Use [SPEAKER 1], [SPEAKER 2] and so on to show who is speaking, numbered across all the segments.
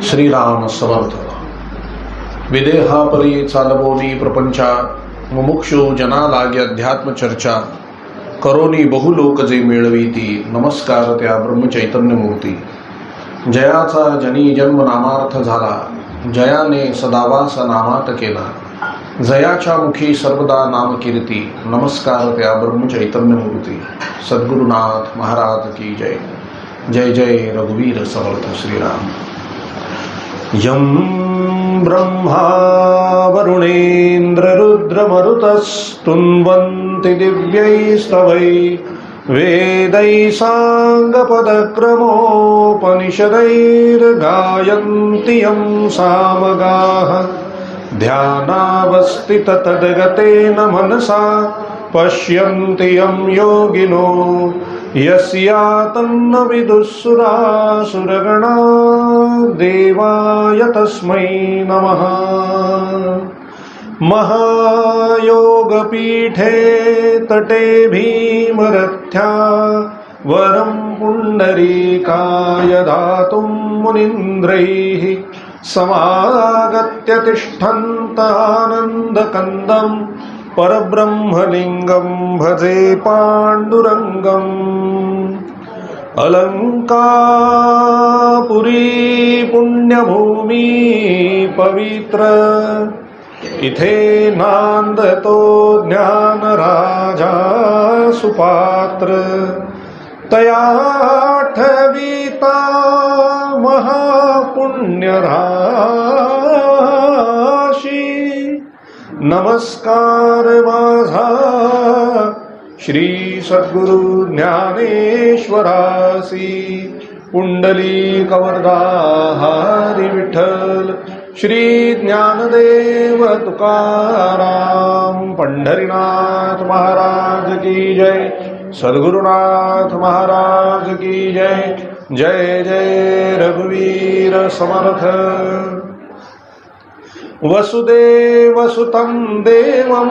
[SPEAKER 1] श्रीराम समर्थ. विदेहापरी चालबोनी प्रपंचा, मुमुक्षु जना लागे अध्यात्म चर्चा, करोनी बहुलोक जे मिळवीती, नमस्कार त्या ब्रह्मचैतन्य मूर्ती. जयाचा जनी जन्म नामार्थ झाला, जयाने सदावास नामात केला, जयाच्या मुखी सर्वदा नाम कीर्ती, नमस्कार त्या ब्रह्मचैतन्य मूर्ती. सद्गुरुनाथ महाराज की जय. जय जय रघुवीर समर्थ श्रीराम. यं ब्रह्मा वरुणेन्द्र रुद्रमरुतस्तुन्वन्ति दिव्यैस्तवै, वेदैः साङ्गपदक्रमोपनिषदैर्गायन्ति यं सामगाः. ध्यानावस्थिततद्गतेन मनसा पश्यन्ति यं योगिनो, यस्यातन्न विदुःसुरासुरगणा, देवाय तस्मै नमः. महायोगपीठे तटे भीमरथ्या, वरं पुण्डरीकाय दातुं मुनीन्द्रैः, समागत्य तिष्ठन्तानन्दकन्दं, परब्रह्मलिङ्गं भजे पाण्डुरङ्गम्. अलंकापुरी पुण्यभूमी पवित्र, इथे नांदतो ज्ञानराजा सुपात्र. तयाठविता महापुण्यराशी, नमस्कार माझा श्री सद्गुरु ज्ञानेश्वरासी. पुंडलिक वरदा हरी विठ्ठल, श्री ज्ञानदेव तुकाराम. पंढरीनाथ महाराज की जय. सद्गुरुनाथ महाराज की जय. जय जय रघुवीर समर्थ. वसुदेवसुतं देवं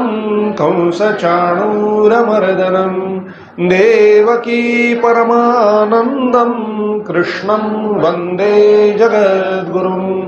[SPEAKER 1] कंसचाणूरमर्दनं, देवकी परमानन्दं कृष्णं वन्दे जगद्गुरुं.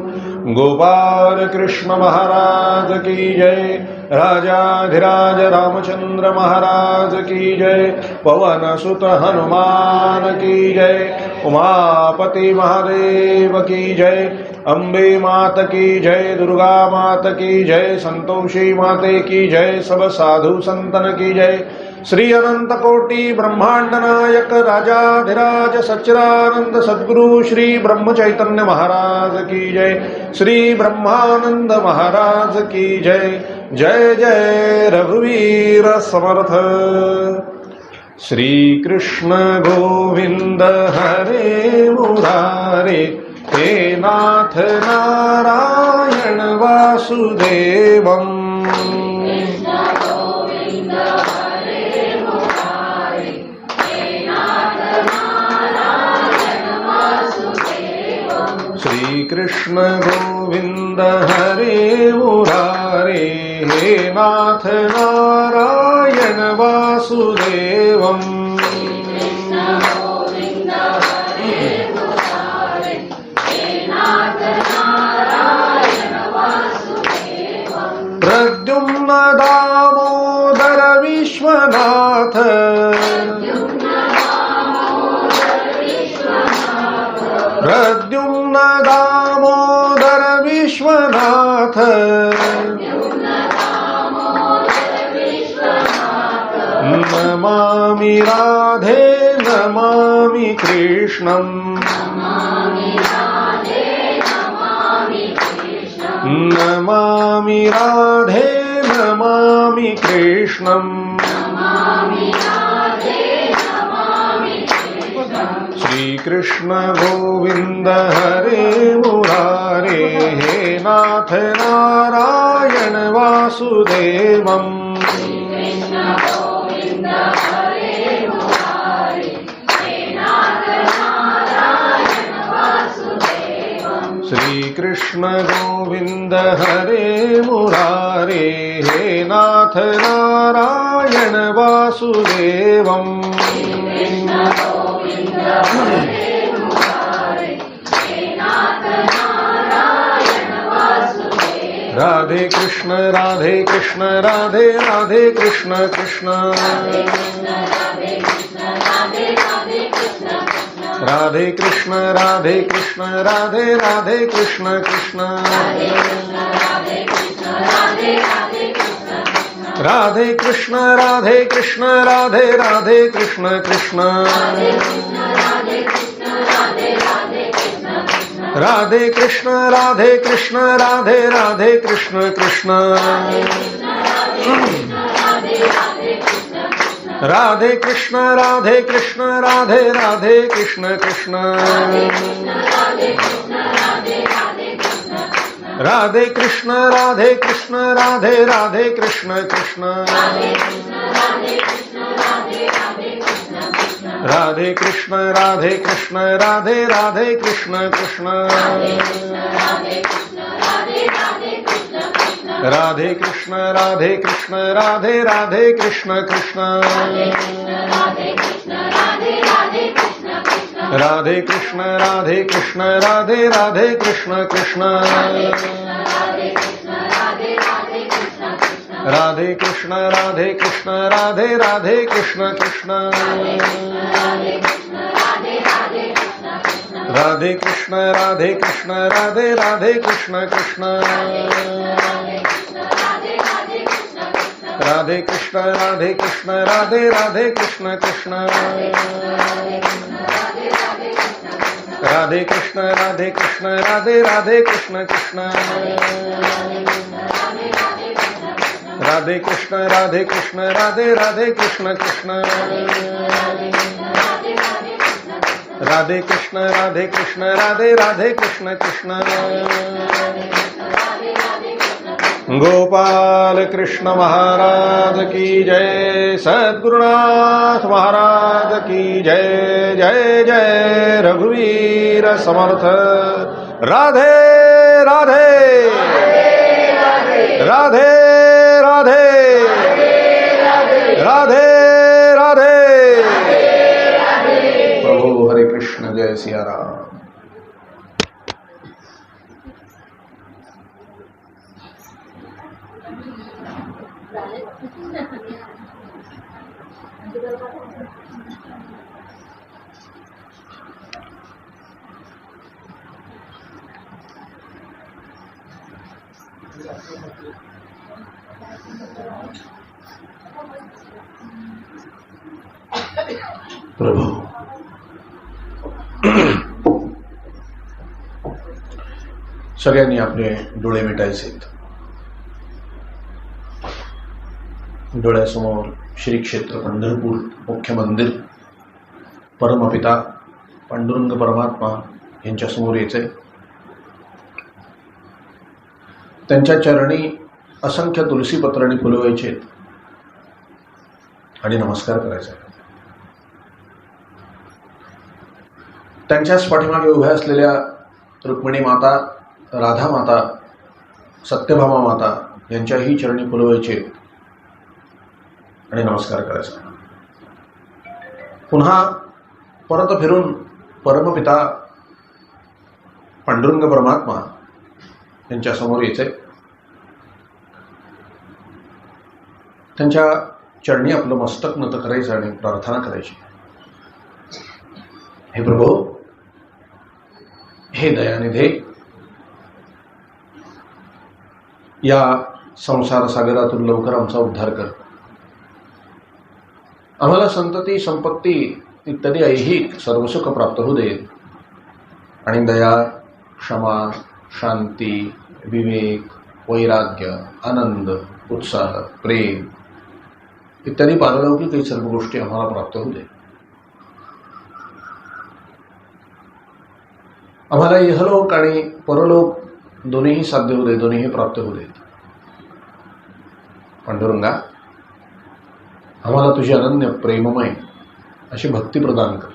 [SPEAKER 1] गोपाल कृष्ण महाराज की जय. राजाधिराज रामचंद्र महाराज की जय. पवन सुत हनुमान की जय. उमापति महादेव की जय. अम्बे मात की जय. दुर्गा मात की जय. संतोषी माते की जय. सब साधु संतन की जय. श्री अनंत कोटि ब्रह्मांड नायक राजाधिराज सच्चिदानंद सद्गुरु श्री ब्रह्म चैतन्य महाराज की जय. श्री ब्रह्मानंद महाराज की जय. जय जय रघुवीर समर्थ. श्री कृष्ण गोविंद हरे मुरारे, हे नाथ नारायण वासुदेवम्. श्री कृष्ण गोविंद हरे मुरारे, हे नाथ नारायण वासुदेवम्. प्रद्युम्न दामोदर विश्वनाथ, प्रद्युम्न दामोदर विश्वनाथ, नमामि राधे नमामि कृष्णं. नमामि राधे नमामि कृष्णं. श्री कृष्ण गोविंद हरे मुरारे, हे नाथ नारायण वासुदेवम्. श्री कृष्ण गोविंद हरे मुरारे, हे नाथ नारायण वासुदेवम्. राधे कृष्ण राधे कृष्ण राधे राधे कृष्ण कृष्ण राधे कृष्ण राधे कृष्ण राधे राधे कृष्ण कृष्ण राधे कृष्ण राधे कृष्ण राधे राधे कृष्ण कृष्ण राधे कृष्ण राधे कृष्ण राधे राधे कृष्ण कृष्ण राधे कृष्ण राधे कृष्ण राधे राधे कृष्ण कृष्ण राधे कृष्ण राधे कृष्ण राधे राधे कृष्ण कृष्ण राधे कृष्ण राधे कृष्ण राधे राधे कृष्ण कृष्ण राधे कृष्ण राधे कृष्ण राधे राधे कृष्ण कृष्ण राधे कृष्ण राधे कृष्ण राधे राधे कृष्ण कृष्ण राधे कृष्ण राधे कृष्ण राधे राधे कृष्ण कृष्ण राधे कृष्ण राधे कृष्ण राधे राधे कृष्ण कृष्ण राधे कृष्ण राधे कृष्ण राधे राधे कृष्ण कृष्ण राधे कृष्ण राधे कृष्ण राधे राधे कृष्ण कृष्ण राधे कृष्ण राधे कृष्ण राधे राधे कृष्ण कृष्ण राधे कृष्ण राधे कृष्ण राधे राधे कृष्ण कृष्ण गोपाल कृष्ण महाराज की जय, सद्गुरुनाथ महाराज की जय। जय जय रघुवीर समर्थ। राधे राधे राधे राधे राधे राधे। प्रभु हरे कृष्ण, जय सिया राम। प्रभू सगळ्यांनी आपले डोळे मिटायचे। डोळ्यासमोर श्री क्षेत्र पंढरपूर मुख्य मंदिर, परमपिता पांडुरंग परमात्मा यांच्या समोर यायचे। त्यांच्या चरणी असंख्य तुलसी पत्रांनी फुलवायचे आणि नमस्कार करायचा। त्यांच्याच पाठीमागे उभ्या असलेल्या रुक्मिणी माता, राधा माता, सत्यभामा माता यांच्याही चरणी फुलवायचे आणि नमस्कार करायचा। पुन्हा परत फिरून परमपिता पांडुरंग परमात्मा यांच्या समोर यायचे। त्यांच्या चरणी आपलं मस्तक नत करायचं आणि प्रार्थना करायची। हे प्रभू, हे दयानिधे, या संसार सागरातून लवकर आमचा उद्धार कर। आम्हाला संतती, संपत्ती इत्यादी ऐहिक सर्व सुख प्राप्त होऊ दे आणि दया, क्षमा, शांती, विवेक, वैराग्य, आनंद, उत्साह, प्रेम इत्यादी पारलौकिक सर्व गोष्टी आम्हाला प्राप्त होऊ दे। आम्हाला इहलोक आणि परलोक दोन्हीही साध्य होऊ दे, दोन्हीही प्राप्त होऊ दे। पांडुरंगा, आम्हाला तुझी अनन्य प्रेममय अशी भक्ती प्रदान कर,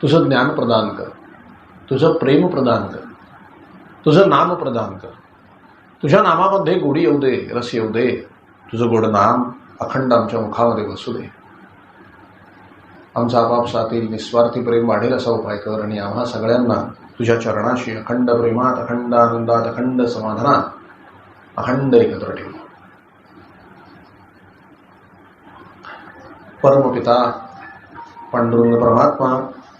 [SPEAKER 1] तुझं ज्ञान प्रदान कर, तुझं प्रेम प्रदान कर, तुझं नाम प्रदान कर। तुझ्या नामामध्ये गोडी येऊ दे, रस येऊ दे। तुझं गोड नाम अखंड आमच्या मुखामध्ये बसू दे। आमचा आपापसातील निस्वार्थी प्रेम वाढेल असा उपाय कर आणि आम्हा सगळ्यांना तुझ्या चरणाशी अखंड प्रेमात, अखंड आनंदात, अखंड समाधानात, अखंड एकत्र ठेव. परमपिता पांडुरंग परमात्मा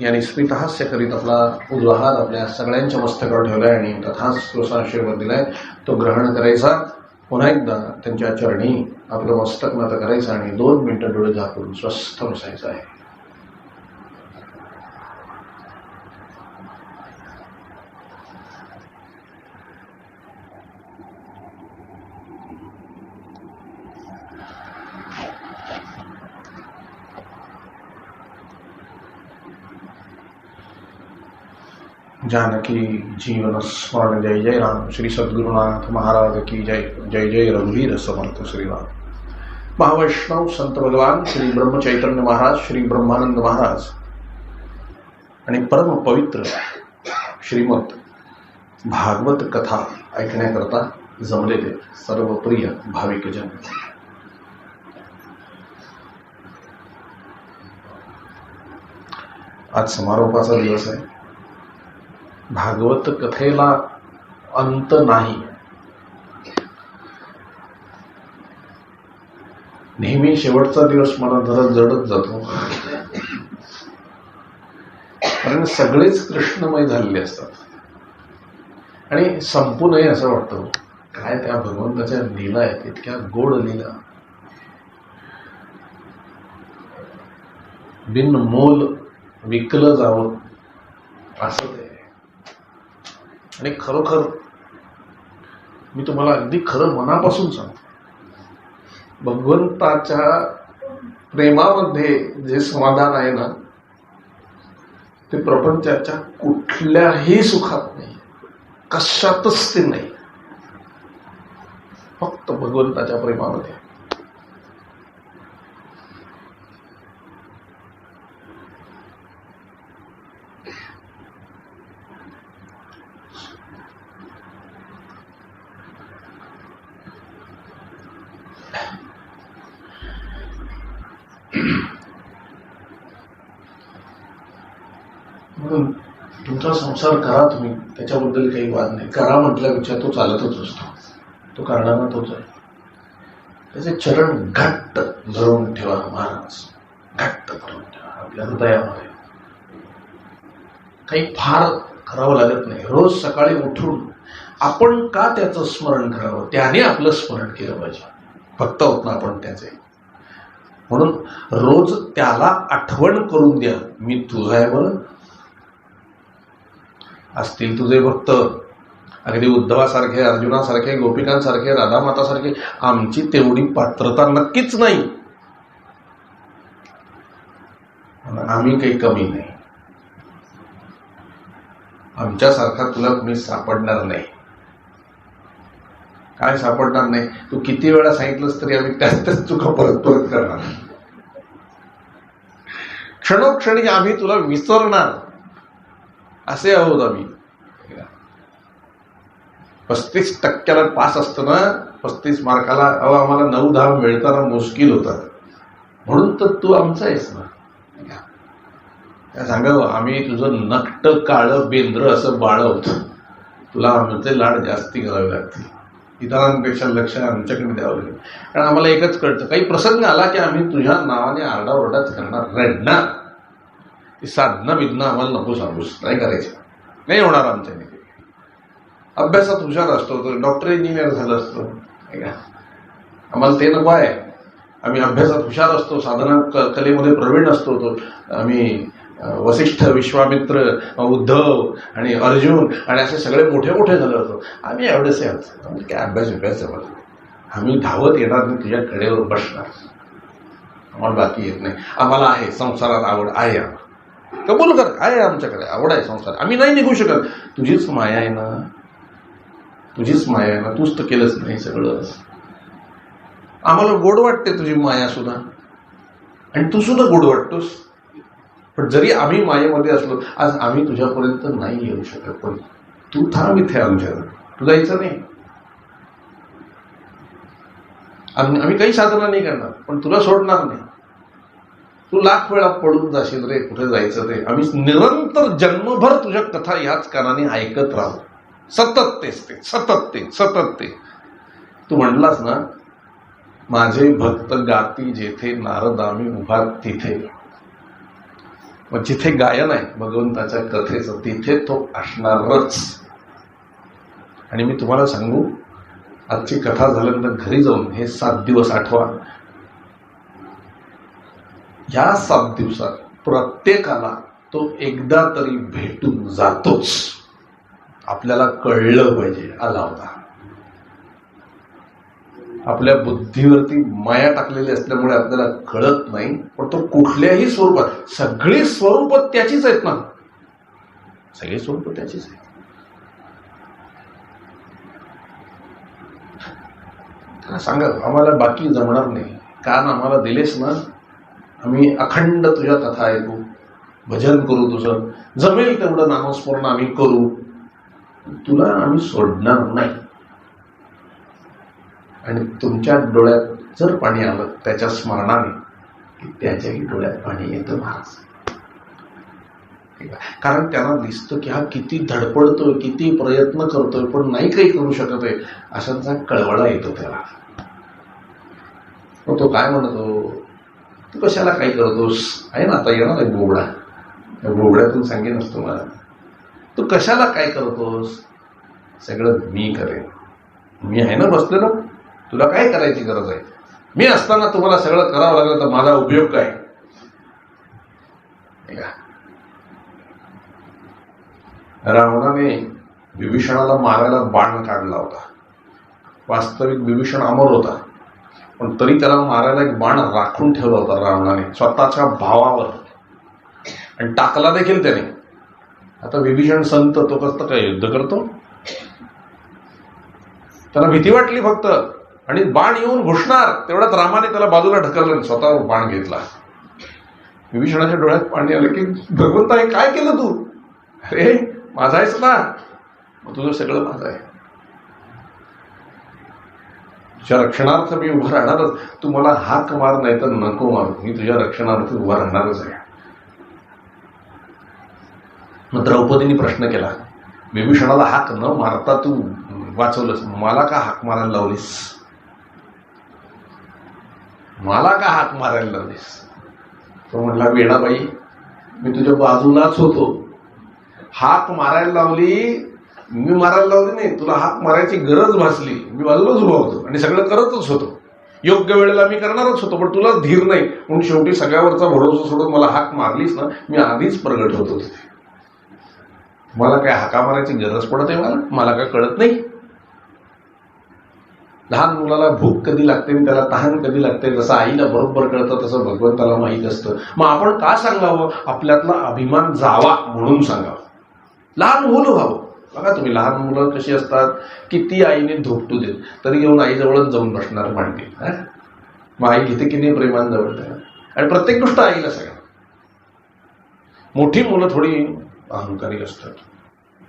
[SPEAKER 1] यांनी स्मितहास्य करीत आपला उजवा हात आपल्या सगळ्यांच्या मस्तकावर ठेवलाय आणि तथाच आशीर्वाद दिलाय. तो ग्रहण करायचा. पुन्हा एकदा त्यांच्या चरणी आपलं मस्तक नत करायचं आणि 2 मिनिटं डोळे झाकून स्वस्थ बसायचं आहे. जानकी जीवन स्मरण जय जय राम. श्री सद्गुरुनाथ महाराज की जय. जय जय रघुवीर समर्थ श्रीराम. महावैष्णव संत भगवान श्री ब्रह्मचैतन्य महाराज, श्री ब्रह्मानंद महाराज आणि परम पवित्र श्रीमद भागवत कथा ऐकण्याकरता जमलेले सर्व प्रिय भाविकजन, आज समारोपाचा दिवस आहे. भागवत कथेला अंत नाही. नेहमी शेवटचा दिवस मला जरा जडत जातो, कारण सगळेच कृष्णमय झालेले असतात आणि संपू नये असं वाटतं. काय त्या भगवंताच्या लीला आहेत, इतक्या गोड लीला, बिन मोल विकलं जावं असं ते. आणि खरोखर मी तुम्हाला अगदी खरं मनापासून सांगतो, भगवंताच्या प्रेमामध्ये जे समाधान आहे ना, ते प्रपंचाच्या कुठल्याही सुखात नाही, कशातच ते नाही, फक्त भगवंताच्या प्रेमामध्ये. म्हणून तुमचा संसार करा तुम्ही, त्याच्याबद्दल काही वाद नाही. करा म्हटल्यापेक्षा तो चालतच असतो, तो करणारा तोच आहे. त्याचे चरण घट्ट धरून ठेवा महाराज, घट्ट धरून ठेवा आपल्या हृदयामध्ये. काही फार करावं लागत नाही. रोज सकाळी उठून आपण का त्याचं स्मरण करावं, त्याने आपलं स्मरण केलं पाहिजे. भक्त होत ना आपण त्याचे, म्हणून रोज त्याला आठवण करून द्या, मी तुझा आहे बरं. असतील तुझे भक्त, अगदी उद्धवासारखे, अर्जुनासारखे, गोपिकांसारखे, राधामातासारखे. आमची तेवढी पात्रता नक्कीच नाही, आम्ही काही कमी नाही. आमच्यासारखा तुला मी सापडणार नाही. काय सापडणार नाही? तू किती वेळा सांगितलंस तरी आम्ही त्याच चुका परत परत करणार. क्षणोक्षणी आम्ही तुला विसरणार असे आहोत आम्ही. 35% पास असतं ना, 35 मार्काला आम्हाला 9-10 मिळताना मुश्किल होतात. म्हणून तर तू आमचा आहेस ना. काय सांगावं, आम्ही तुझं नक्ट काळं बेंद्र असं बाळवत, तुला आमचे लाड जास्ती करावे लागतील. इतरांपेक्षा लक्ष आमच्याकडे द्यावं लागेल. कारण आम्हाला एकच कळतं, काही प्रसंग आला की आम्ही तुझ्या नावाने आरडाओरडाच करणार, रडणार. ती साधना विधना आम्हाला नको सांगूस, नाही करायचं, नाही होणार आमच्याने. अभ्यासात हुशार असतो, डॉक्टर इंजिनियर झालं असतं, आम्हाला ते नको आहे. आम्ही अभ्यासात हुशार असतो, साधना कलेमध्ये प्रवीण असतो. आम्ही वसिष्ठ, विश्वामित्र, उद्धव आणि अर्जुन आणि असे सगळे मोठे मोठे झाले होतो. आम्ही एवढेसे आहोत, म्हणजे काय अभ्यास जवळ. आम्ही धावत येणार नाही, तुझ्या कडेवर बसणार. आम्हाला बाकी येत नाही. आम्हाला आहे संसारात आवड आहे, कबूल कर. आहे आमच्याकडे आवड आहे संसार, आम्ही नाही निघू शकत. तुझीच माया आहे ना, तुझीच माया आहे ना, तूच तर केलंच नाही सगळं. आम्हाला गोड वाटते तुझी माया सुद्धा, आणि तू सुद्धा गोड वाटतोस. पण जरी आम्ही मायेमध्ये असलो, आज आम्ही तुझ्यापर्यंत नाही येऊ शकत. पण तू थांब इथे आमच्याकडे, तू जायचं नाही. आम्ही काही साधना नाही करणार, पण तुला सोडणार नाही. तू लाख वेळा पडून जाशील रे, कुठे जायचं ते. आम्ही निरंतर जन्मभर तुझ्या कथा ह्याच कानाने ऐकत राहू. सतत तेच ते, सतत ते, सतत ते. तू म्हणलास ना, माझे भक्त गाती जेथे नारदामी उभा तिथे. मग जिथे गायन आहे भगवंताच्या कथेचं तिथे तो असणारच. आणि मी तुम्हाला सांगू, आजची कथा झाल्यानंतर घरी जाऊन हे 7 दिवस आठवा. या 7 दिवसात प्रत्येकाला तो एकदा तरी भेटून जातोच. आपल्याला कळलं पाहिजे आला होता. आपल्या बुद्धीवरती माया टाकलेली असल्यामुळे आपल्याला कळत नाही, पण तो कुठल्याही स्वरूपात, सगळी स्वरूप त्याचीच आहेत ना, सगळी स्वरूप त्याचीच आहेत. सांगा, आम्हाला बाकी जमणार नाही. कान आम्हाला दिलेस ना, आम्ही अखंड तुझ्या कथा ऐकू, भजन करू, तुझं जमेल तेवढं नामस्मरण आम्ही करू. तुला आम्ही सोडणार नाही. आणि तुमच्या डोळ्यात जर पाणी आलं त्याच्या स्मरणाने, की त्याच्याही डोळ्यात पाणी येतं महाराज. कारण त्यांना दिसतं की हा किती धडपडतोय, किती प्रयत्न करतोय, पण नाही काही करू शकत आहे, अशांचा कळवळा येतो त्याला. मग तो काय म्हणतो, तू कशाला काय करतोस, आहे ना आता येणार आहे बोबडा, त्या बोबड्यातून सांगेनच तुम्हाला, तू कशाला काय करतोस, सगळं मी करेन, मी आहे ना बसलेलो, तुला काय करायची गरज आहे, मी असताना तुम्हाला सगळं करावं लागलं तर माझा उपयोग काय. रावणाने विभीषणाला मारायला बाण काढला होता. वास्तविक विभीषण अमर होता, पण तरी त्याला मारायला एक बाण राखून ठेवला होता रावणाने स्वतःच्या भावावर, आणि टाकला देखील त्याने. आता विभीषण संत, तो कसं काय युद्ध करतो, त्याला भीती वाटली फक्त, आणि बाण येऊन घुसणार तेवढ्यात रामाने त्याला बाजूला ढकललं आणि स्वतःवर बाण घेतला. विभीषणाच्या डोळ्यात पाणी आलं की भगवंता हे काय केलं तू, अरे माझा आहेस ना, मग तुझं सगळं माझं आहे, तुझ्या रक्षणार्थ मी उभा राहणारच. तू मला हाक मार नाही तर नको मार, मी तुझ्या रक्षणार्थ उभा राहणारच आहे. मग द्रौपदीने प्रश्न केला, विभीषणाला हाक न मारता तू वाचवलंस, मला का हाक मारायला लावलीस, मला का हाक मारायला लावलीस. तो म्हटला, वेणाबाई मी तुझ्या बाजूलाच होतो, हाक मारायला लावली, मी मारायला लावली नाही, तुला हाक मारायची गरज भासली, मी बाजूलाच उभा होतो आणि सगळं करतच होतो, योग्य वेळेला मी करणारच होतो, पण तुला धीर नाही म्हणून शेवटी सगळ्यावरचा भरोसा सोडून मला हाक मारलीस ना, मी आधीच प्रगट होतो. मला काय हाका मारायची गरज पडत आहे, मला काय कळत नाही. लहान मुलाला भूक कधी लागते आणि त्याला तहान कधी लागते, जसं आईला बरोबर कळतं तसं भगवंताला माहीत असतं. मग आपण का सांगावं, आपल्यातला अभिमान जावा म्हणून सांगावं, लहान मुलं व्हावं. बघा तुम्ही लहान मुलं कशी असतात, किती आईने धोपटू देत तरी येऊन आईजवळच जाऊन बसणार मांडते. मग आई घेते की नाही प्रेमान जवळ, आणि प्रत्येक गोष्ट आईला सांगा. मोठी मुलं थोडी अहंकारी असतात.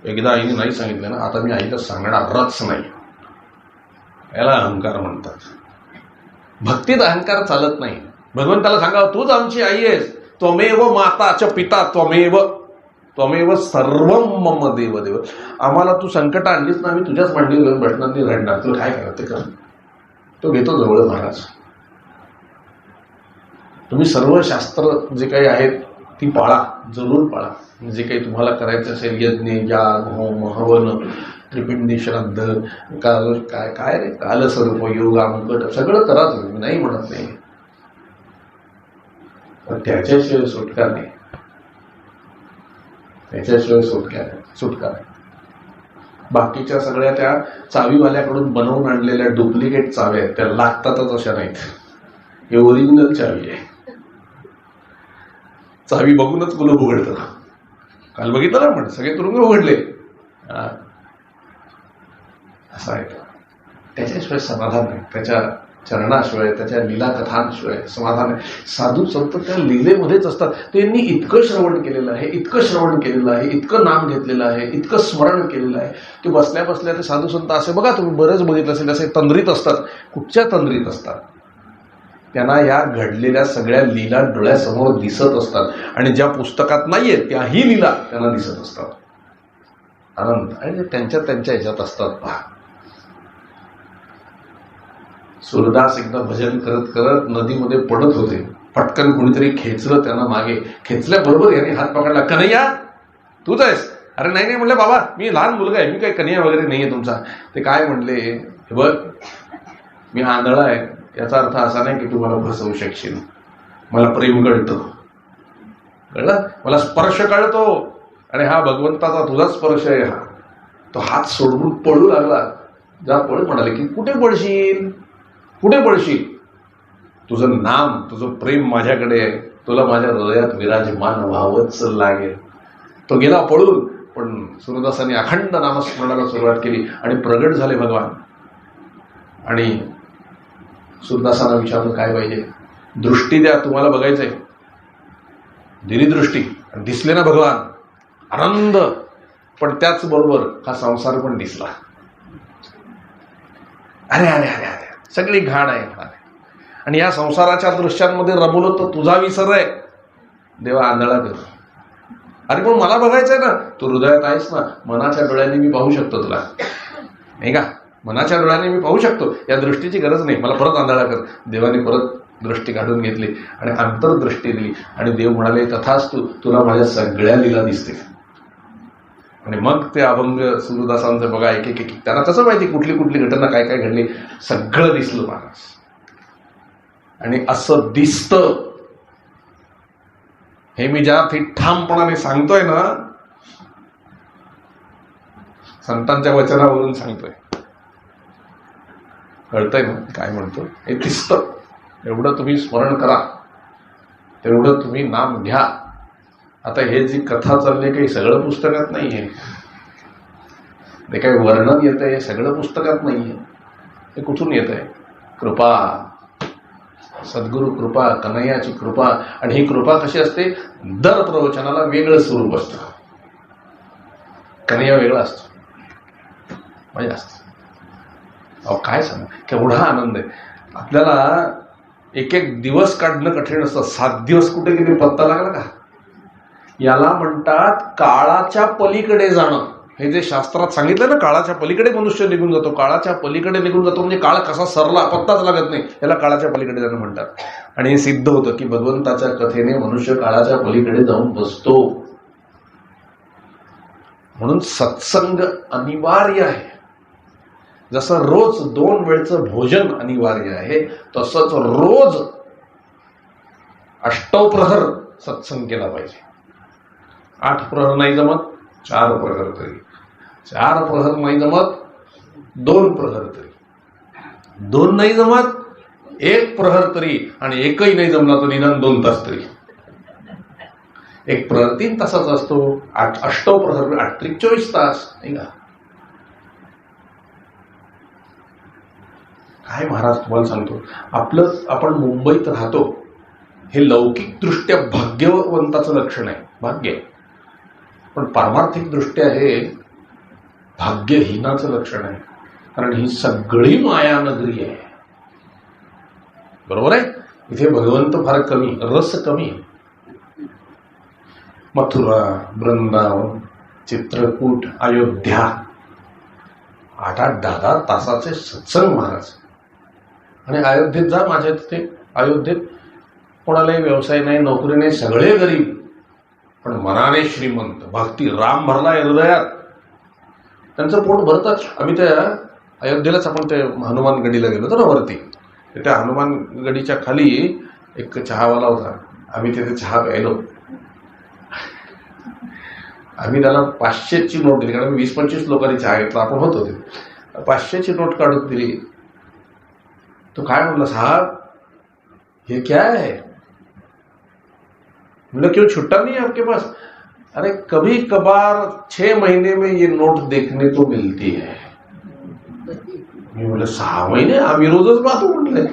[SPEAKER 1] एकदा आईने नाही सांगितलं ना, आता मी आईला सांगणारच नाही, याला अहंकार म्हणतात. भक्तीत अहंकार चालत नाही. भगवंताला सांगावं, तूच आमची आई आहेस, त्वमेव माताच पिता त्वमेव, त्वमेव सर्वम मम देव देव. आम्हाला तू संकट आणलीस ना, आम्ही तुझ्याच मांडीवर घेऊन बसणार नाही, रडणार, तुला काय करा ते कर. तो घेतो जवळ महाराज. तुम्ही सर्व शास्त्र जे काही आहेत ती पाळा, जरूर पाळा. जे काही तुम्हाला करायचं असेल, यज्ञ, याग, होम, हवन, त्रिपिंडी, श्राद्ध, काल काय काय रे कालस्वरूप, योगा, मुकट, सगळं करा तुम्ही, नाही म्हणत नाही, पण त्याच्याशिवाय सुटका नाही, त्याच्याशिवाय सुटका नाही. बाकीच्या सगळ्या त्या चावीवाल्याकडून बनवून आणलेल्या डुप्लिकेट चाव्या आहेत, त्या लागतातच अशा नाहीत. हे ओरिजिनल चावी आहे. चावी बघूनच कुलूप उघडतं. काल बघितलं ना आपण, सगळे तुरुंग उघडले. असं आहे. त्याच्याशिवाय समाधान नाही, त्याच्या चरणाशिवाय, त्याच्या लीला कथांशिवाय समाधान आहे. साधू संत त्या लीलेमध्येच असतात. त्यांनी इतकं श्रवण केलेलं आहे, इतकं श्रवण केलेलं आहे, इतकं नाम घेतलेलं आहे, इतकं स्मरण केलेलं आहे की बसल्या बसल्या ते साधू संत असे, बघा तुम्ही बरेच बघितलं असेल, असे तंद्रीत असतात. कुठच्या तंद्रीत असतात, त्यांना या घडलेल्या सगळ्या लीला डोळ्यासमोर दिसत असतात आणि ज्या पुस्तकात नाहीये त्याही लीला त्यांना दिसत असतात. आनंद आणि त्यांच्या ह्याच्यात असतात. पहा, सूरदास एकदा भजन करत करत नदीमध्ये पडत होते. पटकन कुणीतरी खेचलं त्यांना मागे. खेचल्याबरोबर याने हात पकडला. कन्हैया तूच आहेस? अरे नाही नाही म्हणलं, बाबा मी लहान मुलगा आहे, मी काही कन्हैया वगैरे नाहीये तुमचा. ते काय म्हणले, हे बघ मी आंधळा आहे, याचा अर्थ असा नाही की तू मला फसवू शकशील. मला प्रेम कळतं, कळलं, मला स्पर्श कळतो आणि हा भगवंताचा तुझा स्पर्श आहे. हा तो हात सोडून पळू लागला. जा पळ म्हणाले की कुठे पळशील, कुठे पळशील? तुझं नाम, तुझं प्रेम माझ्याकडे आहे, तुला माझ्या हृदयात विराजमान व्हावंच लागेल. तो गेला पळून. पण सूरदासांनी अखंड नामस्मरणाला सुरुवात केली आणि प्रगट झाले भगवान. आणि सूरदासांना विचारलं काय पाहिजे? दृष्टी द्या, तुम्हाला बघायचंय. दिली दृष्टी, दिसले ना भगवान, आनंद. पण त्याचबरोबर हा संसार पण दिसला. अरे अरे अरे अरे सगळी घाण आहे. आणि या संसाराच्या दृश्यांमध्ये रमवलं तर तुझा विसर आहे. देवा आंधळा कर. अरे पण मला बघायचंय ना. तू हृदयात आहेस ना, मनाच्या डोळ्यांनी मी पाहू शकतो तुला, नाही का? मनाच्या डोळ्यांनी मी पाहू शकतो, या दृष्टीची गरज नाही, मला परत आंधळा कर. देवाने परत दृष्टी काढून घेतली आणि अंतर्दृष्टी दिली. आणि देव म्हणाले तथास्तु, तुला माझ्या सगळ्या लीला दिसतील. आणि मग ते अभंग सूरदासांचं बघा, एक एक एक त्यांना कसं माहिती कुठली कुठली घटना काय काय घडली, सगळं दिसलं महाराज. आणि असं दिसतं हे मी ज्या ठामपणाने सांगतोय ना, संतांच्या वचनावरून सांगतोय. कळतंय ना काय म्हणतो? हे दिसतं. एवढं तुम्ही स्मरण करा, तेवढं तुम्ही नाम घ्या. आता हे जी कथा चालली काही सगळं पुस्तकात नाहीये, ते काही वर्णन येत आहे, हे सगळं पुस्तकात नाहीये. हे कुठून येत आहे? कृपा, सद्गुरु कृपा, कन्हैयाची कृपा. आणि ही कृपा कशी असते? दर प्रवचनाला वेगळं स्वरूप असतं. कन्हैया वेगळा असतो, मजा असते. अहो काय सांग, केवढा आनंद आहे आपल्याला. एक एक दिवस काढणं कठीण असतं. 7 दिवस कुठे गेले पत्ता लागला का? याला म्हणतात काळाच्या पलीकडे जाणं. हे जे शास्त्रात सांगितलं ना, काळाच्या पलीकडे मनुष्य निघून जातो, काळाच्या पलीकडे निघून जातो म्हणजे काळ कसा सरला पत्ताच लागत नाही, याला काळाच्या पलीकडे जाणं म्हणतात. आणि हे सिद्ध होतं की भगवंताच्या कथेने मनुष्य काळाच्या पलीकडे जाऊन बसतो. म्हणून सत्संग अनिवार्य आहे. जसं रोज 2 वेळचं भोजन अनिवार्य आहे, तसंच रोज अष्टप्रहर सत्संग केला पाहिजे. 8 प्रहर नाही जमत, 4 प्रहर तरी. 4 प्रहर नाही जमत, 2 प्रहर तरी. 2 नाही जमत, 1 प्रहर तरी. आणि एकही नाही जमला तर निदान 2 तास तरी. 1 प्रहर 3 तासाचा असतो, 8 अष्टप्रहर 8 त्रिक 24 तास, नाही का? काय महाराज तुम्हाला सांगतो, आपण मुंबईत राहतो हे लौकिकदृष्ट्या भाग्यवंताचं लक्षण आहे, भाग्य. पण पारमार्थिक दृष्ट्या हे भाग्यहीनाचं लक्षण आहे. कारण ही सगळी माया नगरी आहे. बरोबर आहे? इथे भगवंत फार कमी, रस कमी. मथुरा, वृंदावन, चित्रकूट, अयोध्या, 8-8, 10-10 तासाचे सत्संग महाराज. आणि अयोध्येत जा, माझ्या तिथे अयोध्येत कोणालाही व्यवसाय नाही, नोकरी नाही, सगळे गरीब पण मनाने श्रीमंत. भक्ती राम भरलाय हृदयात, त्यांचं पोट भरतात. आम्ही त्या अयोध्येलाच आपण ते हनुमान गडीला गेलो होतो ना वरती, त्या हनुमान गडीच्या खाली एक चहावाला होता. आम्ही तिथे चहा प्यायलो. आम्ही त्याला 500ची नोट दिली, कारण 20-25 लोकांनी चहा घेतला, आपण होतो ते. 500ची नोट काढून दिली. तो काय म्हणला, साहब ये क्या है? मतलब क्यों छुट्टा नहीं है आपके पास? अरे कभी कभार 6 महीने में ये नोट देखने को मिलती है. मी म्हटलं 6 महिने? आम्ही रोजच पाहतो म्हटलं.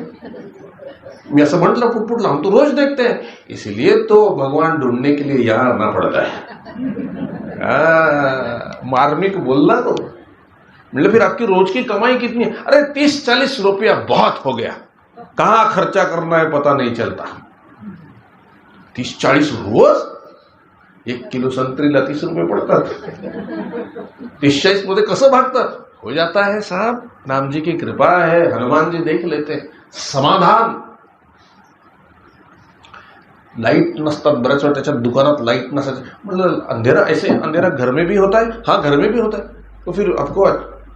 [SPEAKER 1] मी असं म्हटलं फुटफुटलं, हम तो रोज देखते हैं, इसलिए तो भगवान ढूंढने के लिए यहाँ आना पड़ता है. मार्मिक बोलना तो. मतलब फिर आपकी रोज की कमाई कितनी है? अरे 30-40 रुपया बहुत हो गया. कहाँ खर्चा करना है पता नहीं चलता. 30-40 रोज. 1 किलो संत्रीला 30 रुपये पडतात. 30-40 मध्ये कसं भागतात? हो जाता है साहब, राम जी की कृपा है, हनुमान जी देख लेते हैं. समाधान. लाईट नसतात बऱ्याच वेळा, त्याच्या दुकानात लाईट नसायचं. मतलब अंधेरा ऐसे, अंधेरा घर में भी होता है. हाँ, घर में भी होता है. तो फिर आपको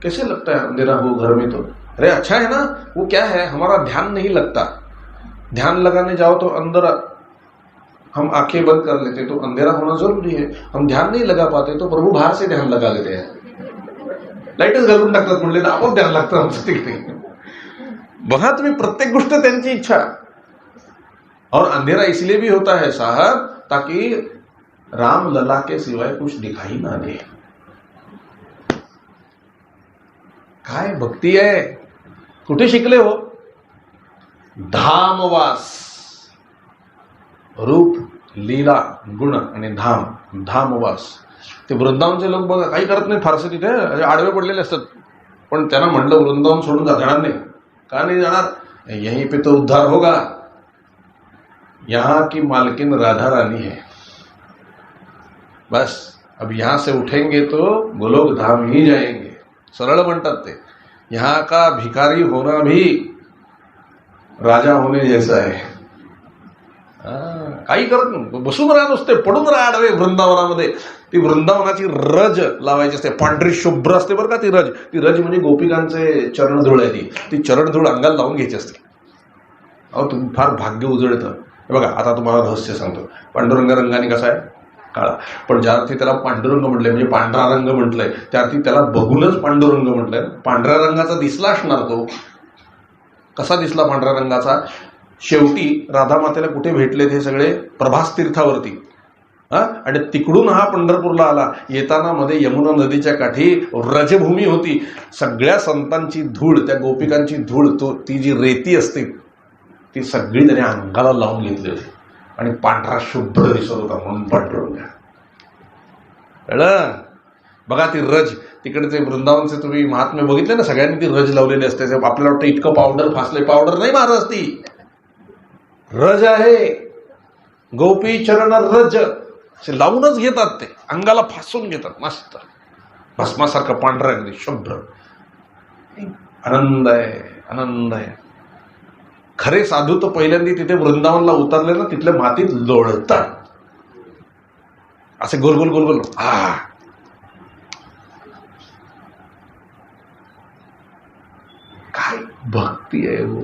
[SPEAKER 1] कैसे लगता है अंधेरा हो घर में? तो अरे अच्छा है ना. वो क्या है, हमारा ध्यान नहीं लगता. ध्यान लगाने जाओ तो अंदर हम आंखें बंद कर लेते, तो अंधेरा होना जरूरी है. हम ध्यान नहीं लगा पाते तो प्रभु बाहर से ध्यान लगा लेते हैं. लाईटच घालून टाकतात म्हणले तर आपण ध्यान लागतं आमचं तिकडे. बघा तुम्ही, प्रत्येक गोष्ट त्यांची इच्छा. और अंधेरा इसलिए भी होता है साहब, ताकि राम लला के सिवाय कुछ दिखाई ना दे. काय भक्ती आहे. कुठे शिकले हो? धामवास. रूप, लीला, गुण आणि धाम. धामवास. ते वृंदावनचे लोक बघा काही करत नाही फारसे, तिथे आडवे पडलेले असतात. पण त्यांना म्हणलं वृंदावन सोडून जाणार नाही. का नाही जाणार? यहीं पे तो उद्धार होगा. यहां की मालकिन राधा रानी है. बस अब यहां से उठेंगे तो गोलोक धाम ही जाएंगे. सरळ म्हणतात ते. यहां का भिखारी होना भी राजा होने जैसा है. काही करत नाही, बसून राहा नुसते, पडून राहा आडवे वृंदावनामध्ये. ती वृंदावनाची रज लावायची असते, पांढरी शुभ्र असते बरं का ती रज. ती रज म्हणजे गोपिकांचे चरणधूळ आहे. ती चरणधूळ अंगाला लावून घ्यायची असते. अहो तुम्ही फार भाग्य उजळतं. बघा आता तुम्हाला रहस्य सांगतो. पांडुरंग रंगाने कसा आहे? काळा. पण ज्या अर्थी त्याला पांडुरंग म्हटलंय, म्हणजे पांढरा रंग म्हटलंय, त्या अर्थी त्याला बघूनच पांडुरंग म्हटलंय. पांढऱ्या रंगाचा दिसला असणार तो. कसा दिसला पांढऱ्या रंगाचा? शेवटी राधा मातेला कुठे भेटले ते सगळे? प्रभास तीर्थावरती. आणि तिकडून हा पंढरपूरला आला. येताना मध्ये यमुना नदीच्या काठी रजभूमी होती. सगळ्या संतांची धूळ, त्या गोपिकांची धूळ, ती जी रेती असते ती सगळी त्याने अंगाला लावून घेतली होती. आणि पांढरा शुभ्र दिसत होता म्हणून पांढरंग. कळलं? बघा ती रज. तिकडचे वृंदावनचे तुम्ही महात्मे बघितले ना, सगळ्यांनी ती रज लावलेली असते. आपल्याला वाटतं इतकं पावडर फासले. पावडर नाही मारत ती, रज आहे. गोपी चरण रज असे लावूनच घेतात. ते अंगाला फासून घेतात. मस्त भस्मासारखं पांढरं अगदी शुभ्र. आनंद आहे, आनंद आहे. खरे साधू तर पहिल्यांदा तिथे वृंदावनला उतरले ना, तिथल्या मातीत लोळतात असे गोल गोल गोल गोल. काय भक्ती आहे हो.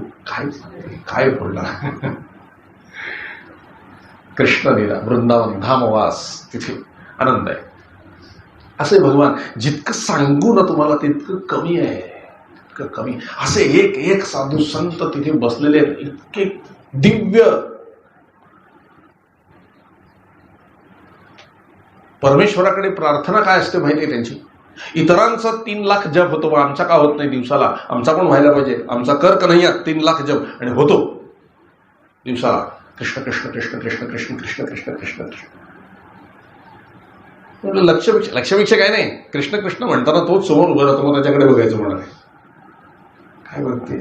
[SPEAKER 1] काय बोलणार. कृष्णलीला, वृंदावन, धामवास, तिथे आनंद आहे. असे भगवान जितकं सांगू ना तुम्हाला तितकं कमी आहे, तितकं कमी. असे एक एक साधू संत तिथे बसलेले आहेत, इतके दिव्य. परमेश्वराकडे प्रार्थना काय असते माहिती आहे त्यांची? इतरांचा 3 लाख जप होतो, आमचा का होत नाही दिवसाला? आमचा पण व्हायला पाहिजे. आमचा कर का नाही 3 लाख जप, आणि होतो दिवसाला. कृष्ण कृष्ण कृष्ण कृष्ण कृष्ण कृष्ण कृष्ण कृष्ण कृष्ण. लक्षपेक्षा काय नाही. कृष्ण कृष्ण म्हणताना तोच समोर उभं राहतो, मग त्याच्याकडे बघायचं म्हणाले. काय बघते?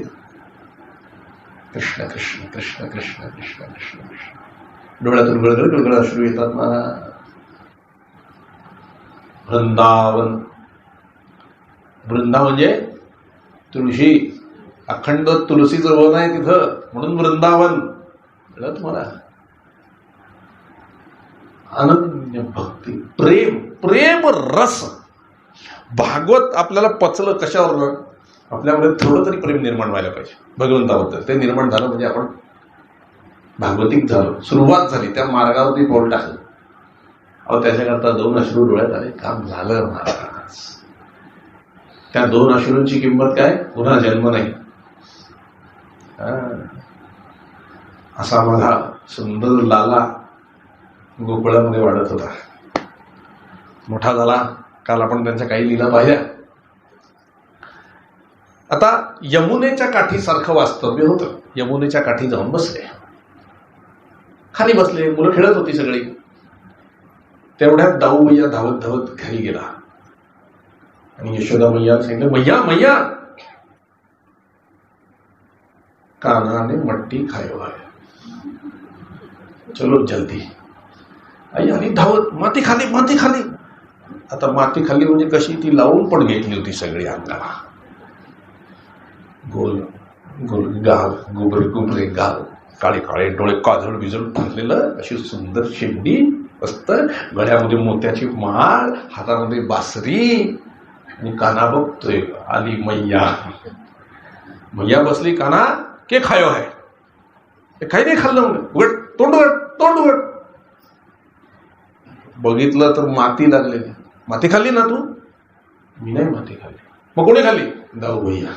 [SPEAKER 1] कृष्ण कृष्ण कृष्ण कृष्ण कृष्ण कृष्ण कृष्ण. डोळ्यातून गळगळ गळगळ अश्रू येतात ना. वृंदावन. वृंदा म्हणजे तुळशी. अखंड तुलसीचं वन आहे तिथं, म्हणून वृंदावन. तुम्हाला अनन्य भक्ती, प्रेम, प्रेम रस. भागवत आपल्याला पचलं कशावर? आपल्यामध्ये थोडं तरी प्रेम निर्माण व्हायला पाहिजे भगवंताबद्दल. ते निर्माण झालं म्हणजे आपण भागवतिक झालो, सुरुवात झाली, त्या मार्गावरती पाऊल टाकलं. अहो त्याच्याकरता 2 अश्रू डोळ्यात आले, काम झालं महाराज. त्या 2 अश्रूंची किंमत काय? पुन्हा जन्म नाही. असा माझा सुंदर लाला गोकुळामध्ये वाढत होता, मोठा झाला. काल आपण त्यांच्या काही लीला पाहिल्या. आता यमुनेच्या काठी सारखं वास्तव्य होतं. यमुनेच्या काठी जाऊन बसले, खाली बसले, मुलं खेळत होती सगळी. तेवढ्यात दाऊ मैया धावत धावत घरी गेला आणि यशोदा मैया सांगितलं, मैया मैया कान्हा ने मट्टी खायो है. चलो जल्दी. आई आली धावत, माती खाली, माती खाली. आता माती खाली म्हणजे कशी, ती लावून पण घेतली होती सगळी अंगाला. गोल गोल गाल, गुबरे गाल, काळे काळे डोळे, काजळ बिजळ टाकलेलं, अशी सुंदर शेंडी, मस्त गळ्यामध्ये मोत्याची माळ, हातामध्ये बासरी. आणि कान्हा बघतोय, आली मैया. मैया बसली. कान्हा के खायो है? काही नाही खाल्लं. म्हणून उघड, तोंड उघड, तोंड उघड. बघितलं तर माती लागलेली. माती खाल्ली ना तू? मी नाही माती खाल्ली. मग कोणी खाल्ली? दाऊ भैया.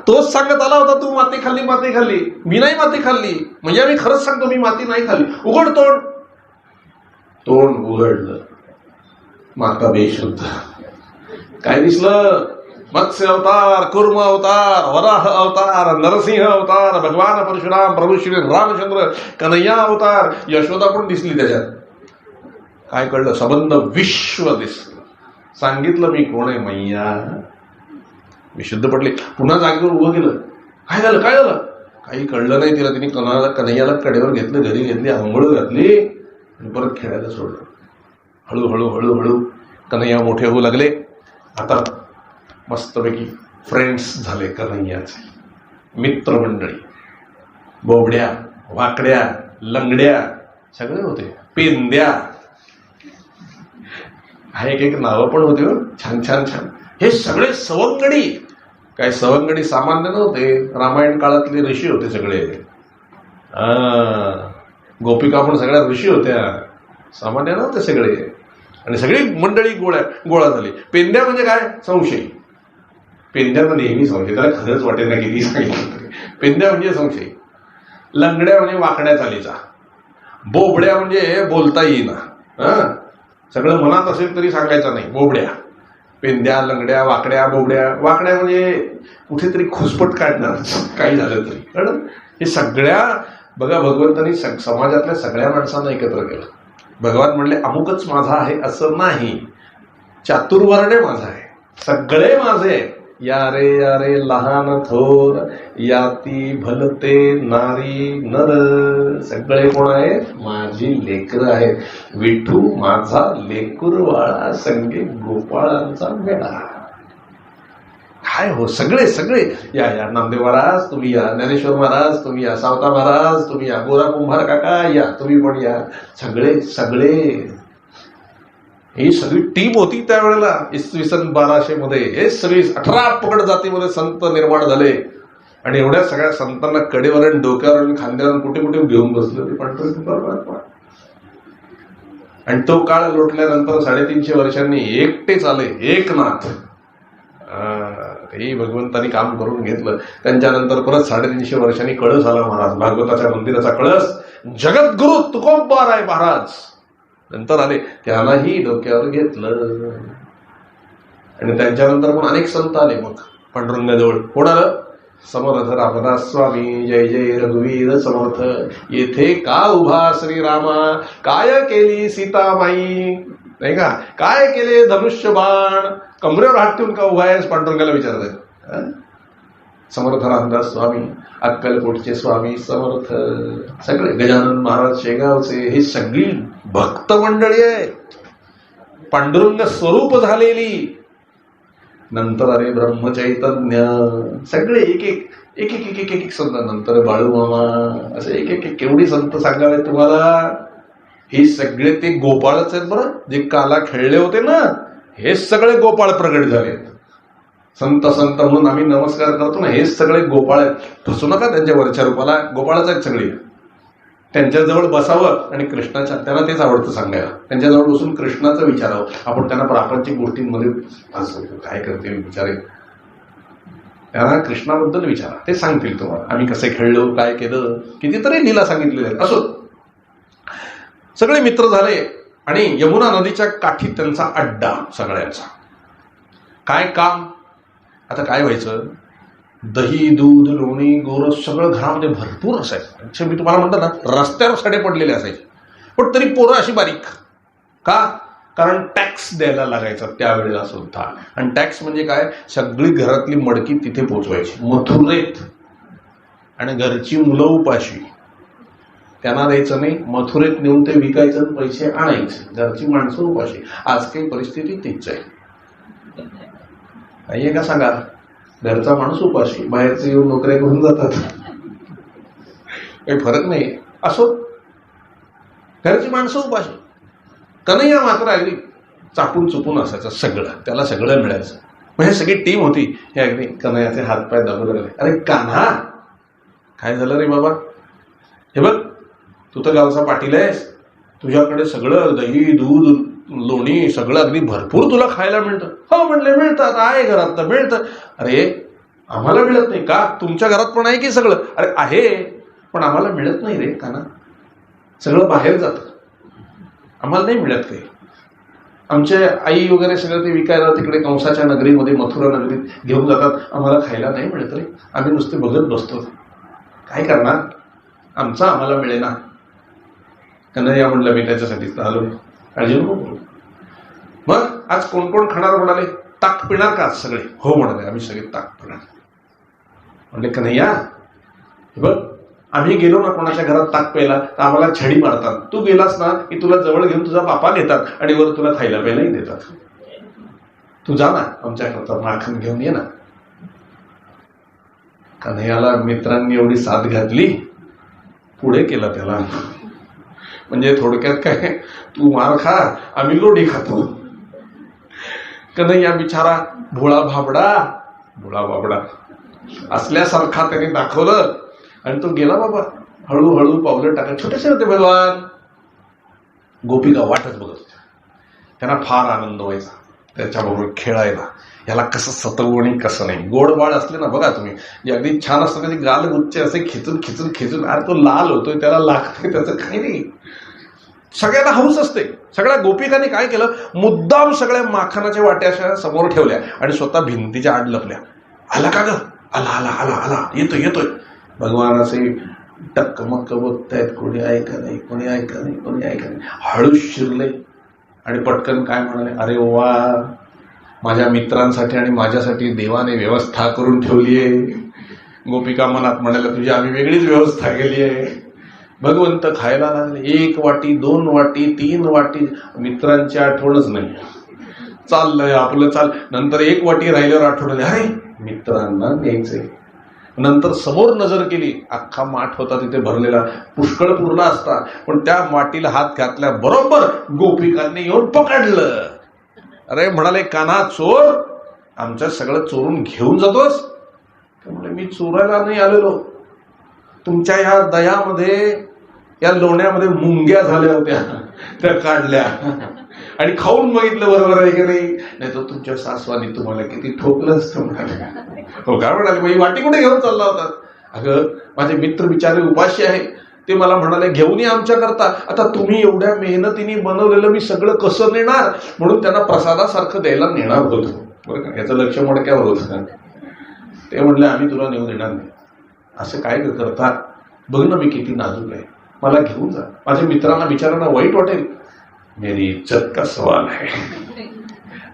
[SPEAKER 1] तोच सांगत आला होता, तू माती खाल्ली, माती खाल्ली. मी नाही माती खाल्ली. म्हणजे मी खरंच सांगतो, मी माती नाही खाल्ली. उघड तोंड. तोंड उघडलं. माता बेशुद्ध. काय दिसलं? मत्स्य अवतार, कुर्म अवतार, वराह अवतार, नरसिंह अवतार, भगवान परशुराम, प्रभू श्री रामचंद्र, कन्हैया अवतार, यशोदा पण दिसली त्याच्यात. काय कळलं? संबंध विश्व दिसलं. सांगितलं मी कोण आहे, मैया. विशुद्ध पडली. पुन्हा जागेवर उभं केलं. काय झालं, काय झालं? काही कळलं नाही तिला. तिने कन्हैयाला कडेवर घेतलं, घरी घेतली, आंघोळ घातली आणि परत खेळायला सोडलं. हळूहळू हळूहळू कन्हैया मोठे होऊ लागले. आता मस्तपैकी फ्रेंड्स झाले कन्हैयाचे. मित्रमंडळी, बोबड्या, वाकड्या, लंगड्या सगळे होते. पेंद्या, हा एक एक नावं पण होते. छान छान छान. हे सगळे सवंगडी. काय सवंगडी सामान्य नव्हते. रामायण काळातले ऋषी होते सगळे. गोपिका पण सगळ्या ऋषी होत्या, सामान्य नव्हते सगळे. आणि सगळी मंडळी गोळा झाली. पेंद्या म्हणजे काय? संशयी. पेंद्याला नेहमी संशय, त्याला खरंच वाटेल ना किती सांगितलं. पेंद्या म्हणजे संशयी. लंगड्या म्हणजे वाकड्या चालीचा. बोबड्या म्हणजे बोलता येईना, सगळं मनात असेल तरी सांगायचं नाही. बोबड्या. पेंद्या, लंगड्या, वाकड्या, बोबड्या. वाकड्या म्हणजे कुठेतरी खुसपट काढणार काही झालं तरी. कारण हे सगळ्या, बघा, भगवंतांनी समाजातल्या सगळ्या माणसांना एकत्र केलं. भगवान म्हणले अमुकच माझा आहे असं नाही, चातुर्वर्णे माझा आहे, सगळे माझे. या रे लहान थोर, याती भलते नारी नर. सगळे कोण आहेत? माझी लेकर आहेत. विठू माझा लेकुरवाळा, संगे गोपाळांचा मेळा. काय हो, सगळे सगळे. या नामदेव महाराज तुम्ही या, ज्ञानेश्वर महाराज तुम्ही या, सावता महाराज तुम्ही या, गोरा कुंभार काका या, तुम्ही पण या. सगळे सगळे. ही सगळी टीम होती त्यावेळेला. इसवी सन 1200 मध्ये हे सगळी 18 पगड जातीमध्ये संत निर्माण झाले. आणि एवढ्या सगळ्या संतांना कडेवर आणि डोक्यावर आणि खांद्यावर कुठे कुठे घेऊन बसले होते पंढरपूर. आणि तो काळ लोटल्यानंतर 350 वर्षांनी एकटेच आले, एकनाथ. हे भगवंतानी काम करून घेतलं. त्यांच्यानंतर परत 350 वर्षांनी कळस आला महाराज, भागवताच्या मंदिराचा कळस. जगद्गुरु तुकोबाराय महाराज नंतर आले, त्यालाही डोक्यावर घेतलं. आणि त्यांच्यानंतर पण अनेक संत आले. मग पांडुरंगाजवळ कोण आलं? समर्थ रामदास स्वामी. जय जय रघुवीर समर्थ. येथे का उभा श्रीरामा, काय केली सीतामाई, नाही का, काय केले धनुष्य बाण, कमरेवर हात ठेवून का उभा आहेस, पांडुरंगाला विचारतात. समर्थ रामदास स्वामी, अक्कलकोटचे स्वामी समर्थ, सगळे गजानन महाराज शेगावचे, ही सगळी भक्त मंडळी आहेत, पांडुरंग स्वरूप झालेली. नंतर अरे ब्रह्मचैतन्य, सगळे एक एक एक एक एक एक एक संत. नंतर बाळूमामा, असे एक एक केवढी संत सांगावे तुम्हाला. हे सगळे ते गोपाळच आहेत बरं. जे काला खेळले होते ना, हे सगळे गोपाळ प्रगट झालेत. संत संत म्हणून आम्ही नमस्कार करतो ना, हेच सगळे गोपाळ आहेत. फसू नका त्यांच्या वरच्या रूपाला. गोपाळच आहेत सगळे. त्यांच्याजवळ बसावं आणि कृष्णाच्या, त्यांना तेच आवडतं सांगायला. त्यांच्याजवळ बसून कृष्णाचं विचारावं. आपण त्यांना प्रापंचिक गोष्टींमध्ये काय करते विचारे, त्यांना कृष्णाबद्दल विचारा, ते सांगतील तुम्हाला. आम्ही कसे खेळलो, काय केलं, कितीतरी लीला सांगितलेले आहेत. असो, सगळे मित्र झाले आणि यमुना नदीच्या काठी त्यांचा अड्डा सगळ्यांचा. काय काम? आता काय व्हायचं, दही, दूध, लोणी, गोरस सगळं घरामध्ये भरपूर असायचं. मी तुम्हाला म्हणतो ना, रस्त्यावर सडे पडलेले असायचे. पण तरी पोरं अशी बारीक. का? कारण टॅक्स द्यायला लागायचा त्यावेळेला सुद्धा. आणि टॅक्स म्हणजे काय, सगळी घरातली मडकी तिथे पोचवायची मथुरेत, आणि घरची मुलं उपाशी, त्यांना द्यायचं नाही, मथुरेत नेऊन ते विकायचं, पैसे आणायचे, घरची माणसं उपाशी. आज काही परिस्थिती तीच आहे, नाहीये का सांगा. घरचा माणूस उपाशी, बाहेरचे येऊन नोकऱ्या घेऊन जातात, काही फरक नाही. असो, घरची माणसं उपाशी. कन्हैया मात्र अगदी चापून चुपून असायचं सगळं, त्याला सगळं मिळायचं. म्हणजे सगळी टीम होती, हे अगदी कन्हैयाचे हातपाय दाबू लागले. अरे कान्हा, काय झालं रे बाबा, हे बघ तू तर गावचा पाटील आहेस, तुझ्याकडे सगळं दही दूध लोणी सगळं अगदी भरपूर तुला खायला मिळतं. हो म्हणले, मिळतात, आहे घरात तर मिळतं. अरे आम्हाला मिळत नाही का, तुमच्या घरात पण आहे की सगळं. अरे आहे, पण आम्हाला मिळत नाही रे कान्हा, सगळं बाहेर जातं, आम्हाला नाही मिळत काही. आमचे आई वगैरे सगळं ते विकायला तिकडे कंसाच्या नगरीमध्ये, मथुरा नगरीत घेऊन जातात, आम्हाला खायला नाही मिळत रे, आम्ही नुसते बघत बसतो. काय करणार, आमचं आम्हाला मिळेना. कन्हैया म्हणलं, मी त्याच्यासाठीच आलो, काळजी नको. मग आज कोण कोण खाणार म्हणाले, ताक पिणार का सगळे. हो म्हणाले, आम्ही सगळे ताक पिणार. म्हणले कन्हैया, हे बघ आम्ही गेलो ना कोणाच्या घरात ताक प्यायला तर आम्हाला छडी मारतात, तू गेलास ना की तुला जवळ घेऊन तुझा बापा घेतात आणि वर तुला खायला प्यायलाही देतात. तू जा ना आमच्याकरता माखन घेऊन ये ना. कन्हैयाला मित्रांनी एवढी साथ घातली, पुढे केलं त्याला. म्हणजे थोडक्यात काय, तू मार खा, आम्ही लोढी खातो. कन्हैया बिचारा भोळा भाबडा असल्यासारखा त्याने दाखवलं आणि तो गेला बाबा. हळूहळू पावलं टाकत, छोटेसे होते भगवान. गोपिका वाटच बघत होत्या, त्यांना फार आनंद व्हायचा त्याच्याबरोबर खेळायला. याला कसं सतवू आणि कसं नाही. गोड बाळ असले ना बघा तुम्ही, जे अगदी छान असतं, त्याचे गाल गुच्चे असे खिचून अरे तो लाल होतोय, त्याला लागतोय, त्याचं काही नाही. सगळ्यांना हौस असते. सगळ्या गोपिकांनी काय केलं, मुद्दाम सगळ्या माखनाच्या वाट्या अशा समोर ठेवल्या आणि स्वतः भिंतीच्या आड लपल्या. आला का ग, आला येतोय. भगवान असे टक्कमक्क बघतायत, कोणी ऐका नाही. हळूच शिरले आणि पटकन काय म्हणाले, अरे वा, माझ्या मित्रांसाठी आणि माझ्यासाठी देवाने व्यवस्था करून ठेवली आहे. गोपिका मनात म्हणाल्या, तुझी आम्ही वेगळीच व्यवस्था केली आहे. भगवंत खायला लागले, 1 वाटी 2 वाटी 3 वाटी, मित्रांची आठवणच नाही. चाललंय आपलं चाल. नंतर 1 वाटी राहिल्यावर आठवण, अरे मित्रांना न्यायचंय. नंतर समोर नजर केली, अख्खा माठ होता तिथे भरलेला, पुष्कळ पूर्ण असता, पण त्या माटीला हात घातल्या बरोबर गोपिकांनी येऊन पकडलं. अरे म्हणाले, कान्हा चोर, आमच्या सगळं चोरून घेऊन जातोस. त्यामुळे मी चोरायला नाही आलेलो, तुमच्या ह्या दह्यामध्ये, या लोण्यामध्ये मुंग्या झाल्या होत्या, त्या काढल्या आणि खाऊन बघितलं बरोबर आहे की नाही तर तुमच्या सासवानी तुम्हाला किती ठोकलं असतं म्हणाले. हो काय म्हणाले, मग वाटी कुठे घेऊन चालला होता. अगं माझे मित्र बिचारे उपाशी आहे, ते मला म्हणाले घेऊन ये आमच्या करता. आता तुम्ही एवढ्या मेहनतीने बनवलेलं मी सगळं कसं नेणार, म्हणून त्यांना प्रसादासारखं द्यायला नेणार होतो. बरं का, याचं लक्ष मडक्यावर होतं. ते म्हणले आम्ही तुला नेऊ देणार नाही. असं काय करता, बघ ना मी किती नाजूक आहे, मला घेऊन जा. माझ्या मित्रांना बिचारांना वाईट वाटेल. मेरी इज्जत का सवाल आहे,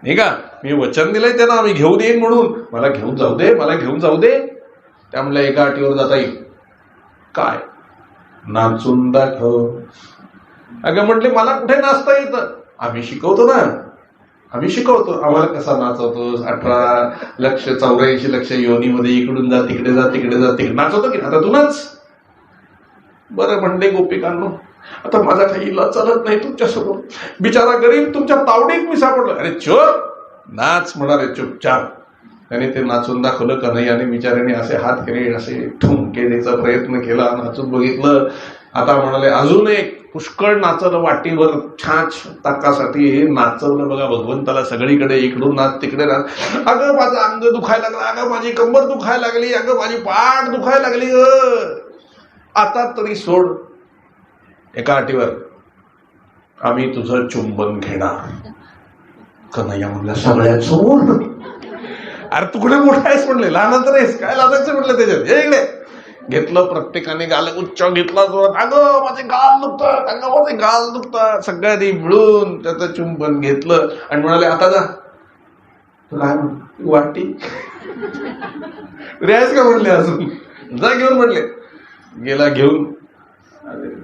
[SPEAKER 1] नाही का. मी वचन दिलंय त्यांना, आम्ही घेऊन येईन म्हणून, मला घेऊन जाऊ दे. त्यामुळे एका अटीवर जाता येईल. काय, नाचून दाखव. अगं म्हटले, मला कुठे नाचता येतं, आम्ही शिकवतो ना, आम्हाला कसा नाचवतोस. 18,84 लक्ष योनीमध्ये इकडून जा तिकडे नाचवतो की. आता तू नाच. बरं म्हणले गोपिकांनो, आता माझा काही इलाज चालत नाही तुमच्यासमोर, बिचारा गरीब तुमच्या तावडीत मी सापडलो. अरे चोर, नाच म्हणाले चुपचाप. त्याने ते नाचून दाखवलं. कन्हैयाने बिचाऱ्याने असे हात केले, असे ठुमके द्यायचा प्रयत्न केला, नाचून बघितलं. आता म्हणाले अजून एक, पुष्कळ नाचलं वाटीवर छाछ ताकासाठी. हे नाचवलं बघा भगवंताला सगळीकडे, इकडून नाच तिकडे नाच. अगं माझं अंग दुखायला लागलं, अगं माझी कंबर दुखायला लागली, अगं माझी पाठ दुखायला लागली. आता तरी सोड. एका अटीवर, आम्ही तुझं चुंबन घेणार. कन्हैया म्हणला, सगळ्यात समोर. अरे तू कुठे मोठा आहेस म्हणले, लहान तर आहेस काय लाजायचं म्हटलं त्याच्यात. हे इकडे घेतलं प्रत्येकाने, गाल उच्च घेतला जोरात, अगं माझे गाल दुखतात, अगं माझे गाल दुखतात. सगळ्यांनी मिळून त्याचं चुंबन घेतलं आणि म्हणाले आता जा. काय वाटी रियाज का म्हणले, अजून जा घेऊन म्हणले. गेला घेऊन.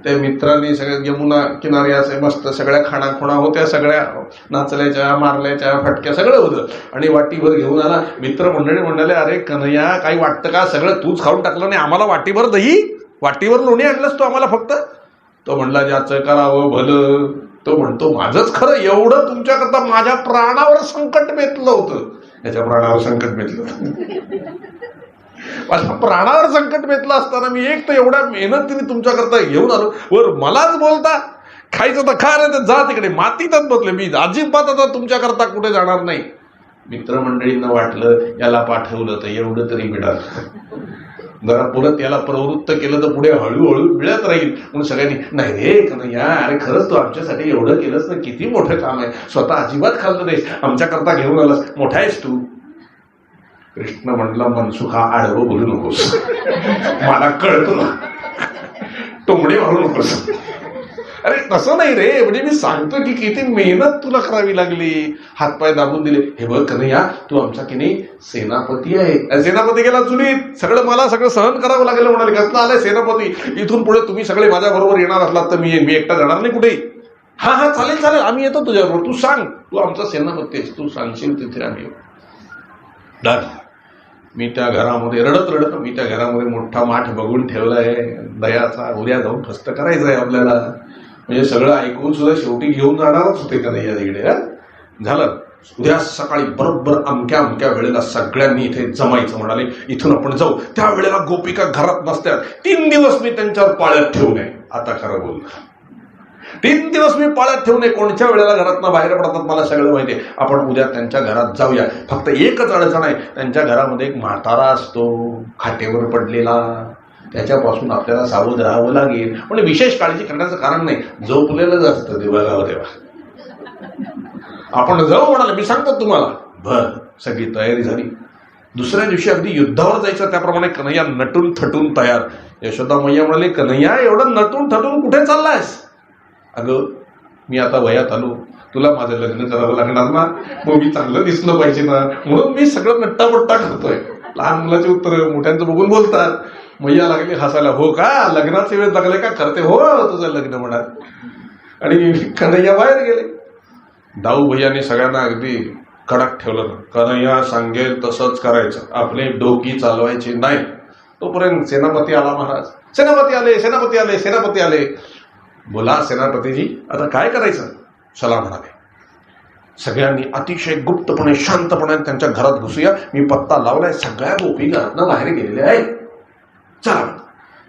[SPEAKER 1] त्या मित्रांनी सगळ्या यमुना किनारी असे मस्त सगळ्या खाणाखुणा होत्या, सगळ्या नाचल्याच्या मारल्याच्या फटक्या सगळं होतं. आणि वाटीभर घेऊन आला. मित्र मंडळी म्हणाले, अरे कन्हैया काही वाटतं का, सगळं तूच खाऊन टाकलं नाही, आम्हाला वाटीभर दही वाटीभर लोणी आणलंस तू आम्हाला फक्त. तो म्हणला, ज्याचं करावं भलं. तो म्हणतो, माझंच खरं, एवढं तुमच्याकरता माझ्या प्राणावर संकट बेतलं होतं. याच्या प्राणावर संकट बेतलं, माझ्या प्राणावर संकट बेतलं असताना मी एक तर एवढ्या मेहनतीने तुमच्याकरता घेऊन आलो, वर मलाच बोलता खायचं तर खा, नाही तर जा तिकडे मातीतच बसले, मी अजिबात आता तुमच्याकरता कुठे जाणार नाही. मित्रमंडळींना वाटलं याला पाठवलं तर एवढं तरी मिळालं, जरा परत याला प्रवृत्त केलं तर पुढे हळूहळू मिळत राहील. म्हणून सगळ्यांनी, नाही रे कन्हैया, अरे खरंच तू आमच्यासाठी एवढं केलंस ना, किती मोठं काम आहे, स्वतः अजिबात खाल्लं नाहीस, आमच्याकरता घेऊन आलास, मोठा आहेस तू. कृष्ण म्हणला, मनसुखा आडवं बोलू नकोस, मला कळतो ना, टोमडे मारू नकोस. अरे तसं नाही रे, म्हणजे मी सांगतो की किती मेहनत तुला करावी लागली, हातपाय दाबून दिले. हे बघ कन्हैया, तू आमचा की नाही सेनापती आहे. सेनापती गेला चुलीत, सगळं मला सगळं सहन करावं लागेल. म्हणाले, कसला आलाय सेनापती, इथून पुढे तुम्ही सगळे माझ्या बरोबर येणार असलात तर मी एकटा जाणार नाही कुठेही. हा हा चालेल चालेल, आम्ही येतो तुझ्याबरोबर, तू सांग, तू आमचा सेनापती आहेस, तू सांगशील तिथे आम्ही येऊ. डन. मी त्या घरामध्ये रडत रडत मी त्या घरामध्ये मोठा माठ बघून ठेवलाय दयाचा, उद्या जाऊन फस्त करायचंय आपल्याला. म्हणजे सगळं ऐकून सुद्धा शेवटी घेऊन जाणारच होते का नाही या तिकडे. झालं, उद्या सकाळी बरोबर अमक्या अमक्या वेळेला सगळ्यांनी इथे जमायचं. म्हणाले, इथून आपण जाऊ. त्या वेळेला गोपिका घरात नसतात. 3 दिवस मी त्यांच्यावर पाळत ठेवू नये. आता खरं बोल, 3 दिवस मी पाळत ठेवू नये. कोणत्या वेळेला घरातनं बाहेर पडतात मला सगळं माहिती आहे. आपण उद्या त्यांच्या घरात जाऊया. फक्त एकच अडचण आहे, त्यांच्या घरामध्ये एक म्हातारा असतो खाटेवर पडलेला, त्याच्यापासून आपल्याला सावध राहावं लागेल. पण विशेष काळजी करण्याचं कारण नाही, झोपलेलंच असतं ते बघावं तेव्हा. आपण जाऊ म्हणाले, मी सांगतो तुम्हाला. बर, सगळी तयारी झाली. दुसऱ्या दिवशी अगदी युद्धावर जायचं त्याप्रमाणे कन्हैया नटून थटून तयार. यशोदा मैया म्हणाले, कन्हैया एवढं नटून थटून कुठे चाललायस? अगं मी आता वयात आलो, तुला माझं लग्न करावं लागणार ना, मग मी चांगलं दिसलं पाहिजे ना, म्हणून मी सगळं नट्टापट्टा करतोय. लहान मुलाचे उत्तर मोठ्यांचं बघून बोलतात. मैया लागली हसायला, हो का, लग्नाचे वेळ लागले का, करते हो तुझं लग्न म्हणा. आणि कन्हैया बाहेर गेले. दाऊ भैयाने सगळ्यांना अगदी कडक ठेवलं, कन्हैया सांगेल तसंच करायचं, आपले डोकी चालवायची नाही. तोपर्यंत सेनापती आला. महाराज, सेनापती आले, सेनापती आले, सेनापती आले. बोला सेनापतीजी, आता काय करायचं? चला म्हणाले. सगळ्यांनी अतिशय गुप्तपणे शांतपणे त्यांच्या घरात घुसूया. मी पत्ता लावलाय, सगळ्या गोपी घरातनं बाहेर गेलेल्या आहेत. चला.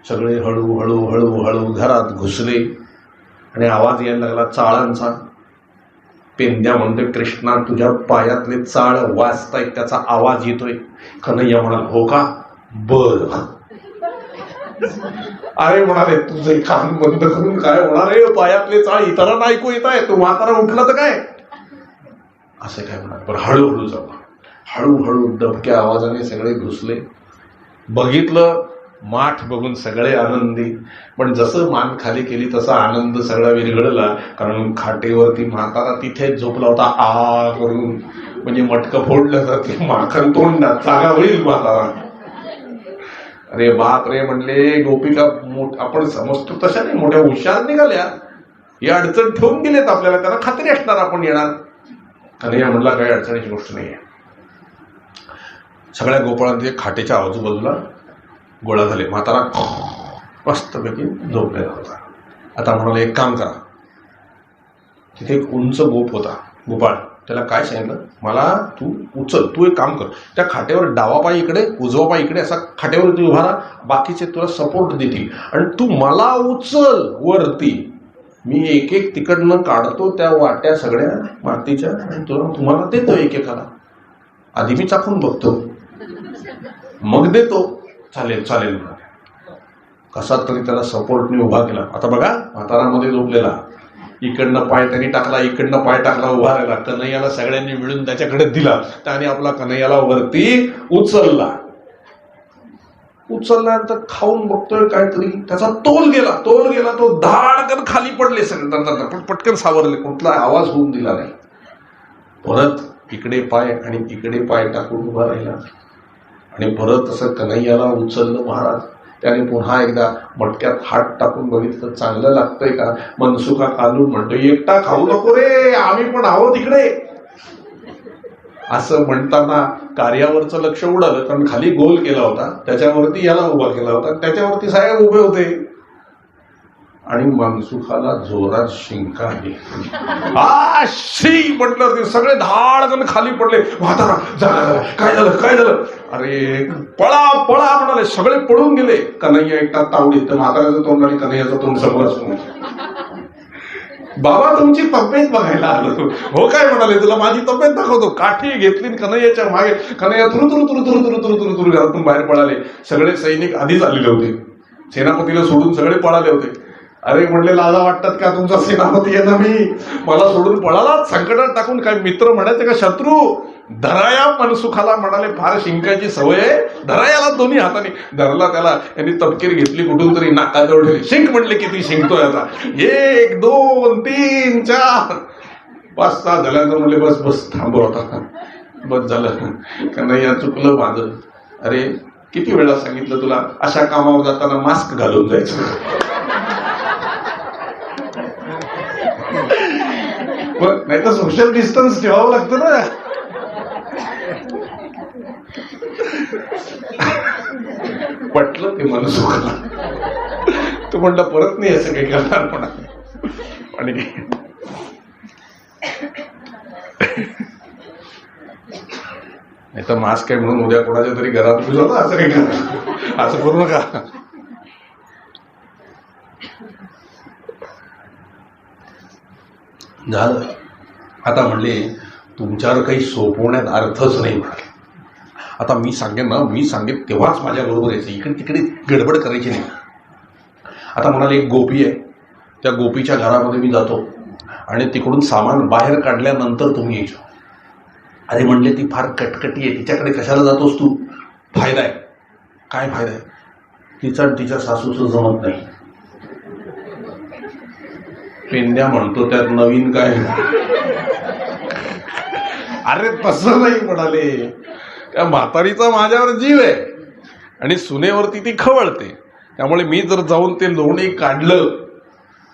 [SPEAKER 1] सगळे हळूहळू हळूहळू घरात घुसले आणि आवाज यायला लागला चाळांचा. पेंद्या म्हणतोय, कृष्णा तुझ्या पायातले चाळ वाजतायत, त्याचा आवाज येतोय. कन्हैया म्हणाला, हो का, बर. अरे म्हणाले, तुझे कान बंद करून काय होणार आहे, पायातले चाळ इतरांना ऐकू येत आहे, तू म्हातारा उठला तर काय, असं काय म्हणाले. पण हळूहळू जाऊ. हळूहळू दबक्या आवाजाने सगळे घुसले. बघितलं, माठ बघून सगळे आनंदी. पण जसं मान खाली केली तसा आनंद सगळा विरघळला, कारण खाटेवरती म्हातारा तिथेच झोपला होता. आ करून, म्हणजे मटकं फोडलं जाते, माखन तोंडात, चांगला होईल म्हातारा. अरे बाप रे म्हणले, गोपिका आपण समजतो तशा नाही, मोठ्या हुशार निघाल्या. ही अडचण ठेवून गेलेत आपल्याला, त्यांना खात्री असणार आपण येणार. कन्हैया म्हणला, काही अडचणीची गोष्ट नाहीये. सगळ्या गोपाळांचे खाटेच्या आजूबाजूला गोळा झाले. म्हातारा मस्तपैकी झोपलेला होता. आता म्हणाले, एक काम करा. तिथे एक उंच गोप होता, गोपाळ. त्याला काय सांगितलं, मला तू उचल, तू एक काम कर, त्या खाट्यावर डावा पाय इकडे उजवा पाय इकडे असा खाट्यावर तू उभा राहा, बाकीचे तुला सपोर्ट देतील आणि तू मला उचल वरती. मी एक एक तिकडनं काढतो त्या वाट्या सगळ्या मातीच्या आणि तुम्हाला देतो एकेकाला. आधी मी चाखून बघतो, मग देतो. चालेल चालेल म्हणाले. कसा तरी त्याला सपोर्टने उभा केला. आता बघा, म्हातारामध्ये झोपलेला, इकडनं पाय त्यांनी टाकला, इकडनं पाय टाकला, उभा राहिला. कन्हैयाला सगळ्यांनी मिळून त्याच्याकडे दिला. त्याने आपला कन्हैयाला वरती उचलला. उचलल्यानंतर खाऊन बघतोय काहीतरी, त्याचा तोल गेला तो धाडकन खाली पडले सगळे, पटकन सावरले, कुठला आवाज होऊन दिला नाही. परत इकडे पाय आणि इकडे पाय टाकून उभा राहिला आणि परत असं कन्हैयाला उचललं महाराज. त्याने पुन्हा एकदा मटक्यात हात टाकून बघितलं, चांगलं लागतंय का? मनसुखा काढून म्हणतो, एकटा खाऊ नको रे, आम्ही पण आहोत इकडे. असं म्हणताना कार्यावरचं लक्ष उडालं, कारण खाली गोल केला होता, त्याच्यावरती याला उभा केला होता, त्याच्यावरती साहेब उभे होते आणि मनसुखाला जोरात शिंका आली. म्हटलं, ते सगळे धाडकन खाली पडले. म्हातारा काय झालं? अरे पळा म्हणाले, सगळे पळून गेले. कन्हैया एकटा तावडीत, तर म्हाताऱ्याचं तोंड आणि कन्हैयाचं तोंड सगळं. बाबा तुमची तब्येत बघायला आलो. हो काय म्हणाले, तुला माझी तब्येत दाखवतो. काठी घेतली कन्हैयाच्या मागे. कन्हैया तुरु घरातून बाहेर पळाले. सगळे सैनिक आधीच आलेले होते, सेनापतीला सोडून सगळे पळाले होते. अरे म्हणले, लाजा वाटतात का तुमचा सेनापती आहे ना मी, मला सोडून पळाला संकटात टाकून? काय मित्र म्हणायचे का शत्रू? धराया मनसुखाला म्हणाले, फार शिंकायची सवय आहे, धरायाला दोन्ही हाताने धरला. त्याला यांनी तपकीर घेतली कुठून तरी, नाकाजवळ ठेवली. शिंक म्हणले, किती शिंकतोय आता, 1 2 3 4 5 6 झाल्यानंतर म्हणले, बस थांबव आता, बस झालं. कन्हैया चुकलं माझं. अरे किती वेळा सांगितलं तुला, अशा कामावर जाताना मास्क घालून जायचं, नाही तर सोशल डिस्टन्स ठेवावं लागतं ना. पटलं ते मनसुखाला. तो म्हणला, परत नाही असं काही करणार म्हणा. आणि नाही तर मास्क आहे म्हणून उद्या कोणाच्या तरी घरात घुसवलं, असं काही करणार, असं करू नका. झालं. आता म्हणले, तुमच्यावर काही सोपवण्यात अर्थच नाही म्हणाले. आता मी सांगेन तेव्हाच माझ्या बरोबर यायचं, इकडे तिकडे गडबड करायची नाही. आता म्हणाले, एक गोपी आहे, त्या गोपीच्या घरामध्ये मी जातो आणि तिकडून सामान बाहेर काढल्यानंतर तुम्ही यायचं. अरे म्हणले, ती फार कटकटी आहे, तिच्याकडे कशाला जातोस तू? फायदा आहे. काय फायदा आहे? तिच्या सासूचं जमत नाही. पेंड्या म्हणतो त्यात नवीन काय? अरे तसं नाही म्हणाले, त्या म्हातारीचा माझ्यावर जीव आहे आणि सुनेवरती ती खवळते, त्यामुळे मी जर जाऊन ते लोणी काढलं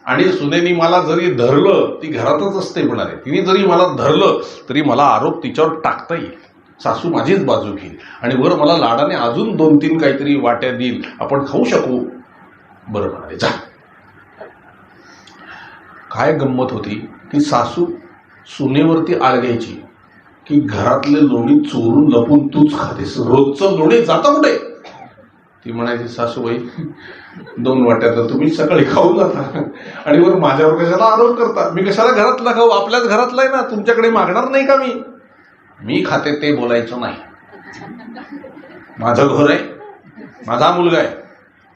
[SPEAKER 1] आणि सुनेनी मला जरी धरलं, ती घरातच असते म्हणाले, तिने जरी मला धरलं तरी मला आरोप तिच्यावर टाकता येईल, सासू माझीच बाजू घेईल आणि वर मला लाडाने अजून 2-3 काहीतरी वाट्या देईल, आपण खाऊ शकू. बरं म्हणाले, जा. काय गंमत होती की सासू सुनेवरती आळ घ्यायची की घरातले लोणी चोरून लपून तूच खातेस, रोजचं लोणी जातं कुठे? ती म्हणायची, सासूबाई 2 वाट्या तर तुम्ही सकाळी खाऊन जाता आणि वर माझ्यावर कशाला आरोप करता? मी कशाला घरातला खाऊ? आपल्याच घरातला आहे ना, तुमच्याकडे मागणार नाही का? मी खाते ते बोलायचं नाही. माझं घर आहे, माझा मुलगा आहे.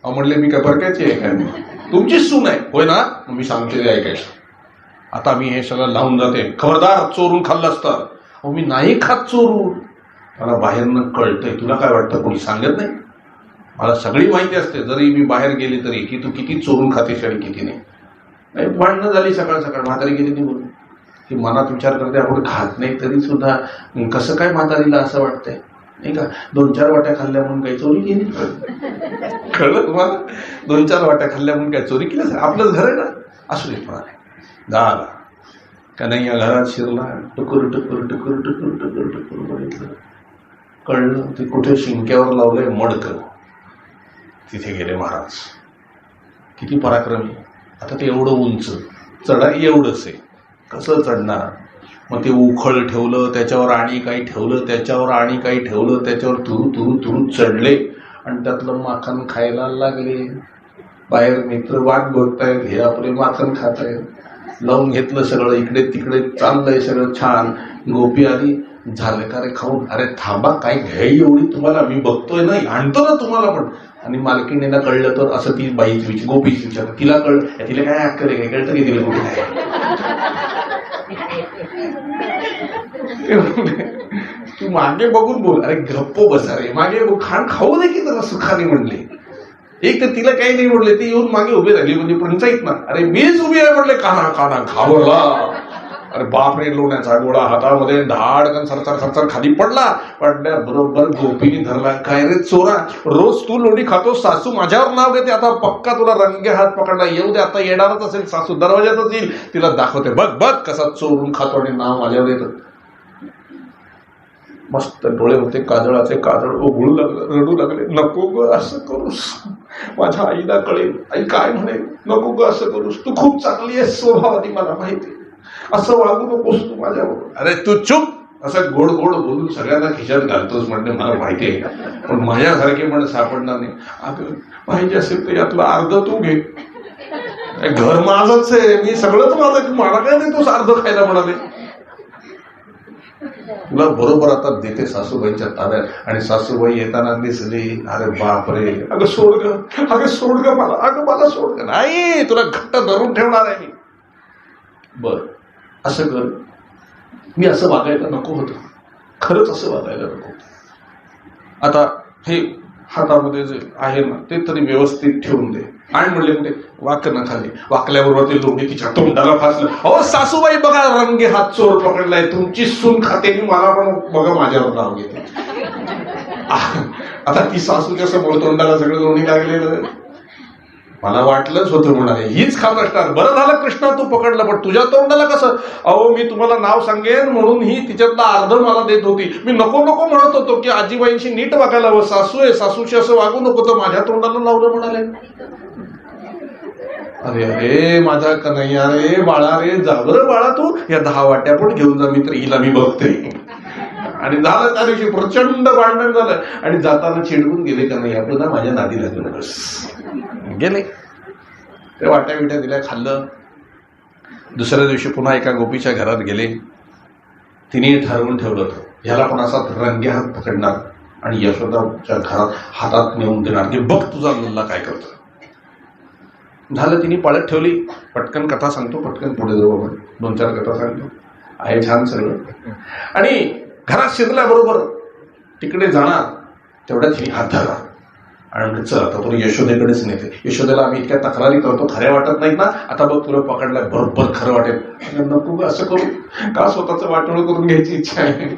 [SPEAKER 1] अहो म्हणले, मी काय परक्याची आहे काय? तुमचीच सून आहे होय ना, मी सांगते ते ऐकायचं. आता मी हे सगळं लावून जाते, खबरदार चोरून खाल्लं असतं. अहो मी नाही खात चोरून, मला बाहेरनं कळतंय. तुला काय वाटतं कोणी सांगत नाही? मला सगळी माहिती असते, जरी मी बाहेर गेली तरी, की तू किती चोरून खातेस आणि किती नाही. भांडणं झाली सकाळ म्हातारी गेली निघून. की मनात विचार करते, आपण खात नाही तरी सुद्धा कसं काय म्हातारीला असं वाटतंय नाही का? 2-4 वाट्या खाल्ल्या म्हणून काही चोरी केली? कळलं तुम्हाला? 2-4 वाट्या खाल्ल्या म्हणून काय चोरी केली? आपलंच घर आहे ना. असू दे म्हणाले. झाला. कन्हैया घरात शिरला, टुकुर बघितलं, कळलं ते कुठे शिंक्यावर लावलंय मडकं. तिथे गेले महाराज. किती पराक्रमी. आता ते एवढं उंच, चढाई एवढंच आहे, कसं चढणार? मग ते उखळ ठेवलं, त्याच्यावर आणि काही ठेवलं, त्याच्यावर आणि काही ठेवलं, त्याच्यावर तुरू चढले आणि त्यातलं माखन खायला लागले. बाहेर मित्र वाट बघतायत, हे आपले माखन खातायत. लावून घेतलं सगळं, इकडे तिकडे चाललंय सगळं छान. गोपी आली, झालं का रे खाऊन? अरे थांबा, काय घ्याई एवढी तुम्हाला? मी बघतोय ना, आणतो ना तुम्हाला पण. आणि मालकीणीला कळलं तर असं ती बाईच गोपीच विचार, तिला कळलं, तिला काय अक्कल आहे? कळतं की तिला कुठे काय? तू मागे बघून बोल. अरे गप्प बसा रे, मागे खाण खाऊ दे की जरा सुखाने म्हणले. एक तर तिला काही नाही म्हणले, ती येऊन मागे उभी राहिली म्हणजे पंचायत ना. अरे मीच उभी आहे म्हणले, काना काना घाबरला. अरे बापरे, लोण्याचा गोळा हातामध्ये धाडकन सरसर सरसर खाली पडल्या बरोबर गोपीने धरला. काय रे चोरा, रोज तू लोणी खातो, सासू माझ्यावर नाव घेते, आता पक्का तुला रंगे हात पकडला. येऊ दे, आता येणारच असेल सासू, दरवाजातच येईल, तिला दाखवते. बघ बघ कसा चोरून खातो आणि नाव माझ्यावर येतं. मस्त डोळे होते काजळाचे, काजळ उघडू लागलं, रडू लागले. नको ग असं करूस, माझ्या आईला कळेल, आई काय म्हणेल, नको ग असं करूस, तू खूप चांगली आहे स्वभावानी, मला माहिती, असं वागू नकोस तू माझ्याबरोबर. अरे तू चुप, असं गोड गोड बोलून सगळ्यांना खिशात घालतोस म्हणणे मला माहिती आहे, पण माझ्यासारखे म्हण सापडणार नाही. अगं पाहिजे असेल तर यातलं अर्ध तू घे, घर माझंच आहे, मी सगळंच माझं, मला काय देतोस अर्ध खायला म्हणाले. तुला बरोबर आता देते सासूबाईच्या ताब्यात. आणि सासूबाई येताना दिसली, अरे बापरे, अगं सोड ग, अगं सोड ग मला, अगं मला सोड ग. नाही, तुला घट्ट धरून ठेवणार आहे मी. बर असं कर, मी असं वागायला नको होतं, खरंच असं वागायला नको. आता हे हातामध्ये जे आहे ना ते तरी व्यवस्थित ठेवून दे. आणि म्हणले म्हणजे वाक ना खाली, वाकल्याबरोबर ते लोणी तिच्या तोंडाला फासलं. अहो सासूबाई बघा, रंगे हात चोर पकडलाय, तुमची सून खाते, मला पण बघा माझ्यावर नाव घेते. आता ती सासूच्या समोर तोंडाला सगळं लोणी लागलेलं. मला वाटलंच होतं म्हणाले हीच खात असणार. बरं झालं कृष्णा तू पकडलं, पण तुझ्या तोंडाला कसं? अहो मी तुम्हाला नाव सांगेन म्हणून ही तिच्यातला अर्ध मला देत होती. मी नको नको म्हणत होतो की आजीबाईंशी नीट वागायला हवं, सासू आहे, सासूशी असं वागू नको, तर माझ्या तोंडाला लावलं म्हणाले. अरे अरे माझा कन्हैया रे, बाळा रे, जा बरं बाळा, तू या 10 वाट्या पण घेऊन जा, मित्र हिला मी बघते. आणि झालं त्या दिवशी प्रचंड भांडण झालं. आणि जाताना चिडवून गेले कन्हैया, पुन्हा माझ्या नादी लागलं बस गेले. ते वाट्या बिट्या दिल्या, खाल्लं. दुसऱ्या दिवशी पुन्हा एका गोपीच्या घरात गेले. तिने ठरवून ठेवलं होतं ह्याला पण असा रंगे हात पकडणार आणि यशोदाच्या घरात हातात नेऊन देणार की बघ तुझा लल्ला काय करतो. झालं, तिने पाळत ठेवली. पटकन कथा सांगतो, पटकन पुढे जाऊ आपण, 2-4 कथा सांगतो, आहे छान सगळं. आणि घरात शिरल्याबरोबर तिकडे जाणार तेवढ्यात हिने हात धरला आणि म्हणजे चल आता तुला यशोदेकडेच नेते. यशोदेला आम्ही इतक्या तक्रारी करतो, खऱ्या वाटत नाहीत ना, आता बघ तुला पकडलाय, बरोबर खरं वाटेल. नको ग असं करू, का स्वतःचं वाटोळं करून घ्यायची इच्छा आहे.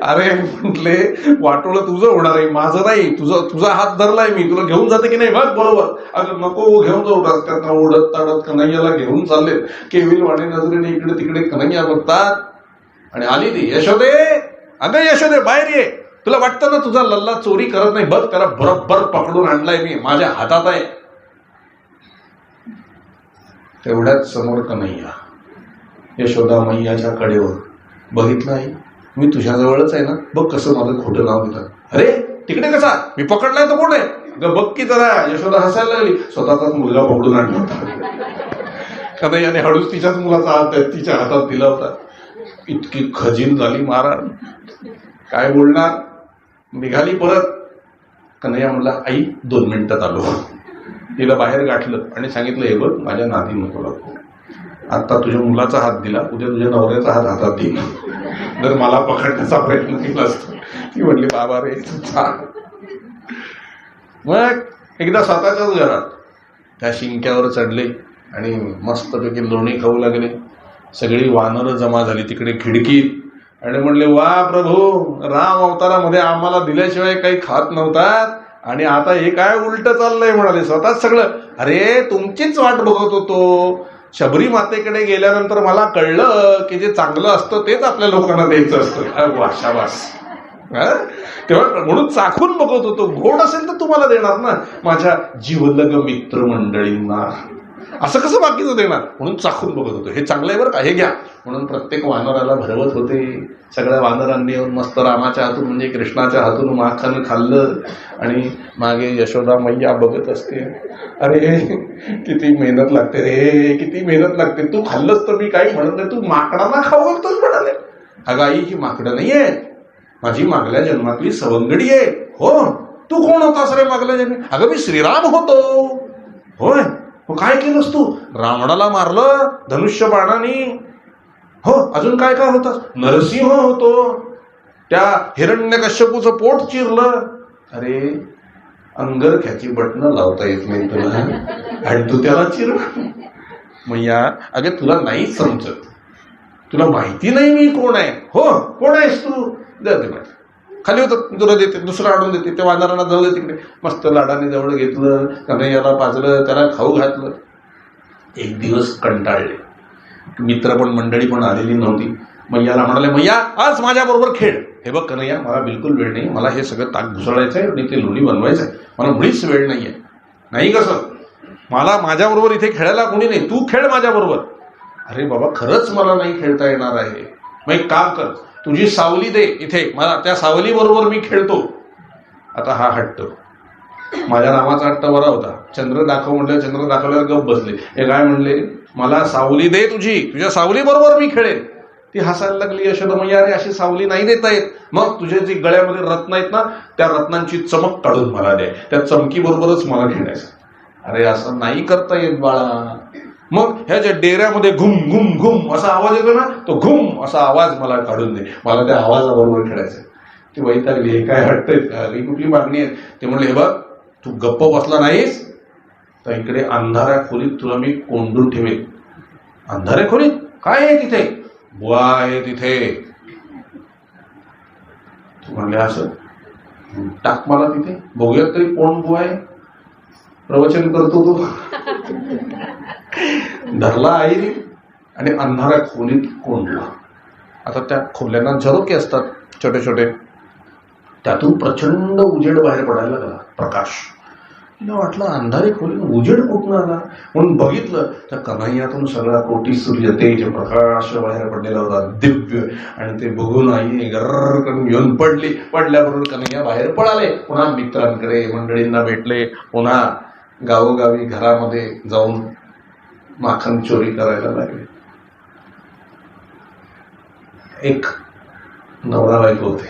[SPEAKER 1] अरे म्हटले वाटोळं तुझं होणार आहे, माझं नाही. तुझा हात धरलाय मी, तुला घेऊन जाते की नाही बघ बरोबर. अगं नको घेऊन जाऊ, रस्त्यात ओढत ताडत कन्हैयाला घेऊन चालले. केविलवाणी नजरेने इकडे तिकडे कन्हैया बघतात. आणि आली ती यशोदे, अगं यशोदे बाहेर ये, तुला वाटतं ना तुझा लल्ला चोरी करत नाही, बघ त्याला बरोबर पकडून आणलाय मी, माझ्या हातात आहे. तेवढ्याच समोर कन्हैया यशोदा मैयाच्या कडेवर, बघितलं आहे मी तुझ्याजवळच आहे ना, बघ कसं माझं खोटं नाव घेतात. अरे तिकडे कसा, मी पकडलाय तर कोण आहे, बघ की जरा. यशोदा हसायला लागली, स्वतःचाच मुलगा पकडून आणला होता. कन्हैयाने हळूच तिच्याच मुलाचा हात तिच्या हातात दिला होता. इतकी खजील झाली महाराज, काय बोलणार. निघाली परत. कन्हैया म्हणला आई 2 मिनिटात आलो. तिला बाहेर गाठलं आणि सांगितलं हे बघ माझ्या नादी नको लागतो, आता तुझ्या मुलाचा हात दिला, उद्या तुझ्या नवऱ्याचा हात हातात दिला, जर मला पकडण्याचा प्रयत्न केला असतो. ती म्हणली बाबा रे छान. मग एकदा स्वतःच्याच घरात त्या शिंक्यावर चढले आणि मस्तपैकी लोणी खाऊ लागले. सगळी वानरं जमा झाली तिकडे खिडकीत आणि म्हणले वा प्रभू, राम अवतारामध्ये आम्हाला दिल्याशिवाय काही खात नव्हतात आणि आता हे काय उलट चाललंय म्हणाले. स्वतःच सगळं, अरे तुमचीच वाट बघत होतो. शबरी मातेकडे गेल्यानंतर मला कळलं की जे चांगलं असतं तेच आपल्या लोकांना द्यायचं असतं. वाशावास. तेव्हा म्हणून चाखून बघत होतो, गोड असेल तर तुम्हाला देणार ना, माझ्या जीवलग मित्र मंडळींना. असं कसं बाकीचं देणार, म्हणून चाखून बघत होतो. हे चांगलं आहे बरं का, हे घ्या म्हणून प्रत्येक वानराला भरवत होते. सगळ्या वानरांनी येऊन मस्त रामाच्या हातून म्हणजे कृष्णाच्या हातून माखन खाल्लं. आणि मागे यशोदा मैया बघत असते, अरे किती मेहनत लागते रे, किती मेहनत लागते. तू खाल्लंस तर मी काही म्हणत नाही, तू माकडांना खाऊ घालतोस म्हणाले. अगं आई ही माकडं नाही आहे, माझी मागल्या जन्मातली सवंगडी आहे. हो, तू कोण होतास रे मागल्या जन्मी? अगं मी श्रीराम होतो. होय, हो काय केलंस तू? रावणाला मारलं धनुष्य बाणाने. हो, अजून काय काय होतास? नरसिंह होतो. त्या हिरण्यकश्यपूचं पोट चिरलं. अरे अंगरख्याची बटणं लावता येत नाही तुला आणि तू त्याला चिर. मैया अगे तुला नाही समजत, तुला माहिती नाही मी कोण आहे. हो कोण आहेस तू? दे खाली होतं तुला देते, दुसरं आणून देते. त्या वानरांना जवळ दे तिकडे. मस्त लाडाने जवळ घेतलं, कन्हैयाला पाजलं, त्याला खाऊ घातलं. एक दिवस कंटाळले, मित्र पण मंडळी पण आलेली नव्हती. मैयाला म्हणाले, मैया आज माझ्या बरोबर खेळ. हे बघ कन्हैया, मला बिलकुल वेळ नाही, मला हे सगळं ताक घुसळायचं आहे आणि ते लोणी बनवायचं आहे, मला मुळीच वेळ नाहीये. नाही कसं, मला माझ्याबरोबर इथे खेळायला कोणी नाही, तू खेळ माझ्याबरोबर. अरे बाबा खरंच मला नाही खेळता येणार आहे. मग एक काम कर, तुझी सावली दे इथे, मला त्या सावली बरोबर मी खेळतो. आता हा हट्ट, माझ्या नावाचा हट्ट बरा होता. चंद्र दाखव म्हटलं, चंद्र दाखवल्यावर गप बसले. हे काय म्हणले, मला सावली दे तुझी, तुझ्या सावली बरोबर मी खेळेन. ती हसायला लागली. यशोदा मैया, अरे अशी सावली नाही देता येत. मग तुझे जे गळ्यामध्ये रत्न आहेत ना, त्या रत्नांची चमक काढून मला द्या, त्या चमकी बरोबरच मला खेळायचं. अरे असं नाही करता येत बाळा. मग ह्या ज्या डेऱ्यामध्ये घुम घुम घुम असा आवाज येतो ना, तो घुम असा आवाज मला काढून दे, मला त्या आवाजाबरोबर खेळायचं. ती वैतागली, हे काय हटतंय का, ही कुठली मागणी आहे. ते म्हणले, हे बघ तू गप्प बसला नाहीस तर इकडे अंधाऱ्या खोलीत तुला मी कोंडून ठेवेन. अंधाऱ्या खोलीत काय आहे तिथे? बुवा आहे तिथे. तू म्हणले असं, टाक मला तिथे, बघूयात तरी कोण बुवा आहे. प्रवचन करतो तो. धरला आई आणि अंधाऱ्या खोलीत कोंडला. आता त्या खोल्यांना झरोके असतात छोटे छोटे, त्यातून प्रचंड उजेड बाहेर पडायला लागला, प्रकाश. तिला वाटलं अंधारे खोलीत उजेड कुठून आला, म्हणून बघितलं तर कन्हैयातून सगळा कोटी सूर्य तेज प्रकाश बाहेर पडलेला होता, दिव्य. आणि ते बघून आई गर्र करून घेऊन पडली. पडल्याबरोबर कन्हैया बाहेर पळाले, पुन्हा मित्रांकडे मंडळींना भेटले, पुन्हा गावोगावी घरामध्ये जाऊन माखन चोरी करायला लागले. एक नवरा बायको होते.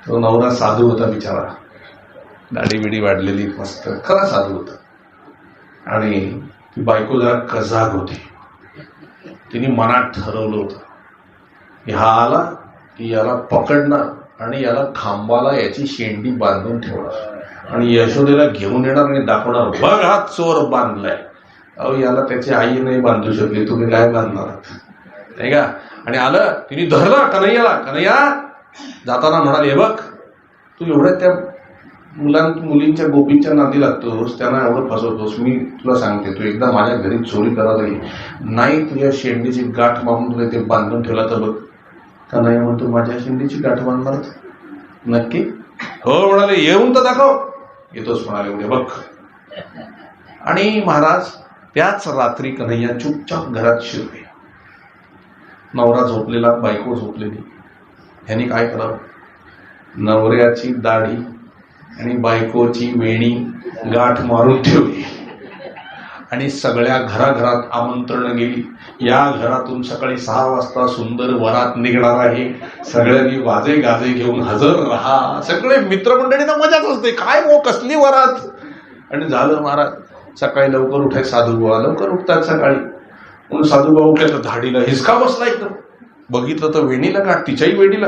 [SPEAKER 1] तो नवरा साधू होता बिचारा, दाढी बिडी वाढलेली, मस्त खरा साधू होता. आणि ती बायको जरा कजाग होती. तिने मनात ठरवलं होतं, ह्या आला की याला पकडणार आणि याला खांबाला याची शेंडी बांधून ठेवणार आणि यशोदेला घेऊन येणार आणि दाखवणार, बघ हा चोर बांधलाय. अहो याला त्याची आई नाही बांधू शकली, तुम्ही काय बांधणार नाही का. आणि आलं, तिने धरला कन्हैयाला. कन्हैया जाताना म्हणाले, हे बघ तू एवढ्या त्या मुलींच्या गोपींच्या नादी लागतोस, त्यांना एवढं फसवतोस. मी तुला सांगते, तू एकदा माझ्या घरी चोरी करायला गेली नाही, तुझ्या शेंडीची गाठ मागून तुला ते बांधून ठेवला तर बघ. कन्हैया म्हणतो, माझ्या शेंडीची गाठ बांधणार? नक्की? हो म्हणाले, येऊन तर दाखव. येतोच म्हणाले, उद्या बघ. आणि महाराज त्याच रात्री कन्हैया चुपचाप घरात शिरले. नवरा झोपलेला, बायको झोपलेली. ह्यानी काय करावं, नवऱ्याची दाढी आणि बायकोची वेणी गाठ मारून ठेवली आणि सगळ्या घराघरात आमंत्रण गेली. या घरातून सकाळी 6 वाजता सुंदर वरात निघणार आहे, सगळ्यांनी वाजे गाजे घेऊन हजर राहा. सगळे मित्रमंडळींना मजाच असते, काय मो कसली वरात. आणि झालं महाराज. सकाळी लवकर उठाय साधूबाबा, लवकर उठतात सकाळी. म्हणून साधूबाबा उठले तर धाडीला हिसका बसला एकदम. बघितलं तर वेणीला गाठ, तिच्याही वेणीला.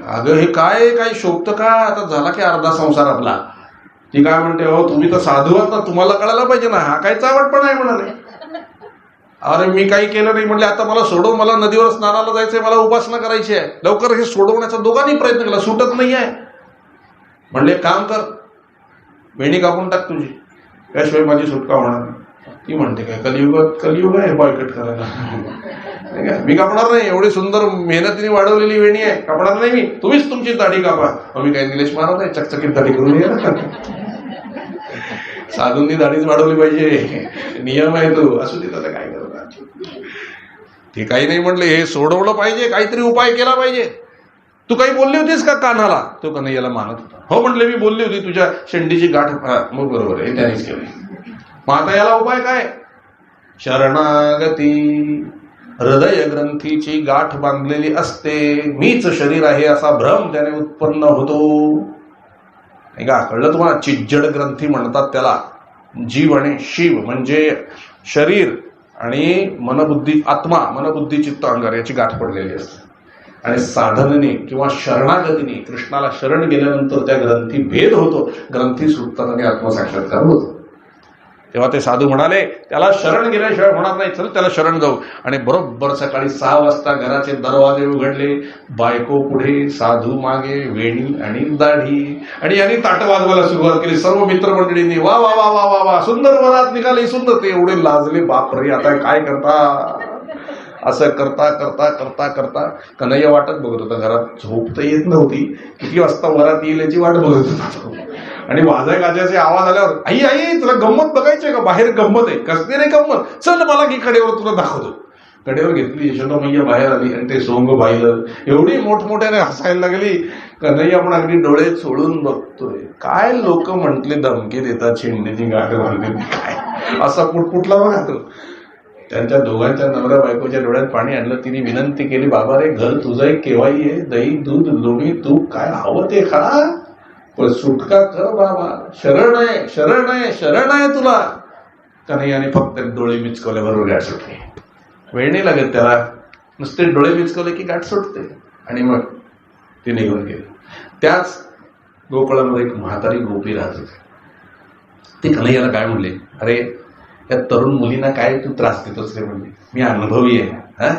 [SPEAKER 1] अगं हे काय काय शोभतं का, आता झाला की अर्धा संसार आपला. ती काय म्हणते, हो तुम्ही तर साधू आहात ना, तुम्हाला कळायला पाहिजे ना, हा काय चावटपणा आहे म्हणाले. अरे मी काही केलं नाही म्हणले, आता मला सोडव, मला नदीवर स्नानाला जायचंय, मला उपासना करायची आहे. लवकर हे सोडवण्याचा दोघांनी प्रयत्न केला, सुटत नाही आहे. म्हणले काम कर, वेणी कापून टाक तुझी, त्याशिवाय माझी सुटका होणार नाही. ती म्हणते, काय कलियुग आहे बॉयकट करायला. मी कापणार नाही, एवढी सुंदर मेहनतीने वाढवलेली वेणी आहे, कापणार नाही मी, तुम्हीच तुमची दाढी कापा. मी काही निलेश महाराज आहे, चकचकीत दाढी करून ये. साधूंनी दाढीच वाढवली पाहिजे, नियम आहे तो. असू दे, त्याला काय करणार. ते काही नाही म्हणले, हे सोडवलं पाहिजे, काहीतरी उपाय केला पाहिजे. तू काही बोलली होतीस का कान्हाला? तो कन्हैयाला मानत होता. हो म्हणले, मी बोलली होती, तुझ्या शेंडीची गाठ. मग बरोबर आहे, त्यानेच केलं. मग आता याला उपाय काय? शरणागती. हृदय ग्रंथीची गाठ बांधलेली असते, मीच शरीर आहे असा भ्रम त्याने उत्पन्न होतो. नाही का, कळलं तुम्हाला? चिज्जड ग्रंथी म्हणतात त्याला. जीव आणि शिव म्हणजे शरीर आणि मनबुद्धी, आत्मा, मनबुद्धी चित्त अहंकार याची गाठ पडलेली असते. आणि साधनेने किंवा शरणागतीने कृष्णाला शरण गेल्यानंतर त्या ग्रंथी भेद होतो, ग्रंथी सुटतात आणि आत्मसाक्षात्कार होतो. तेव्हा ते साधू म्हणाले त्याला शरण गेल्याशिवाय होणार नाही, चल त्याला शरण जाऊ. आणि बरोबर सकाळी 6 वाजता घराचे दरवाजे उघडले, बायको पुढे, साधू मागे, वेणी आणि दाढी, आणि यांनी ताटं वाजवायला सुरुवात केली. सर्व मित्रमंडळींनी वा वा वा वा वा वा, सुंदर वरात निघाली, सुंदर. ते एवढे लाजले, बापरे आता काय करता. असं करता करता करता करता कन्हैया वाटत बघत होता. घरात झोप तर येत नव्हती, किती वाजता वरात येईल याची वाट बघत होता. आणि वाजा गाजाचे आवाज आल्यावर आई आई तुला गंमत बघायची का, बाहेर गंमत आहे. कसली रे गंमत, चल मला की कडेवर तुला दाखवतो. कडेवर घेतली, यशोदा मैया बाहेर आली आणि ते सोंग पाहिलं. एवढी मोठमोठ्याने हसायला लागली. कन्हैया पण अगदी डोळे सोडून बघतोय. काय लोक म्हटले धमकी देतात, शिंदेची गाठ घालते काय, असा पुटपुटला बघा तो. त्यांच्या दोघांच्या नवऱ्या बायकोच्या डोळ्यात पाणी आणलं. तिने विनंती केली, बाबा रे घर तुझं एक केव्हाही आहे, दही दूध लोणी तूप काय हवं ते खा, पण सुटका कर बाबा, शरण आहे शरण आहे शरण आहे तुला. कन्हैयाने फक्त डोळे मिचकवल्याबरोबर गाठ सुटली. वेळ नाही लागत त्याला, नुसते डोळे मिचकवले की गाठ सुटते. आणि मग ते निघून गेले. त्याच गोकुळामध्ये एक म्हातारी गोपी राहत होती. ते कन्हैयाला काय म्हणले, अरे या तरुण मुलींना काय तू त्रास देतोस रे. म्हणजे मी अनुभवी आहे, हा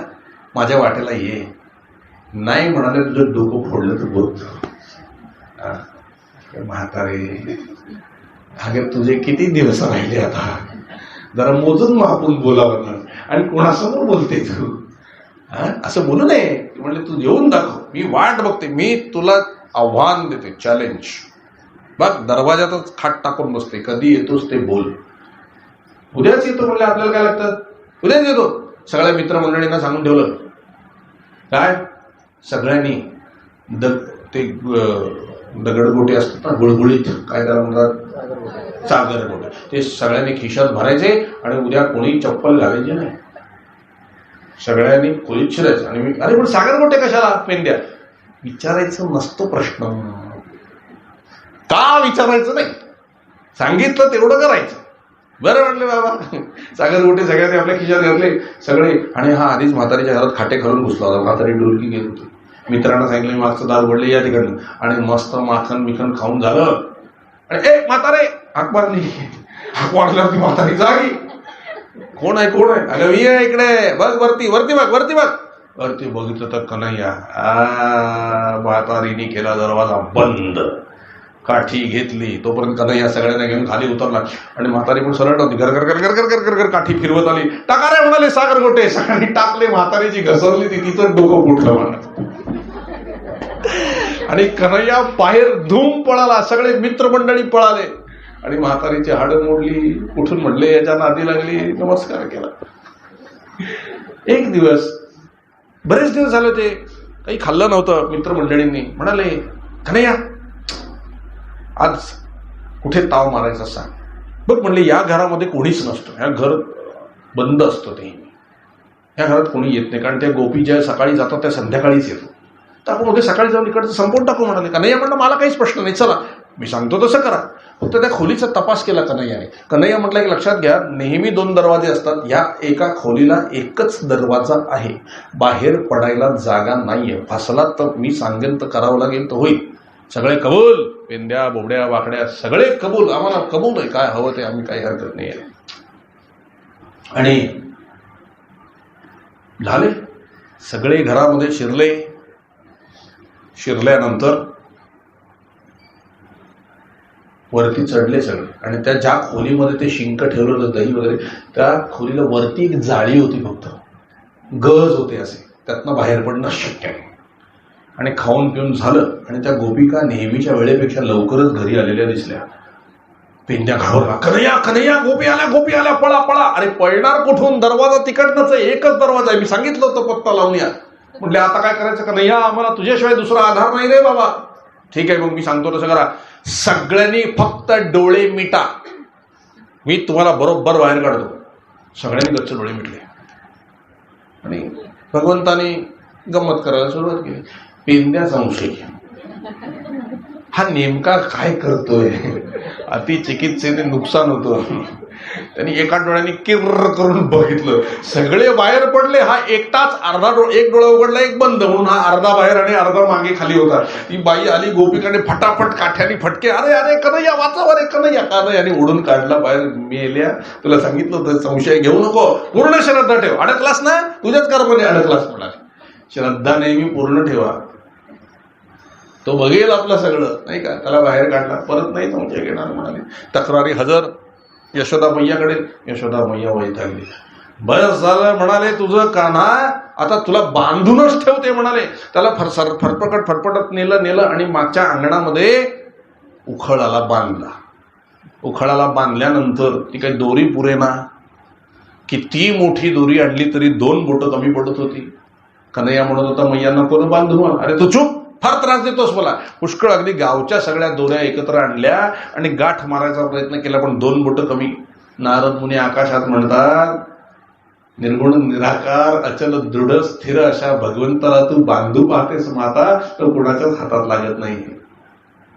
[SPEAKER 1] माझ्या वाटेला ये. नाही म्हणाले तुझं डोकं फोडलं तर बोल. म्हातारे अगे तुझे किती दिवस राहिले, आता जरा मोजून मापून बोलावं ना. आणि कोणासमोर बोलते तू, असं बोलू नये. म्हणले तू येऊन दाखव, मी वाट बघते, मी तुला आव्हान देते, चॅलेंज. बघ दरवाजातच खाट टाकून बसते, कधी येतोस ते बोल. उद्याच येतो म्हणले, आपल्याला काय लागतं, उद्याच येतो. सगळ्या मित्रमंडळींना सांगून ठेवलं. काय सगळ्यांनी ते दगडगोटे असतात ना, गुळगुळीत, काय त्याला म्हणतात, सागरगोटे, ते सगळ्यांनी खिशात भरायचे आणि उद्या कोणी चप्पल घालायची नाही. सगळ्यांनी खोलीत शिरायचं. आणि मी अरे पण सागरगोटे कशाला, पेंद्या विचारायचं नसतो प्रश्न. का विचारायचं नाही, सांगितलं तेवढं करायचं. बरं म्हटलं बाबा. सागरगोटे सगळ्यांनी आपल्या खिशात घातले सगळे. आणि हा आधीच म्हातारीच्या घरात खाटे घालून घुसला होता. म्हातारी डोलकी गेली होती. मित्रांना सांगितलं मागचं दार उघडले या ठिकाणी. आणि मस्त माखन मिखन खाऊन झालं. आणि ए म्हातारे हाक मारली. हाक मारल्यावरती म्हातारी जागी. कोण आहे कोण आहे, अगं मी आहे इकडे बघ, वरती वरती बघ वरती बघ. वरती बघितलं तर कन्हैया. म्हातारीने केला दरवाजा बंद. काठी घेतली. तोपर्यंत कन्हैया सगळ्यांना घेऊन खाली उतरला. आणि म्हातारी पण सरळ नव्हती, घर घर घर घर घर घर घर काठी फिरवत आली. टाका रे म्हणाले सागरगोटे. सगळ्यांनी टाकले. म्हातारीची घसरली ती, तिथं डोकं फुटलं म्हणत. आणि कन्हैया बाहेर धूम पळाला. सगळे मित्रमंडळी पळाले. आणि म्हातारीची हाडं मोडली. उठून म्हणले याच्या नादी लागली, नमस्कार केला. एक दिवस, बरेच दिवस झाले ते काही खाल्लं नव्हतं. मित्रमंडळींनी म्हणाले, कन्हैया आज कुठे ताव मारायचा सांग. बघ म्हणले या घरामध्ये कोणीच नसतं, ह्या घर बंद असतं. ते ह्या घरात कोणी येत नाही, कारण त्या गोपी ज्या सकाळी जातात त्या संध्याकाळीच येतो. तर आपण उद्या सकाळी जाऊन इकडचं संपवून टाकू म्हणाले. कन्हैया म्हणलं मला काहीच प्रश्न नाही, चला मी सांगतो तसं करा. फक्त त्या खोलीचा तपास केला कन्हैयाने. कन्हैया म्हटलं की लक्षात घ्या, नेहमी 2 दरवाजे असतात, या एका खोलीला एकच दरवाजा आहे, बाहेर पडायला जागा नाहीये. फसला तर मी सांगेन तर करावं लागेल तर होईल. सगळे कबूल, पेंद्या बोबड्या वाकड्या सगळे कबूल, आम्हाला कबूल आहे, काय हवं ते आम्ही काही हरकत नाही आहे. आणि झाले सगळे घरामध्ये शिरले. शिरल्यानंतर वरती चढले सगळे. आणि त्या ज्या खोलीमध्ये ते शिंक ठेवलं होतं दही वगैरे, त्या खोलीला वरती एक जाळी होती, फक्त गज होते असे, त्यातनं बाहेर पडणं शक्य नाही. आणि खाऊन पिऊन झालं. आणि त्या गोपिका नेहमीच्या वेळेपेक्षा लवकरच घरी आलेल्या दिसल्या. पेंद्या घाबरला, कन्हैया कन्हैया गोपी आल्या पळा पळा. अरे पळणार कुठून, दरवाजा तिकडनंच आहे, एकच दरवाजा आहे, मी सांगितलं होतं पत्ता लावून या. म्हटले आता काय करायचं कन्हैया, आम्हाला तुझ्याशिवाय दुसरा आधार नाही रे बाबा. ठीक आहे मग मी सांगतो तसं करा. सगळ्यांनी फक्त डोळे मिटा, मी तुम्हाला बरोबर बाहेर काढतो. सगळ्यांनी गच्च डोळे मिटले. आणि भगवंतानी गंमत करायला सुरुवात केली. पेंद्या संशय, हा नेमका काय करतोय, अति चिकित्सेने नुकसान होतं. त्यांनी एका डोळ्याने किर्र करून बघितलं, सगळे बाहेर पडले. हा एकटाच एक डोळा उघडला, एक बंद, म्हणून हा अर्धा बाहेर आणि अर्धा मागे खाली होता. ती बाई आली, गोपिकाने फटाफट काठ्याने फटके, अरे अरे कन्हैया वाचावा रे कन्हैया. कन्हैयाने उडून काढला बाहेर. मेल्या, तुला सांगितलं होतं संशय घेऊ नको, पूर्ण श्रद्धा ठेव. अडकलास ना, तुझ्याच कर्माने अडकलास म्हणाले. श्रद्धा नेहमी पूर्ण ठेवा, तो बघेल आपलं सगळं, नाही का. त्याला बाहेर काढला, परत नाही संशय घेणार म्हणाले. तक्रारी हजर यशोदा मैयाकडे. यशोदा मैया वैतागली. बस झालं म्हणाले तुझं कान्हा, आता तुला बांधूनच ठेवते म्हणाले. त्याला फरफटत नेलं आणि मागच्या अंगणामध्ये उखळाला बांधला. उखळाला बांधल्यानंतर ती काही दोरी पुरेना, किती मोठी दोरी आणली तरी 2 बोटं कमी पडत होती. कन्हैया म्हणत होता मैयांना कोण बांधून. अरे तू चूप, फार त्रास देतोस मला. पुष्कळ अगदी गावच्या सगळ्या दोऱ्या एकत्र आणल्या आणि गाठ मारायचा प्रयत्न केला, पण 2 बोटं कमी. नारद मुनी आकाशात म्हणतात, निर्गुण निराकार अचल दृढ स्थिर अशा भगवंताला तू बांधू पाहतेस माता, तर कुणाच्याच हातात लागत नाही.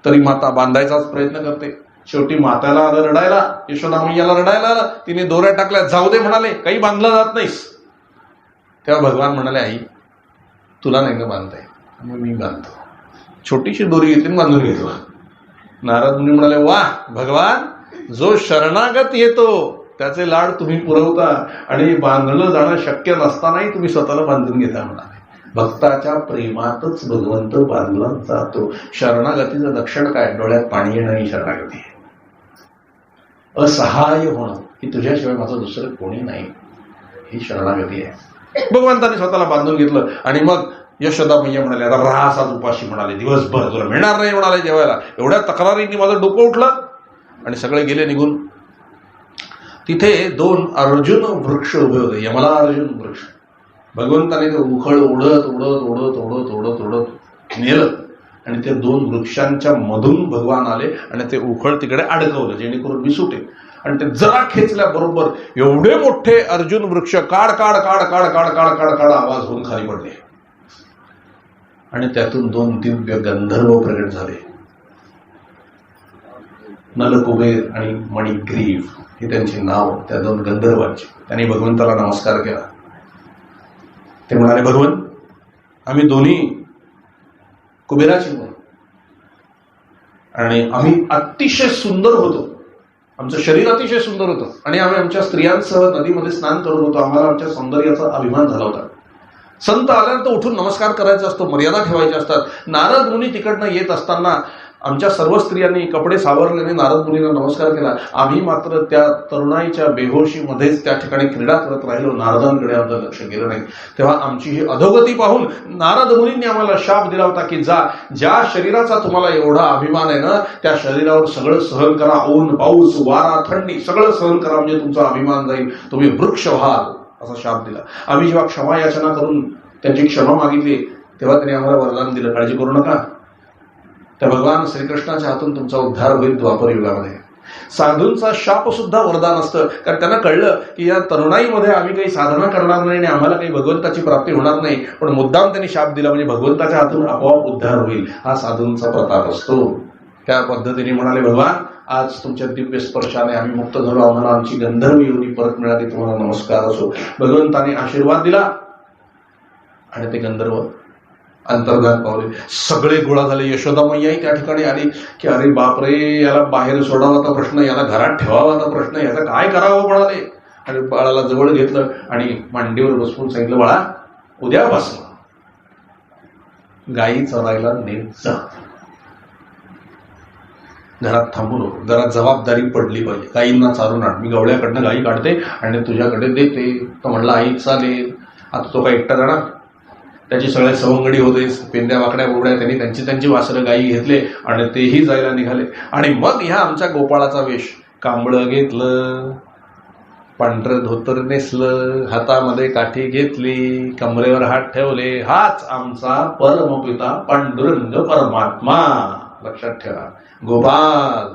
[SPEAKER 1] तरी माता बांधायचाच प्रयत्न करते. शेवटी माताला आलं रडायला, यशोदा मैयाला रडायला आलं. तिने दोऱ्या टाकल्या. जाऊ दे म्हणाले, काही बांधलं जात नाहीस. तेव्हा भगवान म्हणाले, आई तुला नाही का बांधताय, मग मी बांधतो. छोटीशी दोरी घेतली, बांधून घेतो. नारद मुनी म्हणाले, वा भगवान, जो शरणागत येतो त्याचे लाड तुम्ही पुरवता आणि बांधलं जाणं शक्य नसतानाही तुम्ही स्वतःला बांधून घेता म्हणाले. भक्ताच्या प्रेमातच भगवंत बांधला जातो. शरणागतीचं लक्षण काय? डोळ्यात पाणी येणं ही शरणागती आहे. असहाय्य होणं की तुझ्याशिवाय माझं दुसरं कोणी नाही, ही शरणागती आहे. भगवंताने स्वतःला बांधून घेतलं. आणि मग यशोदा मैया म्हणाले, आता राहासाच उपाशी म्हणाले, दिवसभर तुला मिळणार नाही म्हणाले जेवायला. एवढ्या तक्रारींनी माझं डोकं उठलं आणि सगळे गेले निघून. तिथे 2 अर्जुन वृक्ष उभे होते, यमला अर्जुन वृक्ष. भगवंताने ते उखळ उडत उडत उडत उडत उडत उडत नेलं आणि ते 2 वृक्षांच्या मधून भगवान आले आणि ते उखळ तिकडे अडकवलं, जेणेकरून मी सुटेल. आणि ते जरा खेचल्याबरोबर एवढे मोठे अर्जुन वृक्ष काड काड काड काड काड काड काड काड आवाज होऊन खाली पडले. आणि त्यातून 2 दिव्य गंधर्व प्रगट झाले, नलकुबेर आणि मणिग्रीव हे त्यांची नाव, त्या 2 गंधर्वांची. त्यांनी भगवंताला नमस्कार केला. ते म्हणाले, भगवंत, आम्ही दोन्ही कुबेराची मुलं आणि आम्ही अतिशय सुंदर होतो. आमचं शरीर अतिशय सुंदर होतं आणि आम्ही आमच्या स्त्रियांसह नदीमध्ये स्नान करत होतो. आम्हाला आमच्या सौंदर्याचा अभिमान झाला होता. संत आल्यानंतर उठून नमस्कार करायचा असतो, मर्यादा ठेवायच्या असतात. नारद मुनी तिकडनं येत असताना आमच्या सर्व स्त्रियांनी कपडे सावरल्याने नारद मुनींना नमस्कार केला. आम्ही मात्र त्या तरुणाईच्या बेहोशीमध्येच त्या ठिकाणी क्रीडा करत राहिलो. नारदांकडे आमचं लक्ष गेलं नाही. तेव्हा आमची ही अधोगती पाहून नारद मुनींनी आम्हाला शाप दिला होता की ज्या शरीराचा तुम्हाला एवढा अभिमान आहे ना, त्या शरीरावर सगळं सहन करा, ऊन पाऊस वारा थंडी सगळं सहन करा, म्हणजे तुमचा अभिमान जाईल, तुम्ही वृक्ष व्हाल, असा शाप दिला. आम्ही जेव्हा क्षमा याचना करून त्यांची क्षमा मागितली तेव्हा त्यांनी आम्हाला वरदान दिलं, काळजी करू नका, त्या भगवान श्रीकृष्णाच्या हातून तुमचा उद्धार होईल द्वापर युगामध्ये. साधूंचा शाप सुद्धा वरदान असतं, कारण त्यांना कळलं की या तरुणाईमध्ये आम्ही काही साधना करणार नाही आणि आम्हाला काही भगवंताची प्राप्ती होणार नाही, पण मुद्दाम त्यांनी शाप दिला म्हणजे भगवंताच्या हातून आपोआप उद्धार होईल, हा साधूंचा प्रताप असतो. त्या पद्धतीने म्हणाले, भगवान, आज तुमच्या दिव्य स्पर्शाने आम्ही मुक्त झालो, आम्हाला आमची गंधर्व योनी परत मिळाली, तुम्हाला नमस्कार असो. भगवंताने आशीर्वाद दिला आणि ते गंधर्व अंतर्धान पावले. सगळे गोळा झाले. यशोदा मैयाही त्या ठिकाणी आली की अरे बापरे, याला बाहेर सोडावाचा प्रश्न, याला घरात ठेवावाचा प्रश्न, याचा काय करावं म्हणाले. आणि बाळाला जवळ घेतलं आणि मांडीवर बसवून सांगितलं, बाळा उद्यापासून गायी चरायला नेत जा, घरात थांबू नको, जरा जबाबदारी पडली पाहिजे, गायींना चारून आण, मी गवळ्याकडनं गायी काढते आणि तुझ्याकडे देते. तो म्हणला, आई चालेल. आता तो काय एकटा जाणार, त्याची सगळे सवंगडी होते, पेंद्या वाकड्या बोबड्या, त्यांनी त्यांची वासरं गायी घेतले आणि तेही जायला निघाले. आणि मग ह्या आमच्या गोपाळाचा वेश, कांबळं घेतलं, पांढरं धोतर नेसलं, हातामध्ये काठी घेतली, कमरेवर हात ठेवले, हाच आमचा परमपिता पांडुरंग परमात्मा, लक्षात ठेवा, गोपाल.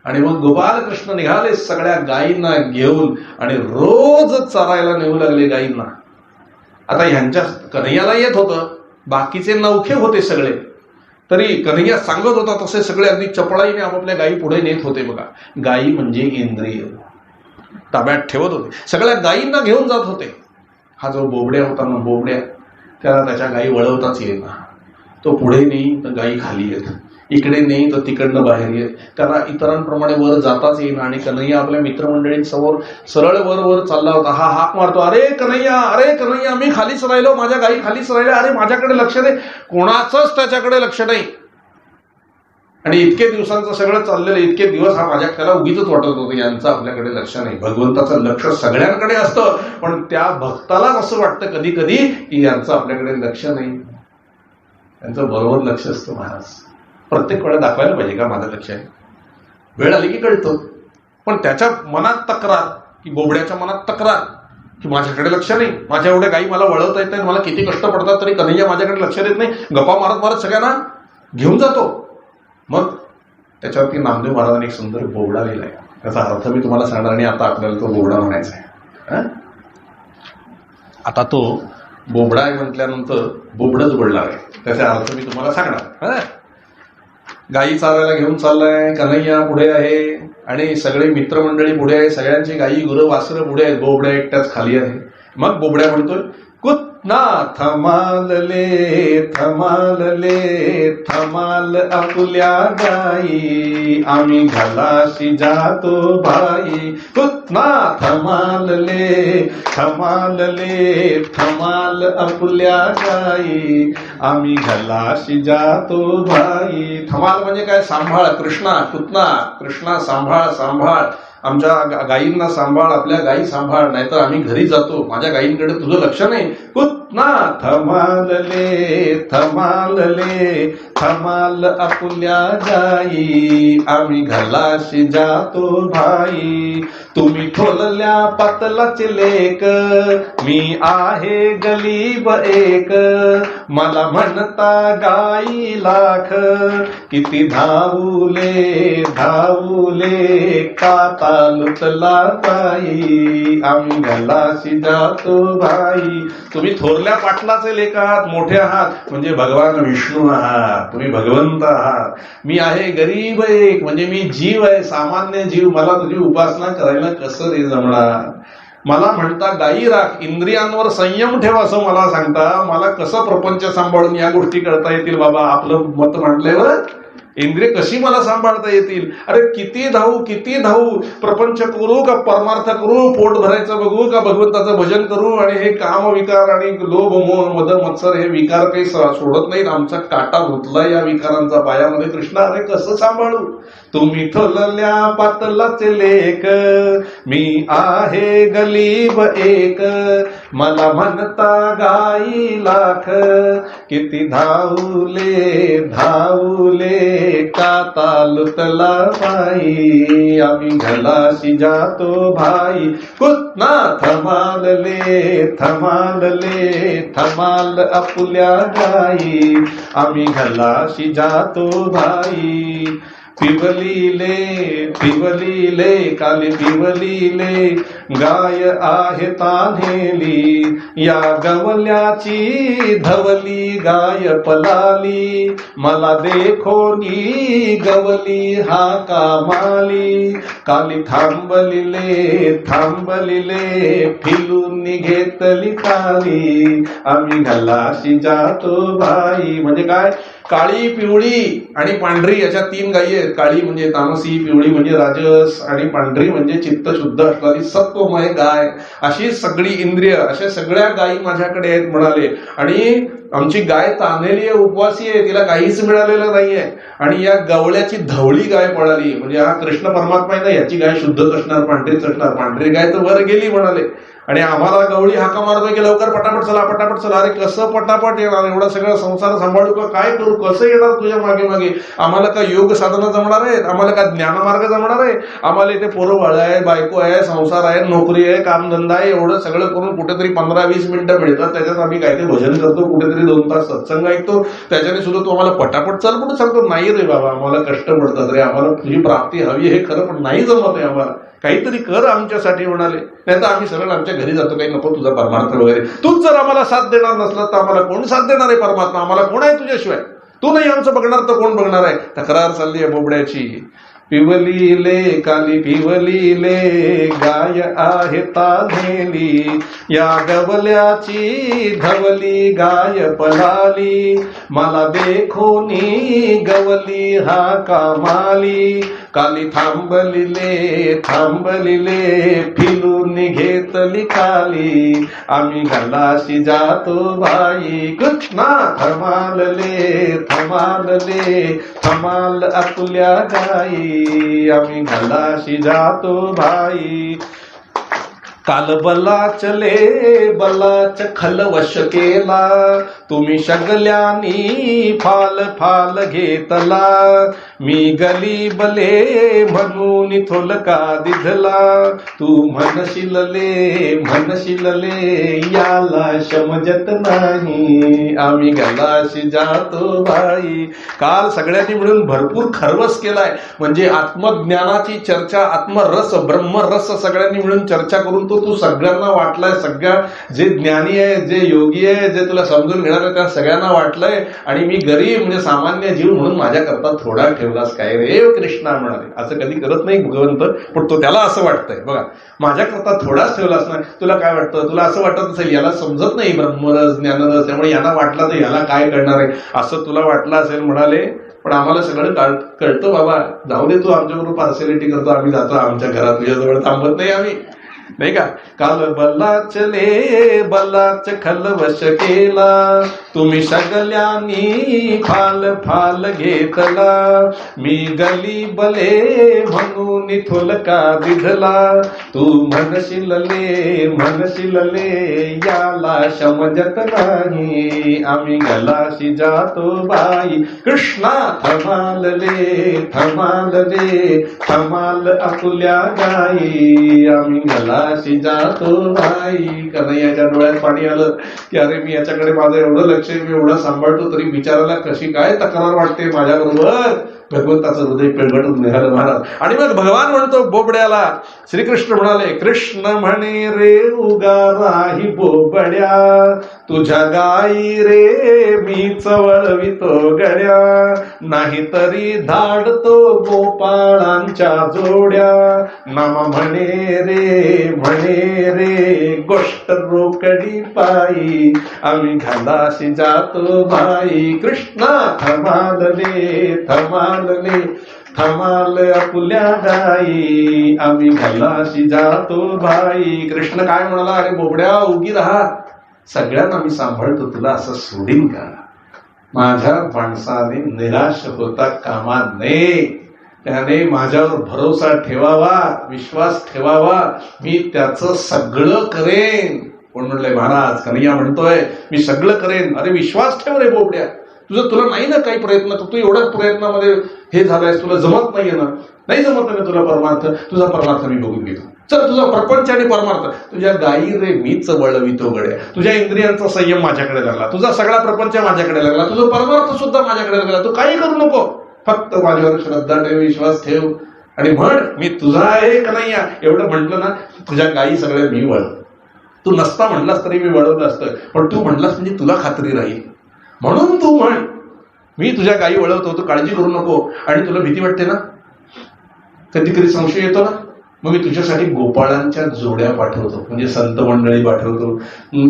[SPEAKER 1] आणि मग गोपाल कृष्ण निघाले सगळ्या गायींना घेऊन आणि रोज चरायला नेऊ लागले गायींना. आता ह्यांच्या कन्हैयाला येत होतं, बाकीचे नवखे होते सगळे, तरी कन्हैया सांगत होता तसे सगळे अगदी चपळाईने आपापल्या गायी पुढे नेत होते. बघा, गायी म्हणजे इंद्रिय, ताब्यात ठेवत होते, सगळ्या गायींना घेऊन जात होते. हा जो बोबड्या होता ना, बोबड्या, त्याला त्याच्या गायी वळवताच येईना. तो पुढे नाही तर गायी खाली येत, इकडे नाही तर तिकडनं बाहेर येत, त्याला इतरांप्रमाणे वर जाताच येईना. आणि कन्हैया आपल्या मित्रमंडळींसमोर सरळ वर वर चालला होता. हा हाक मारतो, अरे कन्हैया, मी खालीच राहिलो, माझ्या गायी खालीच राहिल्या, अरे माझ्याकडे लक्ष दे. कोणाचंच त्याच्याकडे लक्ष नाही. आणि इतके दिवसांचं सगळं चाललेलं, इतके दिवस हा माझ्या त्याला उगीच वाटत होतं, यांचं आपल्याकडे लक्ष नाही. भगवंताचं लक्ष सगळ्यांकडे असतं, पण त्या भक्तालाच असं वाटतं कधी कधी की यांचं आपल्याकडे लक्ष नाही. त्यांचं बरोबर लक्ष असतं. महाराज प्रत्येक वेळा दाखवायला पाहिजे का माझं लक्ष आहे? वेळ आली की कळतं. पण त्याच्या मनात तक्रार, की बोबड्याच्या मनात तक्रार, की माझ्याकडे लक्ष नाही, माझ्या एवढ्या गायी मला वळवता येत नाही, मला किती कष्ट पडतात तरी कन्हैया माझ्याकडे लक्ष देत नाही, गप्पा मारत मारत सगळ्यांना घेऊन जातो. मग त्याच्यावरती नामदेव महाराजांनी एक सुंदर बोबडा लिहिलाय. त्याचा अर्थ मी तुम्हाला सांगणार आणि आता आपल्याला तो बोबडा म्हणायचा आहे. आता तो बोबडा आहे म्हटल्यानंतर बोबडच बोलणार आहे, त्याचा अर्थ मी तुम्हाला सांगणार. गायी चारायला घेऊन चाललाय, कन्हैया पुढे आहे आणि सगळे मित्रमंडळी पुढे आहे, सगळ्यांची गायी गुरं वासरं पुढे आहेत, बोबड्या एकट्याच खाली आहे. मग बोबड्या म्हणतोय, कुतना थमालले थमाल आपुल्या गाई, आम्ही घालाशी जातो भाई. कुतना थमालले थमाल आपुल्या गाई, आम्ही घालाशी जातो भाई. थमाल म्हणजे काय? सांभाळ. कृष्णा, कुतना, कृष्णा सांभाळ, आमच्या गायींना सांभाळ, आपल्या गायी सांभाळ, नाहीतर आम्ही घरी जातो, माझ्या गायींकडे तुझं लक्ष नाही. कुतना थमाल आपुल्या गाई, आम्ही घालाशी जातो भाई. तुम्ही ठोलल्या पातलाचे लेक, मी आहे गलीब एक, मला म्हणता गाई लाख, किती धावले काता लुटला बाई, आम्ही घालाशी जातो भाई. तुम्ही थोरल्या पाटलाचे लेख आहात, मोठे आहात म्हणजे भगवान विष्णू आहात, तुम्ही भगवंत आहात. मी आहे गरीब एक म्हणजे मी जीव आहे, सामान्य जीव, मला तुझी उपासना करायला कसं रे जमणार. मला म्हणता गायी राख, इंद्रियांवर संयम ठेव असं मला सांगता, मला कसं प्रपंच सांभाळून या गोष्टी करता येतील बाबा? आपलं मत म्हटल्यावर इंद्रिय कशी मला सांभाळता येतील? अरे किती धावू, प्रपंच करू का परमार्थ करू, पोट भरायचं बघू का भगवंताचं भजन करू? आणि हे काम विकार आणि लोभ मोह मद मत्सर हे विकार काही सोडत नाहीत. आमचा काटा घुतला या विकारांचा पायामध्ये. कृष्णा, अरे कसं सांभाळू? तुम्ही थोलल्या पातलाचे लेख, मी आहे गलीब एक, मला म्हणता गाई लाख, किती धावले काता लुटला बाई, आम्ही घालाशी जातो भाई. कुतना थमाल आपुल्या गाई, आम्ही घालाशी जातो भाई. पिवलीले काली पिवलीले, गाय आहे तान्हेली, या गवल्याची धवली गाय पलाली, मला देखोनी गवली हा कामाली. काली थांबलिले फिलून घेतली काली, आम्ही घालाशी जातो भाई. म्हणजे काय? काळी, पिवळी आणि पांढरी अशा तीन गायी आहेत. काळी म्हणजे तामसी, पिवळी म्हणजे राजस आणि पांढरी म्हणजे चित्त शुद्ध असणारी सत्वमय गाय. अशी सगळी इंद्रिय, अशा सगळ्या गायी माझ्याकडे आहेत म्हणाले. आणि आमची गाय तानेली आहे, उपवासी आहे, तिला काहीच मिळालेलं नाहीये. आणि या गवळ्याची धवळी गाय पळाली, म्हणजे हा कृष्ण परमात्मा आहे ना, याची गाय शुद्धच असणार, पांढरीच असणार. पांढरी गाय तर वर गेली म्हणाले. आणि आम्हाला गवळी हाका मारतोय की लवकर पटापट चला. अरे कसं पटापट येणार? एवढा सगळा संसार सांभाळू का? काय करू? कसं येणार तुझ्या मागे? आम्हाला का योग साधना जमणार आहे? आम्हाला का ज्ञानमार्ग जमणार आहे? आम्हाला इथे पोरं बाळ आहे, बायको आहे, संसार आहे, नोकरी आहे, कामधंदा आहे, एवढं सगळं करून कुठेतरी 15-20 मिनिटं मिळतात, त्याच्यात आम्ही काय ते भजन करतो, कुठेतरी 2 तास सत्संग ऐकतो, त्याच्याने सुद्धा तू आम्हाला पटापट चाल कुठे सांगतो? नाही रे बाबा, आम्हाला कष्ट पडतात रे, आम्हाला तुझी प्राप्ती हवी हे खरं, पण नाही जमत आहे आम्हाला, काहीतरी कर आमच्यासाठी म्हणाले. नाही तर आम्ही सरळ आमच्या घरी जातो, काही नको तुझा परमार्थ वगैरे. तूच जर आम्हाला साथ देणार नसला तर आम्हाला कोण साथ देणार आहे? परमात्मा आम्हाला कोण आहे तुझ्याशिवाय? तू नाही आमचं बघणार तर कोण बघणार आहे? तक्रार चालली आहे बोबड्याची. पिवलीले काली पिवलीले गाय आहे ताधेली, या गवल्याची धवली गाय पळाली, मला देखोनी गवली हा कामाली, काली थांबलिले थांबलिले फिरून घेतली खाली, आम्ही गलाशी जातो बाई कृष्णा थमालले थमालले थमाल आपुल्या गाई, आम्ही गलाशी जातो भाई, काल बलाच खलवश केला, तुम्ही सगळ्यांनी फाल फाल घेतला, मी गली बले म्हणून थोलका दिधला, तू म्हणशीलले याला समजत नाही, आम्ही गलाशी जातो बाई. काल सगळ्यांनी मिळून भरपूर खरवस केलाय, म्हणजे आत्मज्ञानाची चर्चा, आत्मरस ब्रह्मरस सगळ्यांनी मिळून चर्चा करून तू सगळ्यांना वाटलाय. सगळ्या जे ज्ञानी आहे, जे योगी आहे, जे तुला समजून घेणार आहे, त्या सगळ्यांना वाटलंय, आणि मी गरीब म्हणजे सामान्य जीव म्हणून माझ्याकरता थोडा ठेवलास काय रे कृष्णा म्हणाले. असं कधी करत नाही भगवंत, पण तो त्याला असं वाटतंय बघा, माझ्याकरता थोडाच ठेवलास ना. तुला काय वाटतं? तुला असं वाटत असेल याला समजत नाही ब्रह्मरस ज्ञानरस, त्यामुळे यांना वाटला तर याला काय करणार आहे असं तुला वाटलं असेल म्हणाले. पण आम्हाला सगळं कळतं बाबा, जाऊ दे, तू आमच्याबरोबर पार्सॅलिटी करतो, आम्ही जातो आमच्या घरात, तुझ्याजवळ थांबत नाही आम्ही, नाही का. काल बलाच खलवश केला, तुम्ही सगळ्यांनी फाल फाल घेतला, मी गली बले म्हणून थोलका दिधला, तू म्हणशीलले याला समजत नाही, आम्ही गलाशी जातो बाई कृष्णा थमालले थमाल आपुल्या गाई, आम्ही गलाशी जातो बाई. कन्हैयाच्या डोळ्यात पाणी आलं की अरे मी याच्याकडे माझं एवढं लक्ष आहे, मी एवढं सांभाळतो, तरी बिचाराला कशी काय तक्रार वाटते माझ्याबरोबर. भगवंताचं हृदय पेळगटून निघालं महाराज. आणि मग भगवान म्हणतो बोबड्याला, श्रीकृष्ण म्हणाले, कृष्ण म्हणे रे उगा राही बोबड्या, तुझ्या गाई रे मी चवळवितो गड्या, नाहीतरी धाडतो गोपाळांच्या जोड्या, नामा म्हणे रे गोष्ट रोकडी पायी, आम्ही घालाशी जातो बाई कृष्णा थमाल आपुल्या गाई, आम्ही घालाशी जातो बाई. कृष्ण काय म्हणाला? अरे बोबड्या उगी राहा, सगळ्यांना मी सांभाळतो, तुला असं सोडीन का? माझ्या माणसाने निराश होता कामा नये, त्याने माझ्यावर भरोसा ठेवावा, विश्वास ठेवावा, मी त्याचं सगळं करेन. कोण म्हणलंय? महाराज. कन्हैया म्हणतोय मी सगळं करेन. अरे विश्वास ठेव रे बोबड्या, तुला नाही ना काही प्रयत्न, तू एवढ्या प्रयत्नामध्ये हे झालायस, तुला जमत नाहीये ना, नाही जमत नाही तुला परमार्थ, तुझा परमार्थ मी बघून घेतो. चल, तुझा प्रपंच आणि परमार्थ, तुझ्या गायी रे मीच वळवितो गड्या, तुझ्या इंद्रियांचा संयम माझ्याकडे लागला, तुझा सगळा प्रपंच माझ्याकडे लागला, तुझा परमार्थ सुद्धा माझ्याकडे लागला, तू काही करू नको, फक्त माझ्यावर श्रद्धा ठेव, विश्वास ठेव, आणि म्हण मी तुझा आहे का नाही. एवढं म्हटलं ना, तुझ्या गायी सगळ्या मी वळ. तू नसता म्हणलास तरी मी वळवलं असतं, पण तू म्हणलास म्हणजे तुला खात्री राहील, म्हणून तू म्हण मी तुझ्या गायी वळवतो, तू काळजी करू नको. आणि तुला भीती वाटते ना, कधी कधी संशय येतो ना, मग मी तुझ्यासाठी गोपाळांच्या जोड्या पाठवतो, म्हणजे संत मंडळी पाठवतो.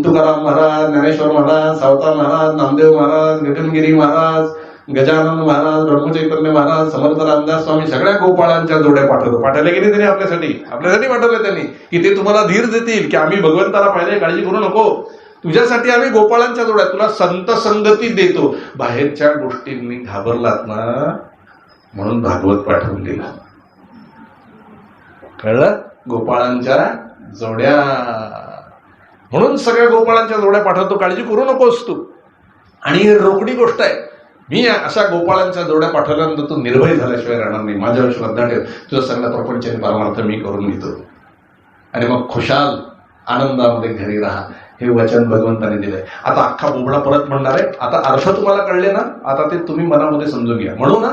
[SPEAKER 1] तुकाराम महाराज, ज्ञानेश्वर महाराज, सावता महाराज, नामदेव महाराज, गगनगिरी महाराज, गजानन महाराज, ब्रह्मचैतन्य महाराज, समर्थ रामदास स्वामी, सगळ्या गोपाळांच्या जोड्या पाठवतो. पाठवले की नाही त्यांनी? आपल्यासाठी पाठवले त्यांनी, की ते तुम्हाला धीर देतील, की आम्ही भगवंताला पाहिले, काळजी करू नको, तुझ्यासाठी आम्ही गोपाळांच्या जोड्या, तुला संत संगती देतो. बाहेरच्या गोष्टींनी घाबरलात ना, म्हणून भागवत पाठवून दिला. कळलं? गोपाळांच्या जोड्या, म्हणून सगळ्या गोपाळांच्या जोड्या पाठवतो, काळजी करू नकोस तू. आणि ही रोकडी गोष्ट आहे, मी अशा गोपाळांच्या जोड्या पाठवल्यानंतर तू निर्भय झाल्याशिवाय राहणार नाही. माझ्यावर श्रद्धा ठेव, तुझा सगळा प्रपंच आणि परमार्थ मी करून घेतो, आणि मग खुशाल आनंदामध्ये घरी राहा. हे वचन भगवंताने दिलंय. आता अख्खा बोबडा परत म्हणणार आहे. आता अर्थ तुम्हाला कळले ना, आता ते तुम्ही मनामध्ये समजून घ्या. म्हणू ना,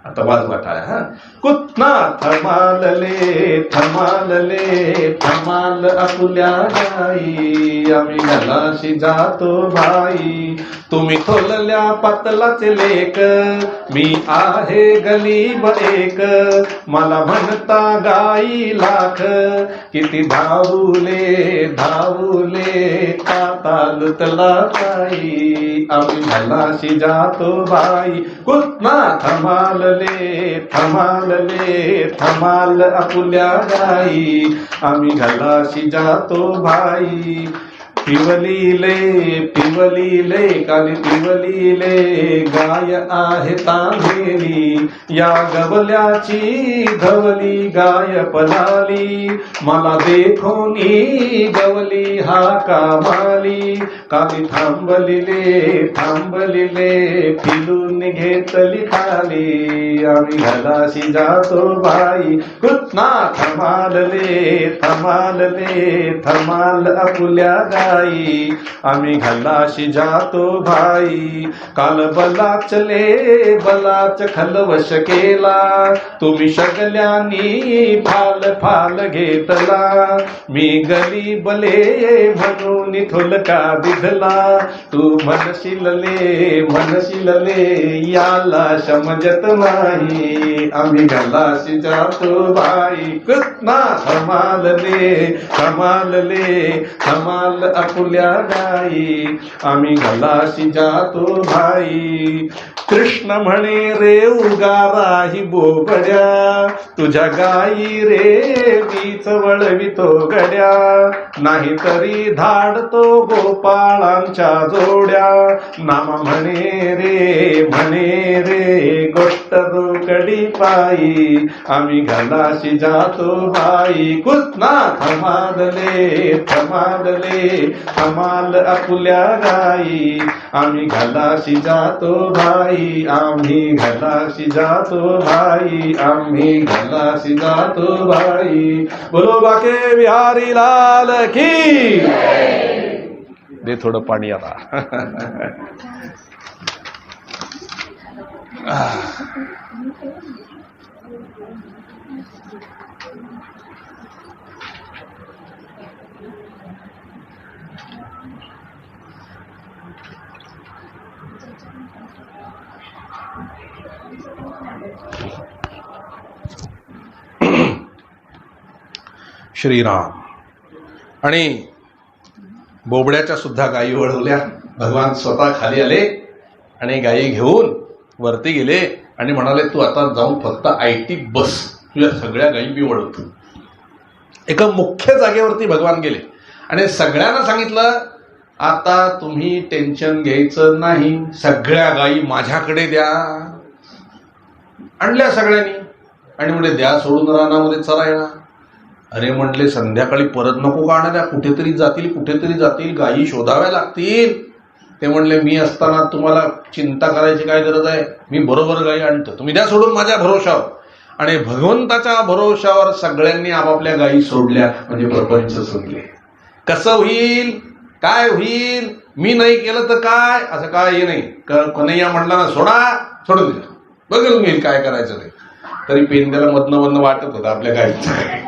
[SPEAKER 1] आता फक्त वाजवा टाळ्या. हा, कुतना थमालले थमालले थमाल आपुल्या गाई, आम्ही घालाशी जातो भाई. तुम्ही खोलल्या पातलाचे लेक, मी आहे गलीब एक. मला म्हणता गाई लाख, किती धावले धावले काता लुटला गाई, आम्ही घालाशी जातो भाई. कुतना थमालले थमालले थमाल आपुल्या गाई, आम्ही घालाशी जातो भाई. पिवलीले काली पिवलीले गाय आहे तांबेली, या गवल्याची धवली गाय पलाली. मला देखोनी गवली हा कामाली, काली थांबलिले थांबलिले फिरून घेतली खाली, आम्ही घालाशी जातो बाई. कुतना थमालले थमालले थमाल आपुल्या गाई, आम्ही घालाशी जातो भाई. काल बलाचले बलाच खलवश केला, तुम्ही सगळ्यांनी फाल फाल घेतला. मी गली बले म्हणून थोलका दिधला, तू म्हणशीलले याला समजत नाही, आम्ही घालाशी जातो भाई. कुतना थमालले थमालले थमाल आपुल्या गाई, आम्ही घालाशी जातो भाई. कृष्ण म्हणे रे उगाराही बोबड्या, तुझ्या गाई रे मीच वळवितो गड्या. नाहीतरी धाडतो गोपाळांच्या जोड्या, नामा म्हणे रे गोष्ट रोकडी पायी, आम्ही घालाशी जातो भाई. कुतना थमालले थमालले थमाल आपुल्या गाई, आम्ही घालाशी जातो भाई, आम्ही घालाशी जातो भाई, आम्ही घालाशी जातो भाई. बोलो बाके बिहारी लाल की. दे थोडं पाणी आता. श्रीराम. आणि बोबड्याच्या सुद्धा गायी वळवल्या. भगवान स्वतः खाली आले आणि गायी घेऊन वरती गेले आणि म्हणाले, तू आता जाऊन फक्त ऐटीत बस, तुझ्या सगळ्या गायी मी वळवतो. एका मुख्य जागेवरती भगवान गेले आणि सगळ्यांना सांगितलं, आता तुम्ही टेन्शन घ्यायचं नाही, सगळ्या गायी माझ्याकडे द्या. आणल्या सगळ्यांनी आणि म्हणजे द्या सोडून रानामध्ये चरायला. अरे म्हटले, संध्याकाळी परत नको का आणल्या, कुठेतरी जातील गायी शोधाव्या लागतील. ते म्हणले, मी असताना तुम्हाला चिंता करायची काय गरज आहे, मी बरोबर गायी आणतो, तुम्ही द्या सोडून माझ्या भरोशावर. आणि भगवंताच्या भरोशावर सगळ्यांनी आपापल्या गायी सोडल्या. म्हणजे प्रपंच सोडले. कसं होईल, काय होईल, मी नाही केलं तर काय, असं काय नाही. कन्हैया म्हटला ना, सोडून दिलं, बघून घेईल काय करायचं ते. तरी पेंद्याला मधनं वाटत होतं आपल्या गायीचं.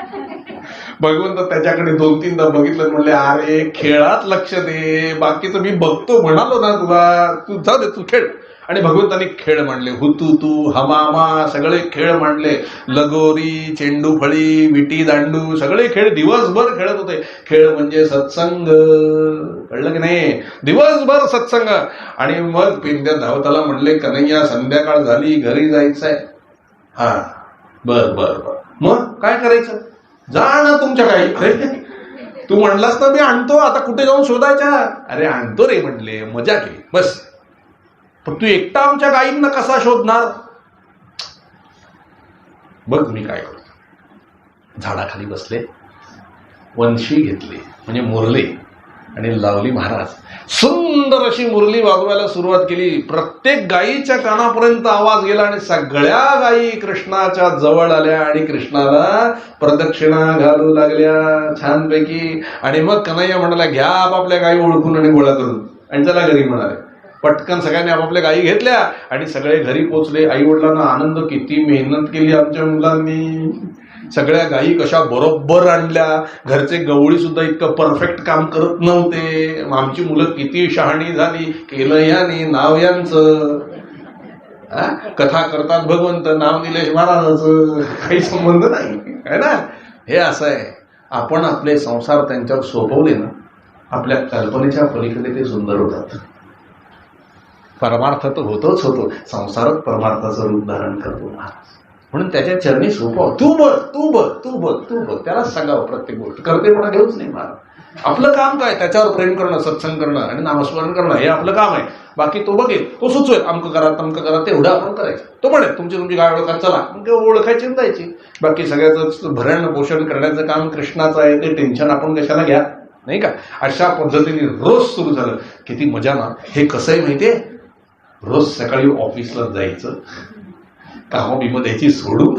[SPEAKER 1] भगवंत त्याच्याकडे 2-3दा बघितलं, म्हणले, अरे खेळात लक्ष दे, बाकीचं मी बघतो म्हणालो ना तुला, तू जाऊ दे, तू खेळ. आणि भगवंतांनी खेळ मांडले, हुतू हमामा सगळे खेळ मांडले. लगोरी, चेंडू फळी, विटी दांडू सगळे खेळ दिवसभर खेळत होते. खेळ म्हणजे सत्संग, कळलं की नाही, दिवसभर सत्संग. आणि मग पेंद्या धावताला म्हणले, कन्हैया संध्याकाळ झाली, घरी जायचंय. हा, बर मग काय करायचं, जा ना तुमच्या काही. तू म्हणलास ना मी आणतो, आता कुठे जाऊन शोधायच्या. अरे आणतो रे म्हटले, मजा घे बस. पण तू एकटा आमच्या गायींना कसा शोधणार. बघ मी काय करतो. झाडाखाली बसले, वंशी घेतले म्हणजे मुरली आणि लावली महाराज. सुंदर अशी मुरली वाजवायला सुरुवात केली. प्रत्येक गायीच्या कानापर्यंत आवाज गेला आणि सगळ्या गायी कृष्णाच्या जवळ आल्या आणि कृष्णाला प्रदक्षिणा घालू लागल्या छानपैकी. आणि मग कन्हैया म्हणाला, घ्या आपापल्या गायी ओळखून आणि गोळा करून आणि चला घरी म्हणाले. पटकन सगळ्यांनी आपापल्या गायी घेतल्या आणि सगळे घरी पोचले. आई वडिलांना आनंद, किती मेहनत केली आमच्या मुलांनी, सगळ्या गायी कशा बरोबर आणल्या. घरचे गवळी सुद्धा इतकं परफेक्ट काम करत नव्हते. आमची मुलं किती शहाणी झाली, केलं याने नाव यांचं. कथा करतात भगवंत, नाव निलेश महाराजांचं, काही संबंध नाही आहे ना. हे असं आहे, आपण आपले संसार त्यांच्यावर सोपवले ना, आपल्या कल्पनेच्या पलीकडे ते सुंदर होतात. परमार्थ तर होतोच होतो, संसारच परमार्थाचं रूप धारण करतो महाराज. म्हणून त्याच्या चरणी सोपव, तू बघ तू बघ तू बघ तू बघ, त्यालाच सांगावं प्रत्येक गोष्ट. करतेपणा घेऊच नाही महाराज. आपलं काम काय, त्याच्यावर प्रेम करणं, सत्संग करणं आणि नामस्मरण करणं, हे आपलं काम आहे. बाकी तो बघेल, तो सुचवेल, अमकं करा तमकं करा, तेवढं आपण करायचं. तो म्हणेल तुमची गाय ओळखा, चला मग ओळखायची जायची. बाकी सगळ्याचं भरण पोषण करण्याचं काम कृष्णाचं आहे, ते टेन्शन आपण कशाला घ्या, नाही का. अशा पद्धतीने रोज सुरू झालं. किती मजा ना. हे कसं आहे माहितीये, रोज सकाळी ऑफिसला जायचं, कामं बिमं द्यायची सोडून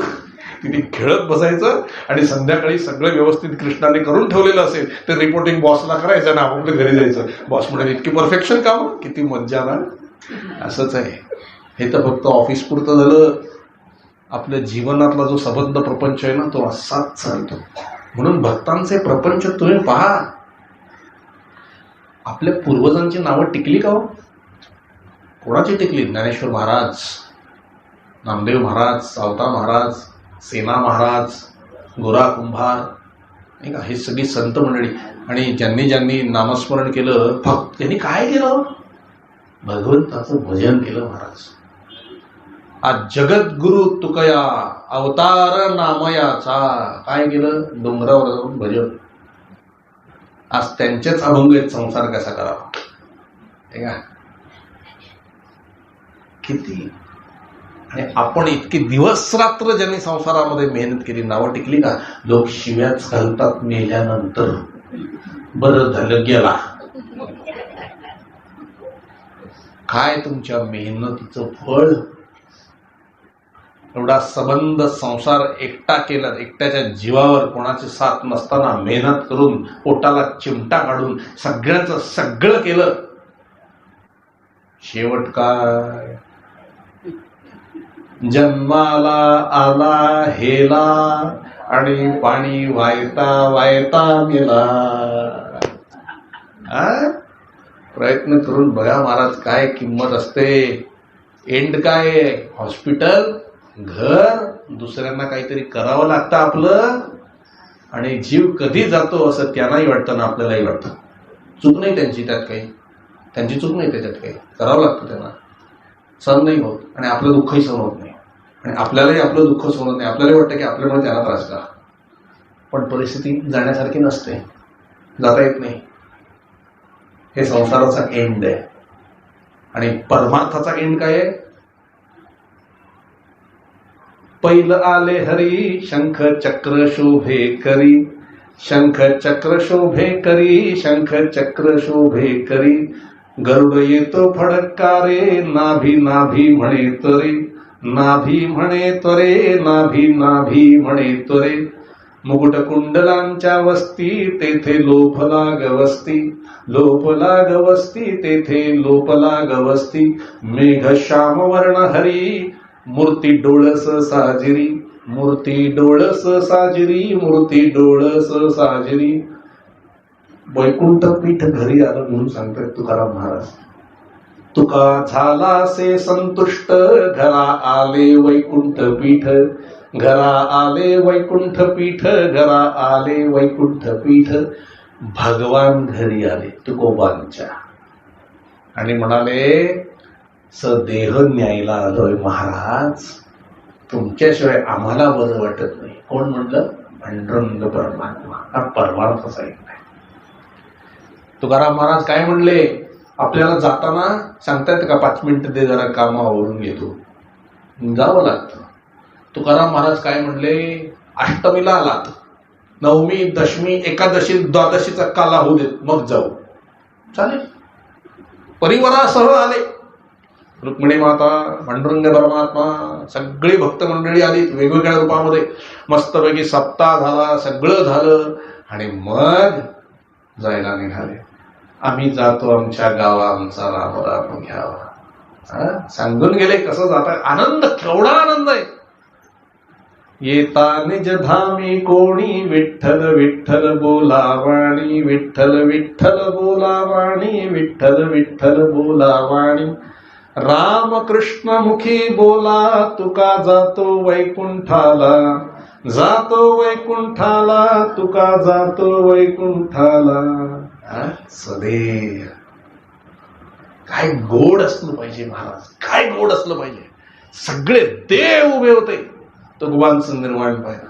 [SPEAKER 1] तिथे खेळत बसायचं आणि संध्याकाळी सगळं व्यवस्थित कृष्णाने करून ठेवलेलं असेल तर रिपोर्टिंग बॉसला करायचं ना आपापल्या घरी जायचं. बॉस म्हणजे इतकी परफेक्शन काम, किती मज्जा ना. असंच आहे. हे तर फक्त ऑफिस पुरतं झालं. आपल्या जीवनातला जो संबंध प्रपंच आहे ना, तो असाच चालतो. म्हणून भक्तांचे प्रपंच तुम्ही पहा. आपल्या पूर्वजांची नावं टिकली का हो? कोणाची टिकली? ज्ञानेश्वर महाराज, नामदेव महाराज, सावता महाराज, सेना महाराज, गोरा कुंभार, नाही का. हे सगळी संत मंडळी. आणि ज्यांनी ज्यांनी नामस्मरण केलं, फक्त त्यांनी काय केलं? भगवंताचं भजन केलं महाराज. आज जगद्गुरु तुकया अवतार नामयाचा काय केलं? डोंगरावर जाऊन भजन. आज त्यांचेच अभंग आहेत, संसार कसा करावा, ठीक आहे. किती. आणि आपण इतकी दिवस रात्र ज्यांनी संसारामध्ये मेहनत केली, नावं टिकली का? लोक शिव्याच घालतात मेल्यानंतर, बरं झालं गेला. काय तुमच्या मेहनतीचं फळ? एवढा संबंध संसार एकटा केला, एकट्याच्या जीवावर, कोणाची साथ नसताना मेहनत करून, पोटाला चिमटा काढून सगळ्याचं सगळं केलं. शेवट काय? जन्माला आला हेला आणि पाणी वायता वायता मेला. प्रयत्न करून बघा महाराज, काय किंमत असते. एंड काय? हॉस्पिटल, घर, दुसऱ्यांना काहीतरी करावं लागतं आपलं. आणि जीव कधी जातो असं त्यांनाही वाटतं ना आपल्यालाही वाटतं. चूक नाही त्यांची त्यात काही, त्यांची चूक नाही त्याच्यात काही. करावं लागतं त्यांना, सहन नाही होत. आणि आपलं दुःखही सहन होत नाही. आणि आपल्यालाही आपलं दुःख सहन होत नाही. आपल्यालाही वाटतं की आपल्यामुळे त्याला त्रास करा. पण परिस्थिती जाण्यासारखी नसते, जाता येत नाही. हे संसाराचा एंड आहे. आणि परमार्थाचा एंड काय आहे? पहिलं आले हरी, शंख चक्र शोभे करी, शंख चक्र शोभे करी, शंख चक्र शोभे करी. गरुड येतो फडकारे, नाभी नाभी म्हणे तरे, नाभी म्हणे त्वरे, नाभी नाभी म्हणे त्वरे. मुकुट कुंडलांच्या वस्ती, तेथे लोभला गवस्ती, लोभला गवस्ती, तेथे लोपला गवस्ती. मेघ श्याम वर्ण हरी, मूर्ती डोळस साजिरी, मूर्ती डोळस साजिरी, मूर्ती डोळस साजिरी. वैकुंठ पीठ घरी आलं म्हणून सांगतात तुकाराम महाराज. तुका झाला से संतुष्ट, घरा आले वैकुंठ पीठ, घरा आले वैकुंठ पीठ, घरा आले वैकुंठ पीठ. भगवान घरी आले तुकोबांच्या आणि म्हणाले, देह न्यायला आलोय महाराज, तुमच्याशिवाय आम्हाला बरं वाटत नाही. कोण म्हणलं? पांडुरंग परमात्मा. हा परमार्थाचा एक नाही. तुकाराम महाराज काय म्हणले? आपल्याला जाताना सांगतायत का 5 मिनिटं दे, जरा कामावरून घेतो, जावं लागतं. तुकाराम महाराज काय म्हणले? अष्टमीला आलात, नवमी, दशमी, एकादशी, द्वादशीचा काला होऊ देत, मग जाऊ. चालेल. परिवारासह आले. रुक्मिणी माता, पांडुरंग परमात्मा, सगळी भक्त मंडळी आली वेगवेगळ्या रूपामध्ये. मस्तपैकी सप्ताह झाला, सगळं झालं आणि मग जायला निघाले. आम्ही जातो आमच्या गावा, आमचा राम राम घ्यावा. सांगून गेले कसं जाता. आनंद, केवढा आनंद आहे. येता निज धामी कोणी, विठ्ठल विठ्ठल बोलावाणी, विठ्ठल विठ्ठल बोलावाणी, विठ्ठल विठ्ठल बोलावाणी. राम कृष्ण मुखी बोला, तुका जातो वैकुंठाला, जातो वैकुंठाला, तुका जातो वैकुंठाला. सदे काय गोड असलं पाहिजे महाराज, काय गोड असलं पाहिजे. सगळे देव उभे होते तुकोबांचं निर्माण पाहिजे.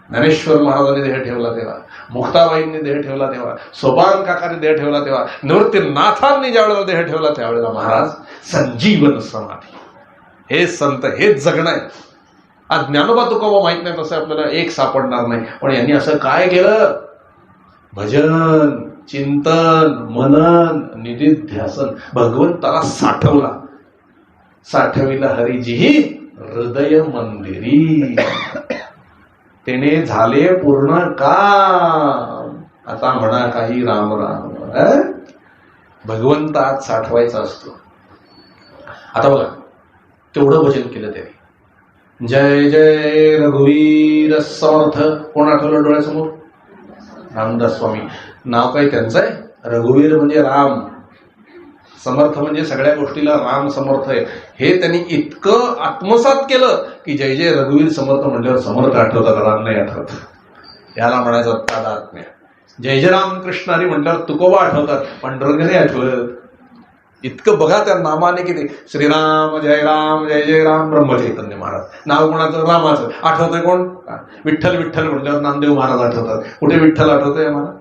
[SPEAKER 1] ज्ञानेश्वर महाराजांनी देह ठेवला तेव्हा, मुक्ताबाईंनी देह ठेवला तेव्हा, सोपान काकांनी देह ठेवला तेव्हा, निवृत्तीनाथांनी ज्या वेळेला देह ठेवला त्यावेळेला महाराज संजीवन समाधी. हे संत, हेच जगणं आहे. आज ज्ञानोबा तुकोबा माहित नाही तसं आपल्याला एक सापडणार नाही. पण यांनी असं काय केलं. भजन, चिंतन, मनन, निधिध्यासन, भगवंताला साठवला. साठविला हरिजी हृदय मंदिरी, तेने झाले पूर्ण काम. आता म्हणा काही राम राम. भगवंत आज साठवायचा असतो. आता बघा, तेवढं भजन केलं त्याने. जय जय रघुवीर समर्थ. कोण आठवलं डोळ्यासमोर? रामदास स्वामी. नाव काय त्यांचं आहे? रघुवीर म्हणजे राम, समर्थ म्हणजे सगळ्या गोष्टीला राम समर्थ आहे. हे त्यांनी इतकं आत्मसात केलं की जय जय रघुवीर समर्थ म्हटल्यावर समर्थ आठवतात, राम नाही आठवत. याला म्हणायचं तादात्म्य. जय जय राम कृष्ण हरी म्हटल्यावर तुकोबा आठवतात, पांडुरंग नाही आठवत. इतकं बघा त्या नामाने किती. श्रीराम जय राम ब्रह्मचैतन्य महाराज. नाव कोणाचं? रामाचं. आठवतंय कोण? विठ्ठल विठ्ठल म्हटल्यावर नामदेव महाराज आठवतात. कुठे विठ्ठल आठवतंय आम्हाला?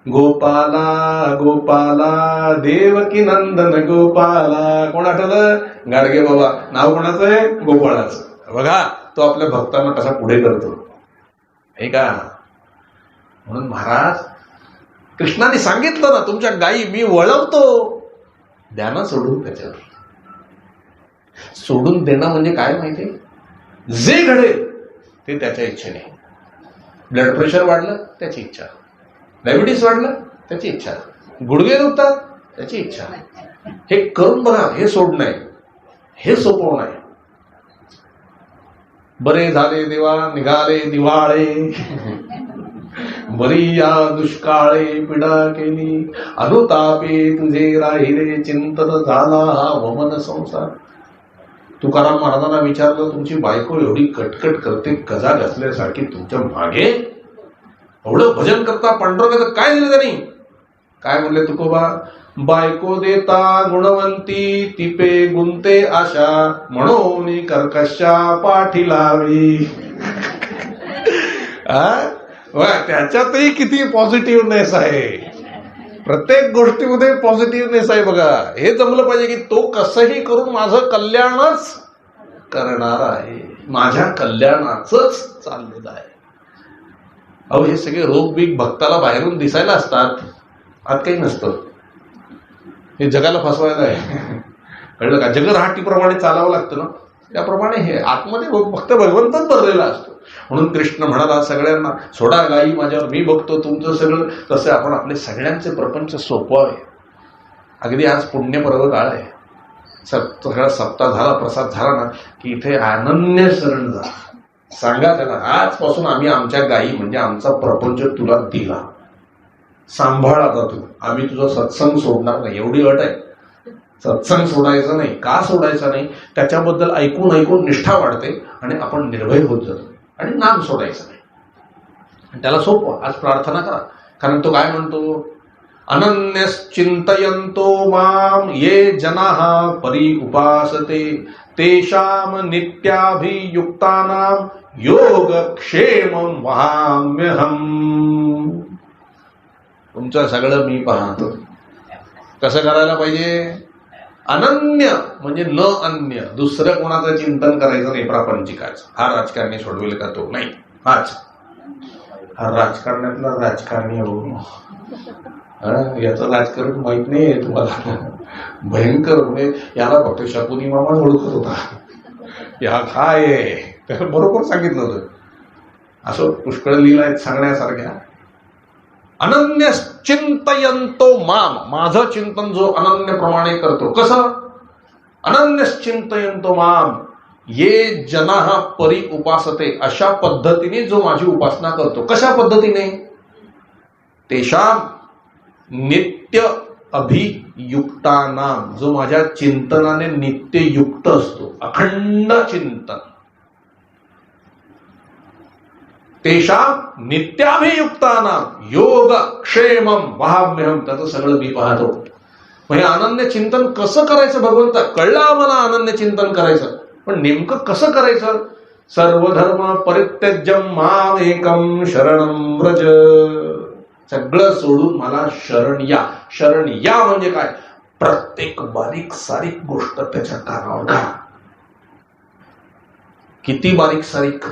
[SPEAKER 1] गोपाला गोपाला देवकी नंदन गोपाला. कोण आठवलं? गाडगे बाबा. नाव कोणाचं आहे? गोपाळाचं. बघा तो आपल्या भक्तांना कसा पुढे करतो, हे का. म्हणून महाराज कृष्णाने सांगितलं ना, तुमच्या गायी मी वळवतो, द्या ना सोडून. त्याच्यावर सोडून देणं म्हणजे काय माहिती? जे घडेल ते त्याच्या इच्छेने. ब्लड प्रेशर वाढलं त्याची इच्छा, डायबिटीस वाढलं त्याची इच्छा, गुडघे दुखतात त्याची इच्छा. हे करून बघा. हे सोडणं आहे, हे सोपवणं आहे. बरे झाले देवा निघाले दिवाळे, बरी या दुष्काळे पीडा केली, अनुतापे तुझे राहिले, चिंतन झाला हा वमन संसार. तुकाराम महाराजांना विचारलं, तुमची बायको एवढी कटकट करते गजा घासल्यासारखी तुमच्या मागे, एवढं भजन करता, पांडुरंगाचं काय दिलं त्यांनी? काय म्हणले तुकोबा? बायको देता गुणवंती, तिपे गुंते आशा, म्हणून कर्कशा पाठी लावी. त्याच्यातही किती पॉझिटिव्हनेस आहे. प्रत्येक गोष्टीमध्ये पॉझिटिव्हनेस आहे. बघा, हे जमलं पाहिजे की तो कसंही करून माझं कल्याणच करणार आहे, माझ्या कल्याणाचंच चाललेलं आहे. अहो, हे सगळे रोग बिग भक्ताला बाहेरून दिसायला असतात, आत काही नसतं. हे जगाला फसवायला आहे, कळलं का? जगरहाटीप्रमाणे चालावं लागतं ना, त्याप्रमाणे हे आतमध्ये फक्त भगवंतच भरलेला असतो. म्हणून कृष्ण म्हणाला सगळ्यांना, सोडा गाई माझ्यावर, मी बघतो तुमचं सगळं. तसं आपण आपले सगळ्यांचे प्रपंच सोपवावे. अगदी आज पुण्यपर्व काळ आहे, सगळा सप्ताह झाला, प्रसाद झाला ना की इथे अनन्य शरण जा. सांगा त्याला, आजपासून आम्ही आमच्या गायी म्हणजे आमचा प्रपंच तुला दिला, सांभाळा जातो. आम्ही तुझा सत्संग सोडणार नाही. एवढी अट आहे. सत्संग सोडायचा नाही. का सोडायचा नाही? त्याच्याबद्दल ऐकून ऐकून निष्ठा वाढते आणि आपण निर्भय होत जातो. आणि नाम सोडायचं नाही. त्याला सोपं. आज प्रार्थना करा, कारण तो काय म्हणतो? अनन्यश्चिंतयन्तो माम ये जनाः परि उपासते, तेषाम नित्याभियुक्तानां योगक्षेमं वहाम्यहम्. तुमचं सगळं मी पाहतो. कसं करायला पाहिजे? अनन्य म्हणजे न अन्य, दुसरं कोणाचं चिंतन करायचं नाही प्रापंचिकाचं. हा राजकारणी सोडवेल का? तो नाही. हा राजकारणातला राजकारणी हो, याचं राजकारण माहित नाहीये तुम्हाला. भयंकर. म्हणजे याला फक्त शकुनी मामा ओळखत होता, या काय आहे त्याला बरोबर सांगितलं होतं. असं पुष्कळ लिहिलं आहेत सांगण्यासारख्या. अनन्य चिंतयंतो माम, माझं चिंतन जो अनन्यप्रमाणे करतो. कसं? अनन्य चिंतयंतो माम ये जनाः परि उपासते, अशा पद्धतीने जो माझी उपासना करतो. कशा पद्धतीने? तेषां नित्य अभियुक्तानाम, जो माझ्या चिंतनाने नित्य युक्त असतो, अखंड चिंतन. तेषां नित्याभियुक्तानाम योग क्षेमम वहाम्यहम, त्याचं सगळं मी पाहतो. म्हणजे अनन्य चिंतन कसं करायचं भगवंता? कळलं आम्हाला अनन्य चिंतन करायचं, पण नेमकं कसं करायचं? सर्वधर्म परित्यज्यम माम एकम शरणं व्रज, सगळं सोडून मला शरण या. शरण या म्हणजे काय? प्रत्येक बारीक सारीक गोष्ट त्याच्या कानावर घाला. किती बारीक सारीक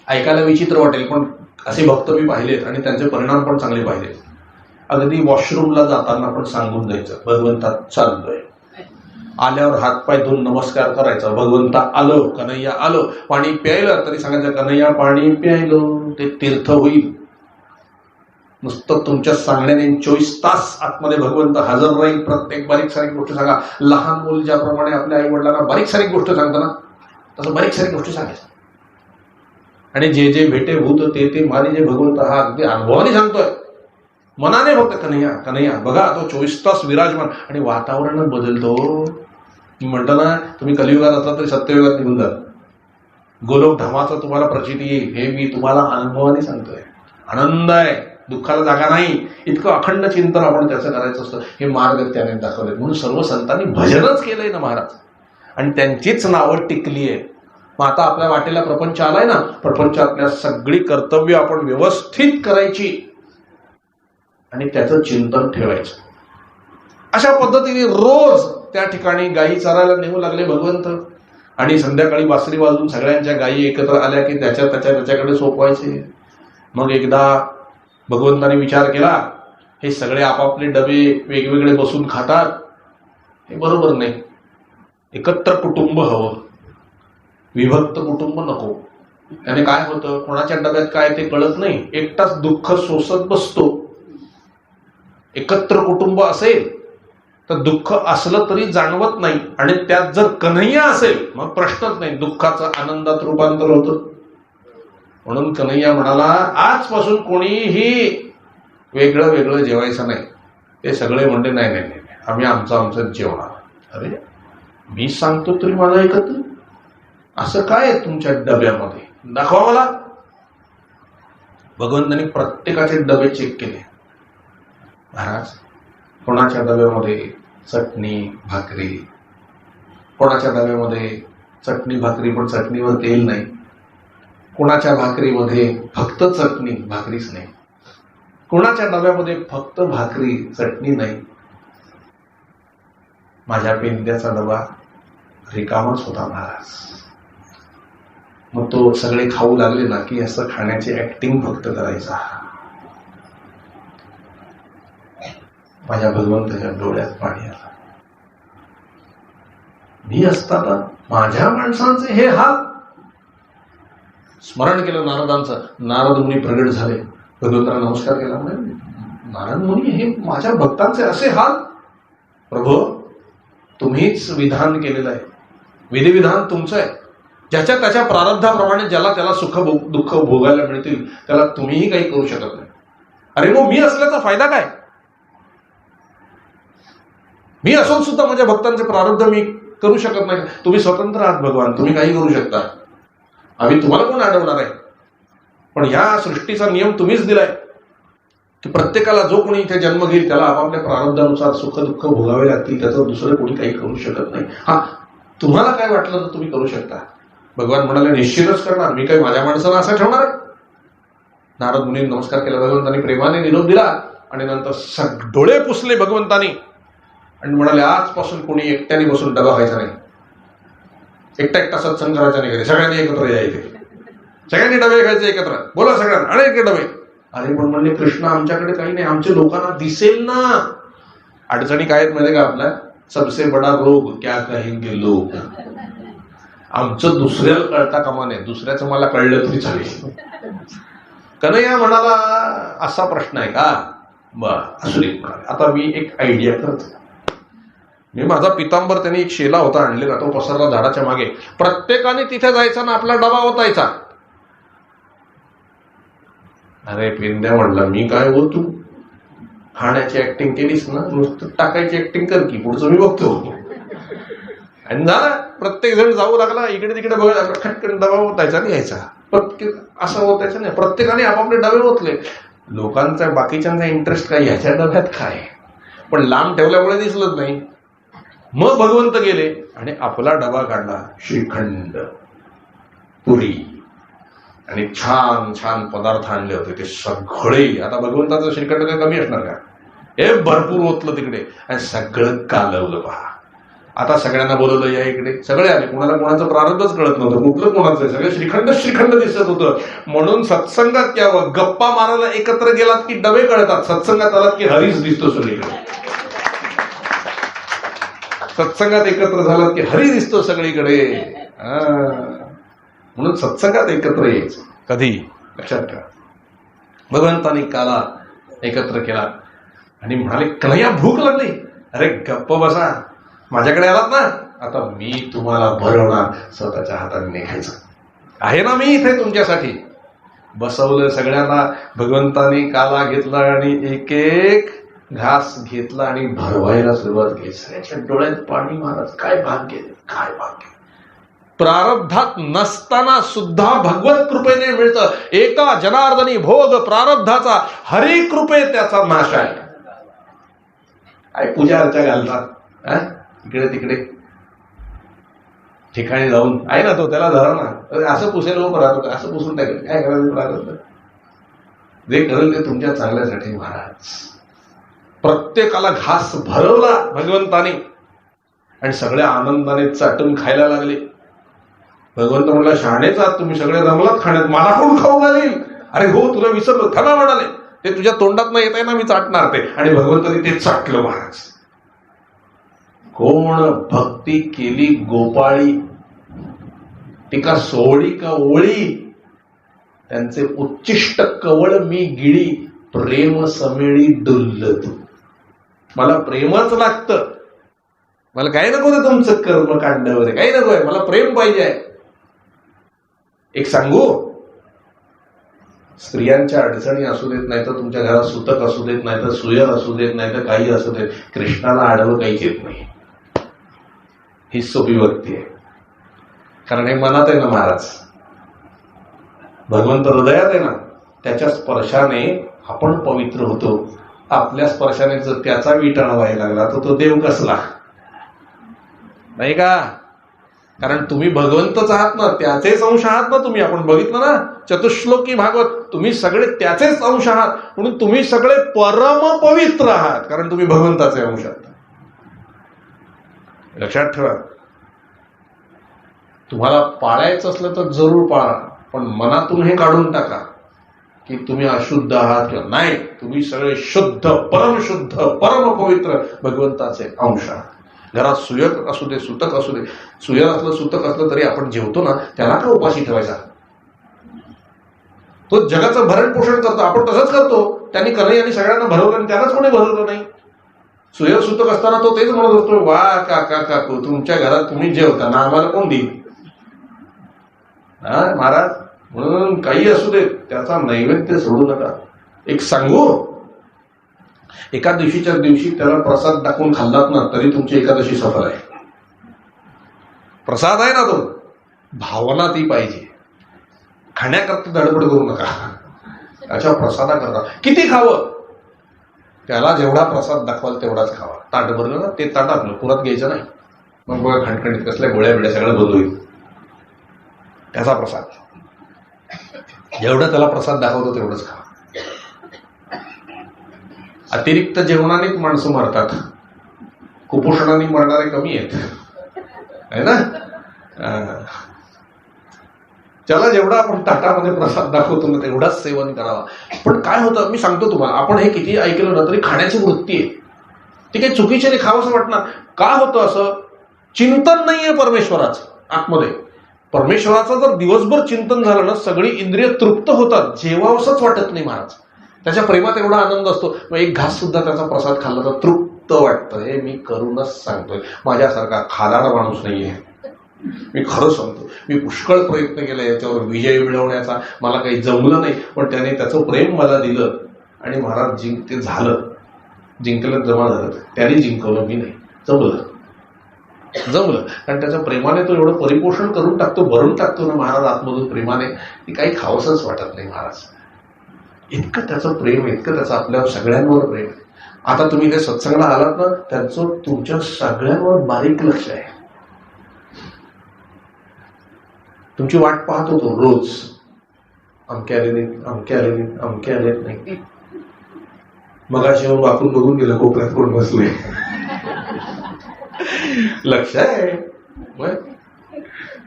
[SPEAKER 1] ऐकायला विचित्र वाटेल, पण असे भक्त मी पाहिलेत आणि त्यांचे परिणाम पण चांगले पाहिलेत. अगदी वॉशरूमला जाताना पण सांगून द्यायचं, भगवंता चाललोय. आल्यावर हातपाय धुवून नमस्कार करायचा, भगवंता आलो, कन्हैया आलो. पाणी प्यायलं तरी सांगायचं, कन्हैया पाणी प्यायलो. ते तीर्थ होईल. नुसतं तुमच्या सांगण्याने 24 तास आतमध्ये भगवंत हजर राहील. प्रत्येक बारीक सारीक गोष्ट सांगा. लहान मुल ज्याप्रमाणे आपल्या आई वडिलांना बारीक सारीक गोष्ट सांगतं ना, तसं बारीक सारीक गोष्टी सांगायचं. आणि जे जे भेटे भूत ते मारी, जे भगवंत हा अगदी अनुभवाने सांगतोय, मनाने फक्त कन्हैया कन्हैया. बघा तो 24 तास विराजमान. आणि वातावरण बदलतो. मी म्हणतो ना, तुम्ही कलियुगात असला तरी सत्ययुगात निघून जा. गोलोक धामाचं तुम्हाला प्रचिती येईल. हे मी तुम्हाला अनुभवाने सांगतोय. आनंद आहे, दुःखाला जागा नाही. इतकं अखंड चिंतन आपण त्याचं करायचं असतं. हे मार्ग त्याने दाखवले. म्हणून सर्व संतांनी भजनच केलंय ना महाराज, आणि त्यांचीच नावं टिकली आहे. मग आता आपल्या वाटेला प्रपंच आलाय ना, प्रपंचातल्या सगळी कर्तव्य आपण व्यवस्थित करायची आणि त्याचं चिंतन ठेवायचं. अशा पद्धतीने रोज त्या ठिकाणी गायी चरायला नेऊ लागले भगवंत. आणि संध्याकाळी बासरी वाजून सगळ्यांच्या गायी एकत्र आल्या की त्याच्याकडे सोपवायचे. मग एकदा भगवंताने विचार केला, हे सगळे आपापले डबे वेगवेगळे बसून खातात, हे बरोबर नाही. एकत्र कुटुंब हवं, विभक्त कुटुंब नको. त्याने काय होतं, कोणाच्या डब्यात काय ते कळत नाही, एकटाच दुःख सोसत बसतो. एकत्र कुटुंब असेल तर दुःख असलं तरी जाणवत नाही. आणि त्यात जर कन्हैया असेल मग प्रश्नच नाही, दुःखाचं आनंदात रूपांतर होतं. म्हणून कन्हैया म्हणाला, आजपासून कोणीही वेगळं वेगळं जेवायचं नाही. ते सगळे म्हणले, नाही नाही नाही, आम्ही आमचं जेवणार. अरे मी सांगतो तरी मला ऐकत नाही. असं काय आहे तुमच्या डब्यामध्ये, दाखवा मला. भगवंतांनी प्रत्येकाचे डबे चेक केले. महाराज, कोणाच्या डब्यामध्ये चटणी भाकरी, कोणाच्या डब्यामध्ये चटणी भाकरी पण चटणीवर तेल नाही, कोणाच्या भाकरीमध्ये फक्त चटणी भाकरीच नाही, कोणाच्या डब्यामध्ये फक्त भाकरी चटणी नाही. माझ्या पेंद्याचा डबा रिकामाच होता महाराज. मग तो सगळे खाऊ लागले ना की असं खाण्याची ऍक्टिंग फक्त करायचा. माझ्या भगवंताच्या डोळ्यात पाणी आलं. मी असताना माझ्या माणसांचे हे हाल. स्मरण केलं नारदांचं. नारद मुनी प्रगट झाले, भगवंतांना नमस्कार केला. नारद मुनी, हे माझ्या भक्तांचे असे हाल. प्रभू, तुम्हीच विधान केलेलं आहे, विधिविधान तुमचं आहे. ज्याच्या त्याच्या प्रारब्धाप्रमाणे ज्याला त्याला सुख दुःख भोगायला मिळतील त्याला तुम्हीही काही करू शकत नाही. अरे मग मी असल्याचा फायदा काय? मी असून सुद्धा माझ्या भक्तांचे प्रारब्ध मी करू शकत नाही. तुम्ही स्वतंत्र आहात भगवान, तुम्ही काही करू शकता. आम्ही तुम्हाला कोण अडवणार आहे? पण ह्या सृष्टीचा नियम तुम्हीच दिलाय की प्रत्येकाला जो कोणी इथे जन्म घेईल त्याला आपापल्या प्रारब्धानुसार सुख दुःख भोगावे लागतील. त्याचं दुसरं कोणी काही करू शकत नाही. हा, तुम्हाला काय वाटलं तर तुम्ही करू शकता. भगवान म्हणाले, निश्चितच करणार. मी काही माझ्या माणसाला असं ठेवणार आहे? नारद मुनी नमस्कार केला. भगवंतांनी प्रेमाने निरोप दिला आणि नंतर डोळे पुसले भगवंतांनी आणि म्हणाले, आजपासून कोणी एकट्याने बसून डबा खायचा नाही, एकटा एकटा सत्संग करायचा नाही, सगळ्यांनी एकत्र यायचे, सगळ्यांनी डबे खायचे एकत्र. बोला सगळ्यांना, अनेक डबे. अरे पण म्हणले, कृष्ण आमच्याकडे काही नाही, आमच्या लोकांना दिसेल ना. अडचणी काय आहेत माहिती का आपल्या? सबसे बडा रोग क्या कहेंगे लोग. आमचं दुसऱ्याला कळता कामा नये, दुसऱ्याचं मला कळलं तरी चालेल. कन्हैया म्हणाला, असा प्रश्न आहे का? बर असू दे म्हणाले. आता मी एक आयडिया करतो. मी माझा पितांबर, त्यांनी एक शेला होता आणलेला, तो पसरला झाडाच्या मागे. प्रत्येकाने तिथे जायचा ना आपला डबा ओतायचा. अरे पेंद्या म्हणला, मी काय हो, तू खाण्याची ऍक्टिंग केलीस ना, नुसतं टाकायची ऍक्टिंग कर की, पुढचं मी बघतो. आणि झाला, प्रत्येक जण जाऊ लागला, इकडे तिकडे बघायला, खटकन डबा ओतायचा आणि यायचा. प्रत्येक असं ओतायचं नाही, प्रत्येकाने आपापले डबे ओतले. लोकांचा बाकीच्यांचा इंटरेस्ट काय, ह्याच्या डब्यात काय, पण लांब ठेवल्यामुळे दिसलंच नाही. मग भगवंत गेले आणि आपला डबा काढला, श्रीखंड, पुरी आणि छान छान पदार्थ आणले होते ते सगळे. आता भगवंताचं श्रीखंड काय कमी असणार का? हे भरपूर ओतलं तिकडे आणि सगळं कालवलं. पहा, आता सगळ्यांना बोलवलं, या इकडे. सगळे आले, कोणाला कोणाचं प्रारंभच कळत नव्हतं, कुठलं कोणाचं, सगळं श्रीखंड श्रीखंड दिसत होतं. म्हणून सत्संगात यावं, गप्पा मारायला एकत्र गेलात की डबे कळतात, सत्संगात आलात की हरीच दिसतो सगळीकडे. सत्संगात एकत्र झालात की हरी दिसतो सगळीकडे. म्हणून सत्संगात एकत्र यायचं. कधी? लक्षात ठेवा. भगवंतानी काला एकत्र केला आणि म्हणाले, कन्हैया भूक लागली. अरे गप्प बसा, माझ्याकडे आलात ना, आता मी तुम्हाला भरवणार, स्वतःच्या हाताने निघायचं आहे ना, मी इथे तुमच्यासाठी. बसवलं सगळ्यांना. भगवंतानी काला घेतला आणि एक एक घास घेतला आणि भरवायला सुरुवात केली. सगळ्याच्या डोळ्यात पाणी. महाराज काय भाग्य, काय भाग्य. प्रारब्धात नसताना सुद्धा भगवत कृपेने मिळतं. एका जनार्दनी भोग प्रारब्धाचा, हरी कृपे त्याचा नाश आहे. काय पूजा अर्चा घालतात इकडे तिकडे ठिकाणी जाऊन, आहे ना तो, त्याला धरा ना, असं पुसेल लोक राहतो का, असं पुसून टाकेल, काय करायचं प्रारब्ध. जे करेल ते तुमच्या चांगल्यासाठी. महाराज प्रत्येकाला घास भरवला भगवंताने आणि सगळे आनंदाने चाटून खायला लागले. भगवंत म्हणला, शहाणेच आहात तुम्ही, सगळे रमलात खाण्यात, मला कोण खाऊ घालील. अरे हो, तुला विसरलो, थांबा म्हणाले, ते तुझ्या तोंडात नाही येत आहे ना, मी चाटणार ते. आणि भगवंताने ते चाटलं. महाराज कोण भक्ती केली गोपाळी, टिका सोहळी का ओळी, त्यांचे उच्चिष्ट कवळ मी गिळी, प्रेम समेळी डुल्ल तू. मला प्रेमच लागतं, मला काही नको ते तुमचं कर्म कांडावर, काही नकोय, मला प्रेम पाहिजे. एक सांगू, स्त्रियांच्या अडचणी असू देत नाही तर, तुमच्या घरात सुतक असू देत नाही तर, सुयर असू देत नाही तर, काही असू देत, कृष्णाला आडवं काहीच येत नाही. ही सोपी व्यक्ती आहे, कारण हे मनात आहे ना महाराज. भगवंत हृदयात आहे ना, त्याच्या स्पर्शाने आपण पवित्र होतो. आपल्या स्पर्शाने जर त्याचा विटाळा व्हायला लागला तर तो देव कसला, नाही का? कारण तुम्ही भगवंतच आहात ना, त्याचेच अंश आहात ना तुम्ही. आपण बघितलं ना चतुश्लोकी भागवत, तुम्ही सगळे त्याचेच अंश आहात, म्हणून तुम्ही सगळे परम पवित्र आहात, कारण तुम्ही भगवंताचे अंश आहात. लक्षात ठेवा. तुम्हाला पाळायचं असलं तर जरूर पाळा, पण मनातून हे काढून टाका की तुम्ही अशुद्ध आहात किंवा नाही. तुम्ही सगळे शुद्ध, परमशुद्ध, परम पवित्र भगवंताचे अंश आहात. घरात सुयक असू दे, सुतक असू दे, सुयर असलं सुतक असलं तरी आपण जेवतो ना, त्याला का उपाशी ठेवायचा? तो जगाचं भरण पोषण करतो, आपण तसंच करतो. त्यांनी कन्हैयाने सगळ्यांना भरवलं आणि त्यालाच कोणी भरवलं नाही. सुयर सुतक असताना तो तेच म्हणत असतो, वा काका काकू, तुमच्या घरात तुम्ही जेवता ना, आम्हाला कोण देईल? हा महाराज, म्हणून काही असू दे, त्याचा नैवेद्य सोडू नका. एक सांगू, एकादशीच्या दिवशी त्याला प्रसाद टाकून खाल्लात ना तरी तुमची एकादशी सफल आहे. प्रसाद आहे ना तो, भावना ती पाहिजे. खाण्याकरता धडपड करू नका, त्याच्या प्रसादाकरता. किती खावं, त्याला जेवढा प्रसाद दाखवाल तेवढाच खावा. ताट भरलं ना, ते ताट आपलं पुरात घ्यायचं नाही. मग बघा खणखणीत कसल्या गोळ्या बिळ्या सगळं बंद होईल. त्याचा प्रसाद, जेवढं त्याला प्रसाद दाखवतो तेवढंच खावा. अतिरिक्त जेवणानेच माणसं मरतात, कुपोषणाने मरणारे कमी आहेत, आहे ना. त्याला जेवढा आपण ताटामध्ये प्रसाद दाखवतो ना तेवढाच सेवन करावा. पण काय होतं, मी सांगतो तुम्हाला, आपण हे किती ऐकलं ना तरी खाण्याची वृत्ती आहे, ती काही चुकीची नाही, खावंसं वाटणार. का होतं असं? चिंतन नाहीये परमेश्वराचं आतमध्ये. परमेश्वराचं जर दिवसभर चिंतन झालं ना, सगळी इंद्रिय तृप्त होतात, जेवावंसंच वाटत नाही महाराज. त्याच्या प्रेमात एवढा आनंद असतो, मग एक घास सुद्धा त्याचा प्रसाद खाल्ला तर तृप्त वाटतं. हे मी करूनच सांगतोय, माझ्यासारखा खादाडा माणूस नाहीये, मी खरं सांगतो. मी पुष्कळ प्रयत्न केला याच्यावर विजय मिळवण्याचा, मला काही जमलं नाही, पण त्याने त्याचं प्रेम मला दिलं आणि महाराज ते झालं. जिंकलं, जमा झालं, त्याने जिंकवलं, मी नाही. जमलं, कारण त्याच्या प्रेमाने तो एवढं परिपोषण करून टाकतो, भरून टाकतो ना महाराज आतमधून प्रेमाने, की काही खावसंच वाटत नाही महाराज. इतकं त्याचं प्रेम, इतकं त्याचं आपल्या सगळ्यांवर प्रेम. आता तुम्ही ते सत्संगाला आलात ना, त्यांचं तुमच्या सगळ्यांवर बारीक लक्ष आहे. तुमची वाट पाहत होतो रोज, अमक्या आले नाही, अमक्या आले नाही, अमक्या आले नाही. मगाशी येऊन वाकून बघून गेलं, कोपऱ्यात कोण बसले, लक्ष आहे.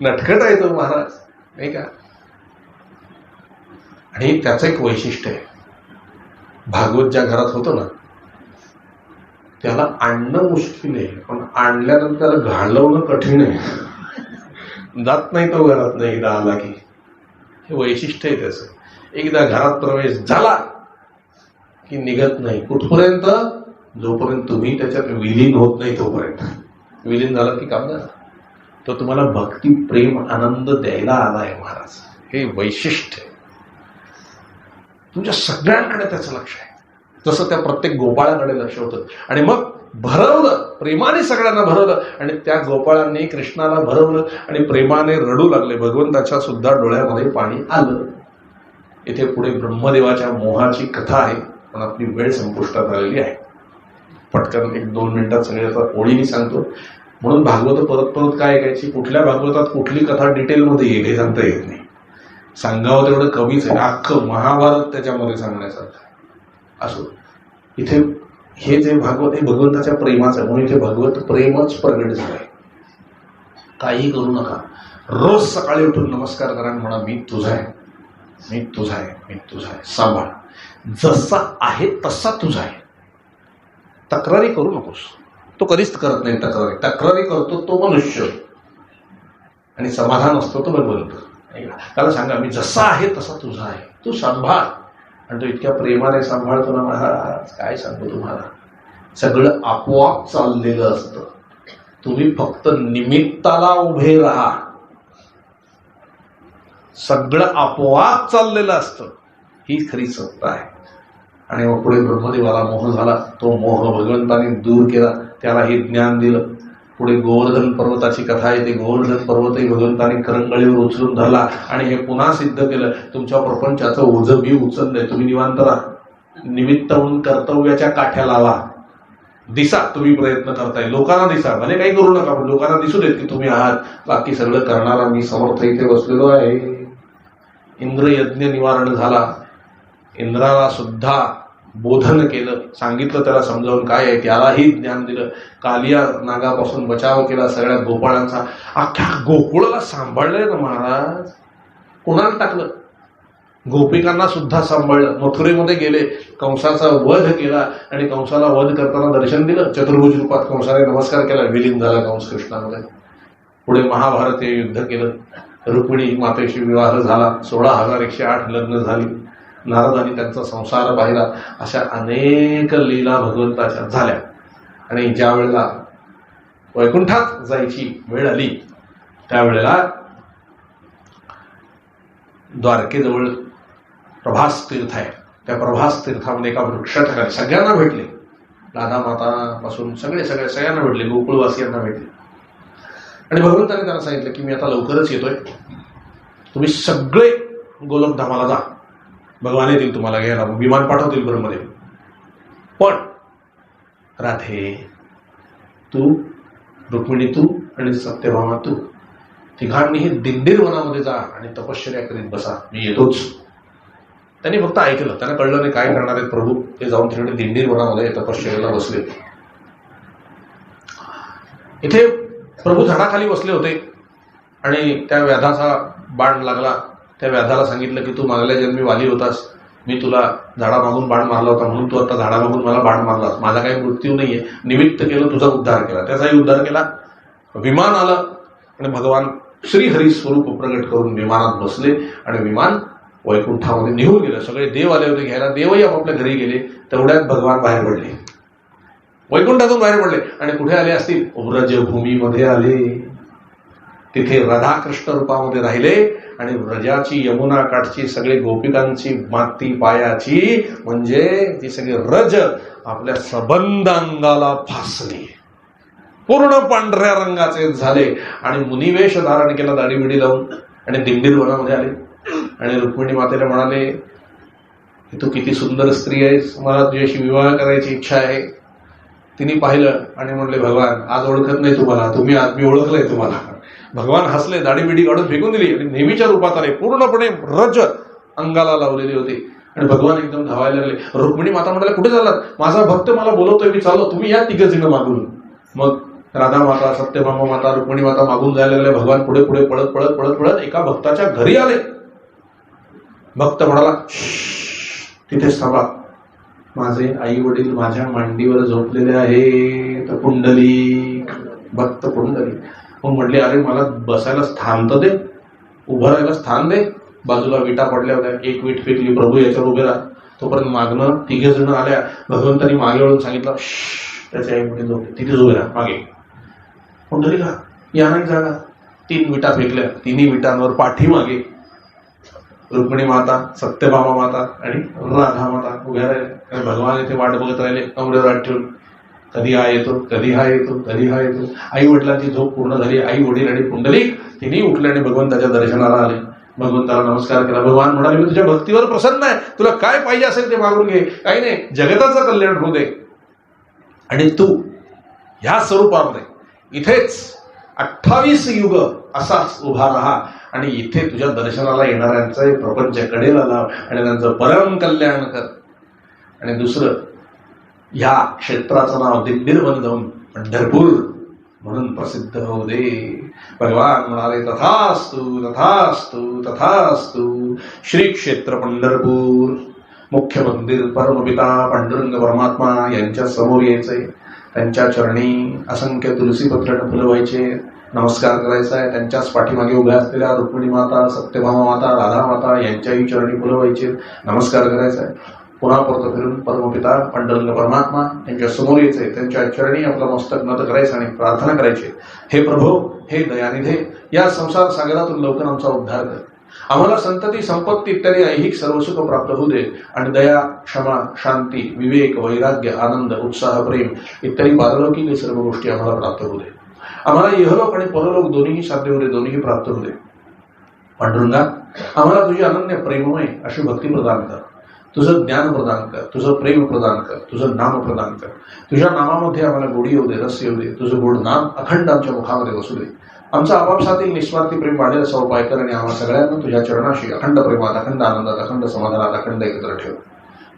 [SPEAKER 1] नटखट आहे तो महाराज, नाही का. आणि त्याचं एक वैशिष्ट्य आहे, भागवत ज्या घरात होतं ना, त्याला आणणं मुश्किल आहे, पण आणल्यानंतर त्याला घालवणं कठीण आहे. जात नाही तो घरात, नाही एकदा आला की. हे वैशिष्ट्य आहे त्याचं. एकदा घरात प्रवेश झाला की निघत नाही. कुठपर्यंत? जोपर्यंत तुम्ही त्याच्यात विलीन होत नाही तोपर्यंत. विलीन झालं की काम झालं. तो तुम्हाला भक्ती, प्रेम, आनंद द्यायला आलाय महाराज. हे वैशिष्ट्य तुमच्या सगळ्यांकडे त्याचं लक्ष आहे, जसं त्या प्रत्येक गोपाळाकडे लक्ष होतं. आणि मग भरवलं, प्रेमाने सगळ्यांना भरवलं, आणि त्या गोपाळांनी कृष्णाला भरवलं आणि प्रेमाने रडू लागले. भगवंताच्या सुद्धा डोळ्यामध्ये पाणी आलं. इथे पुढे ब्रह्मदेवाच्या मोहाची कथा आहे, पण आपली वेळ संपुष्टात आलेली आहे. पटकन 1-2 मिनिटात सगळ्याचा ओळीने सांगतो. म्हणून भागवत परत परत काय ऐकायची, कुठल्या भागवतात कुठली कथा डिटेलमध्ये येईल हे सांगता येत नाही. सांगावं तेवढं कमीच आहे. अख्खं महाभारत त्याच्यामध्ये सांगण्यासारखं असो. इथे हे जे भागवत हे भगवंताच्या प्रेमाचं आहे, म्हणून इथे भगवत प्रेमच प्रगट झालंय. काही करू नका, रोज सकाळी उठून नमस्कार करा, म्हणा मी तुझा आहे, मी तुझा आहे, मी तुझा आहे. सांभाळ, जसा आहे तसा तुझा आहे. तक्रारी करू नकोस. तो कधीच करत नाही तक्रारी. तक्रारी करतो तो मनुष्य, आणि समाधान असतो तो भगवंत. त्याला सांगा मी जसा आहे तसा तुझा आहे, तू सांभाळ. आणि तो इतक्या प्रेमाने सांभाळतो ना महाराज, काय सांगतो तुम्हाला. सगळं आपोआप चाललेलं असतं, तुम्ही फक्त निमित्ताला उभे राहा. सगळं आपोआप चाललेलं असतं, ही खरी सत्ता आहे. आणि मग पुढे ब्रह्मदेवाला मोह झाला, तो मोह भगवंताने दूर केला, त्याला हे ज्ञान दिलं. पुढे गोवर्धन पर्वताची कथा आहे. ते गोवर्धन पर्वतही भगवंताने करंगळीवर उचलून धरला आणि हे पुन्हा सिद्ध केलं, तुमच्या प्रपंचाचं ओझं मी उचललंय, तुम्ही निवांत राहा. निमित्त म्हणून कर्तव्याच्या काठ्या लावा. दिसा, तुम्ही प्रयत्न करताय, लोकांना दिसा, भले काही करू नका, पण लोकांना दिसू देत की तुम्ही आहात. बाकी सगळं करणारा मी समर्थ इथे बसलेलो आहे. इंद्र यज्ञ निवारण झाला. इंद्राला सुद्धा बोधन केलं, सांगितलं त्याला समजावून काय आहे, त्यालाही ज्ञान दिलं. कालिया नागापासून बचाव केला सगळ्या गोपाळांचा. अख्ख्या गोकुळाला सांभाळलंय ना महाराज. कोणाला टाकलं? गोपिकांना सुद्धा सांभाळलं. मथुरेमध्ये गेले, कंसाचा वध केला, आणि कंसाला वध करताना दर्शन दिलं. चतुर्भुज रूपात कंसाने नमस्कार केला, विलीन झाला कंस कृष्णामध्ये. पुढे महाभारतीय युद्ध केलं. रुक्मिणी मातेशी विवाह झाला. 16,108 लग्न झाली. नारदांनी त्यांचा संसार पाहिला. अशा अनेक लीला भगवंताच्या झाल्या. आणि ज्या वेळेला वैकुंठात जायची वेळ आली, त्यावेळेला द्वारकेजवळ प्रभास तीर्थ आहे. त्या प्रभास तीर्थामध्ये एका वृक्षाखाली सगळ्यांना भेटले. राधा मातापासून सगळ्यांना भेटले, गोकुळवासियांना भेटले. आणि भगवंताने त्यांना सांगितलं की मी आता लवकरच येतोय, तुम्ही सगळे गोलकधामाला जा, भगवान येतील तुम्हाला घ्यायला, विमान पाठवतील ब्रह्मदेव. पण राधे तू, रुक्मिणी तू, आणि सत्यभामा तू, तिघांनीही दिंडीर वनामध्ये जा आणि तपश्चर्या करीत बसा, मी येतोच. त्यांनी फक्त ऐकलं, त्यांना कळलं नाही काय करणार आहेत प्रभू. ते जाऊन तिकडे दिंडीर वनामध्ये तपश्चर्याला बसले. इथे प्रभू झाडाखाली बसले होते आणि त्या व्याधाचा बाण लागला. त्या व्याधाला सांगितलं की तू मागल्या जन्मी वाली होतास, मी तुला झाडामागून बाण मारला होता, म्हणून तू आता झाडामागून मला बाण मारलास. माझा काही मृत्यू नाहीये, निमित्त केलं, तुझा उद्धार केला. त्याचाही उद्धार केला. विमान आलं आणि भगवान श्रीहरी स्वरूप प्रगट करून विमानात बसले आणि विमान वैकुंठामध्ये निघून गेलं. सगळे देव आले होते घ्यायला, देवही आपापल्या घरी गेले. तेवढ्यात भगवान बाहेर पडले, वैकुंठातून बाहेर पडले आणि कुठे आले असतील? व्रजभूमीमध्ये आले. तिथे राधाकृष्ण रूपामध्ये राहिले आणि व्रजाची यमुना काठची सगळे गोपिकांची माती पायाची म्हणजे ती सगळी रज आपल्या सबंध अंगाला फासली, पूर्ण पांढऱ्या रंगाचे झाले आणि मुनिवेश धारण केला, दाढी बिडी लावून आणि दिंडीर वनामध्ये आले आणि रुक्मिणी मातेला म्हणाले, तू किती सुंदर स्त्री आहेस, मला तुझ्याशी विवाह करायची इच्छा आहे. तिने पाहिलं आणि म्हणले, भगवान आज ओळखत नाही तुम्हाला, तुम्ही आज मी ओळखलंय तुम्हाला. भगवान हसले, दाढी बिडी काढून फेकून दिली आणि नेहमीच्या रूपात आले, पूर्णपणे रज अंगाला लावलेले होते आणि भगवान एकदम धावायला लागले. रुक्मिणी माता म्हणाले, कुठे चाललात? माझा भक्त मला बोलवतोय, मी चाललो, तुम्ही या तिघजण मागून. मग राधा माता, सत्यभामा माता, रुक्मिणी माता मागून जायला लागले. भगवान पुढे पुढे पळत पळत पळत पळत एका भक्ताच्या घरी आले. भक्त म्हणाला, तिथेच थांबा, माझे आई वडील माझ्या मांडीवर झोपलेले आहेत. पुंडलिक, भक्त पुंडलिक. मग म्हटले, अरे मला बसायला स्थान तर दे, उभं राहायला स्थान दे. बाजूला विटा पडल्या होत्या, एक वीट फेकली, प्रभू याच्यावर उभे राहा. तोपर्यंत मागणं तिघे जण आल्या. भगवंतांनी मागे वळून सांगितलं, त्याचे आई वडील झोपले, तिथेच उभे राहा मागे. पुंडलिका, या नाही जागा. 3 विटा फेकल्या, 3 विटांवर पाठीमागे रुक्मिणी माता, सत्यभामा माता आणि राधा माता उभ्या राहिल्या. आणि भगवान इथे वाट बघत राहिले, कमरेवर हात ठेवून, कधी हा येतो, कधी हा येतो, कधी हा येतो. आई वडिलांची झोप पूर्ण झाली. आई वडील आणि पुंडलिक तिन्ही उठले आणि भगवंताच्या दर्शनाला आले. भगवंताला नमस्कार केला. भगवान म्हणाले, मी तुझ्या भक्तीवर प्रसन्न आहे, तुला काय पाहिजे असेल ते मागून घे, काही नाही, जगताचं कल्याण होऊ दे. आणि तू ह्या स्वरूपामध्ये इथेच 28 युग असाच उभा राहा आणि इथे तुझ्या दर्शनाला येणाऱ्यांचे प्रपंच कडेला लाव आणि त्यांचं परम कल्याण कर. आणि दुसरं, ह्या क्षेत्राचं नाव दिंडीरवन जाऊन पंढरपूर म्हणून प्रसिद्ध होऊ दे. भगवान म्हणाले, तथास्तु तथास्तु तथास्तु. श्री क्षेत्र पंढरपूर, मुख्य मंदिर, परमपिता पांडुरंग परमात्मा यांच्या समोर यायचे. त्यांच्या चरणी असंख्य तुलसीपत्र फुलवायचे, नमस्कार करायचा आहे. त्यांच्याच पाठीमागे उभ्या असलेल्या रुक्मिणी माता, सत्यभामा माता, राधा माता यांच्याही चरणी फुलवायचे, नमस्कार करायचा आहे. पुन्हा परत फिरून परमपिता पांडुरंग परमात्मा यांच्या समोर यायचे, त्यांच्या चरणी आपलं मस्तक नत करायचं आणि प्रार्थना करायची, हे प्रभो, हे दयानिधे, या संसार सागरातून लवकर आमचा उद्धार कर. आम्हाला संतती, संपत्ती इत्यादी ऐहिक सर्व सुख प्राप्त होऊ दे आणि दया, क्षमा, शांती, विवेक, वैराग्य, आनंद, उत्साह, प्रेम इत्यादी पारलौकिक सर्व गोष्टी आम्हाला प्राप्त होऊ दे. आम्हाला इहलोक आणि परलोक दोन्हीही साध्य होऊ दे, दोन्हीही प्राप्त होऊ दे. पांडुरंगा, आम्हाला तुझी अनन्य प्रेममय अशी भक्ती प्रदान कर, तुझं ज्ञान प्रदान कर, तुझं प्रेम प्रदान कर, तुझं नाम प्रदान कर. तुझ्या नामामध्ये आम्हाला गोडी येऊ दे, रस येऊ दे. तुझं गोड नाम अखंड आमच्या मुखामध्ये बसू दे. आमचा आपापसातील निस्वार्थी प्रेम वाढेल असा उपाय कर आणि आम्हा सगळ्यांना तुझ्या चरणाशी अखंड प्रेमात, अखंड आनंदात, अखंड समाधानात, अखंड एकत्र ठेव.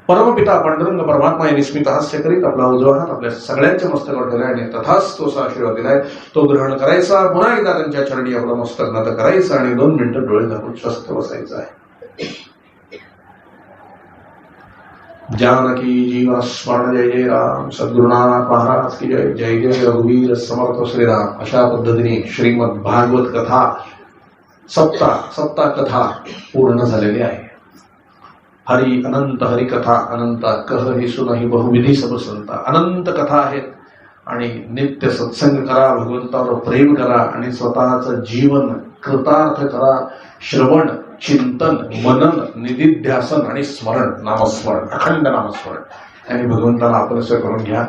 [SPEAKER 1] परमपिता पांडुरंग परमात्मा यांनी स्मित हास्य करीत आपला उजवा हात आपल्या सगळ्यांच्या मस्तकावर ठेवला आणि तथास्तु असा आशीर्वाद दिलाय. तो ग्रहण करायचा, पुन्हा एकदा त्यांच्या चरणी आपलं मस्तक नत करायचं आणि 2 मिनिटं डोळे झाकून स्वस्थ बसायचं आहे. जानकी जीवन स्मरण जय जय राम. सद्गुरुनाथ महाराज की जय. जय जय रघुवीर समर्थ श्रीराम. अशा पद्धतीने श्रीमद भागवत कथा सप्ता कथा पूर्ण झालेली आहे. हरी अनंत हरी कथा अनंत, कह ही सुनही बहुविधी सब संता. अनंत कथा आहेत आणि नित्य सत्संग करा, भगवंतावर प्रेम करा आणि स्वतःचं जीवन कृतार्थ करा. श्रवण, चिंतन, मनन, निधिध्यासन आणि स्मरण, नामस्मरण, अखंड नामस्मरण आणि भगवंताला आपलंसं करून घ्या.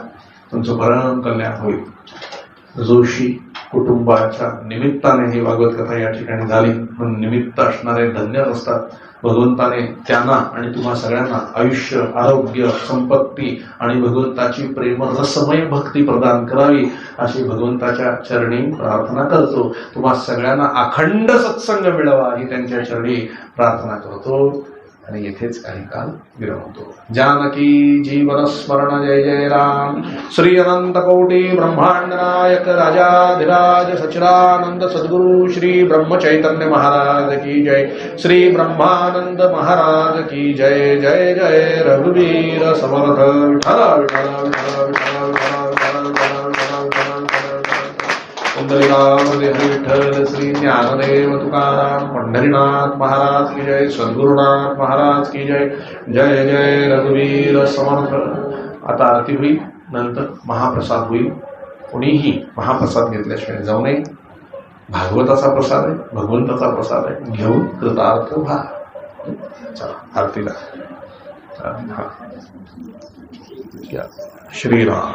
[SPEAKER 1] तुमचं परम कल्याण होईल. जोशी कुटुंबाच्या निमित्ताने ही भागवत कथा या ठिकाणी झाली म्हणून निमित्त असणारे धन्य असतात. भगवंताने त्यांना आणि तुम्हा सगळ्यांना आयुष्य, आरोग्य, संपत्ती आणि भगवंताची प्रेम रसमय भक्ती प्रदान करावी अशी भगवंताच्या चरणी प्रार्थना करतो. तुम्हा सगळ्यांना अखंड सत्संग मिळावा ही त्यांच्या चरणी प्रार्थना करतो आणि येथेच काही काल विरमतो. जानकी जीवन स्मरण जय जय राम. श्री अनंत कोटी ब्रह्मांड नायक राजाधिराज सच्चिदानंद सद्गुरु श्री ब्रह्म चैतन्य महाराज की जय. श्री ब्रह्मानंद महाराज की जय. जय जय रघुवीर समर्थ. विठ्ठल विठ्ठल विठ्ठल विठ्ठल विठ्ठल विठ्ठल विठ्ठल विठ्ठल विठ्ठल. तुकाराम हरी विठ्ठल श्री ज्ञानदेव तुकाराम पंढरीनाथ महाराज की जय सद्गुरुनाथ महाराज की जय जय जय रघुवीर समर्थ। आता आरती होईल, नंतर महाप्रसाद होईल. कोणीही महाप्रसाद घेतल्याशिवाय जाऊ नये. भागवताचा प्रसाद आहे, भगवंताचा प्रसाद आहे, घेऊन कृतार्थ व्हा. चला आरतीला. श्रीराम.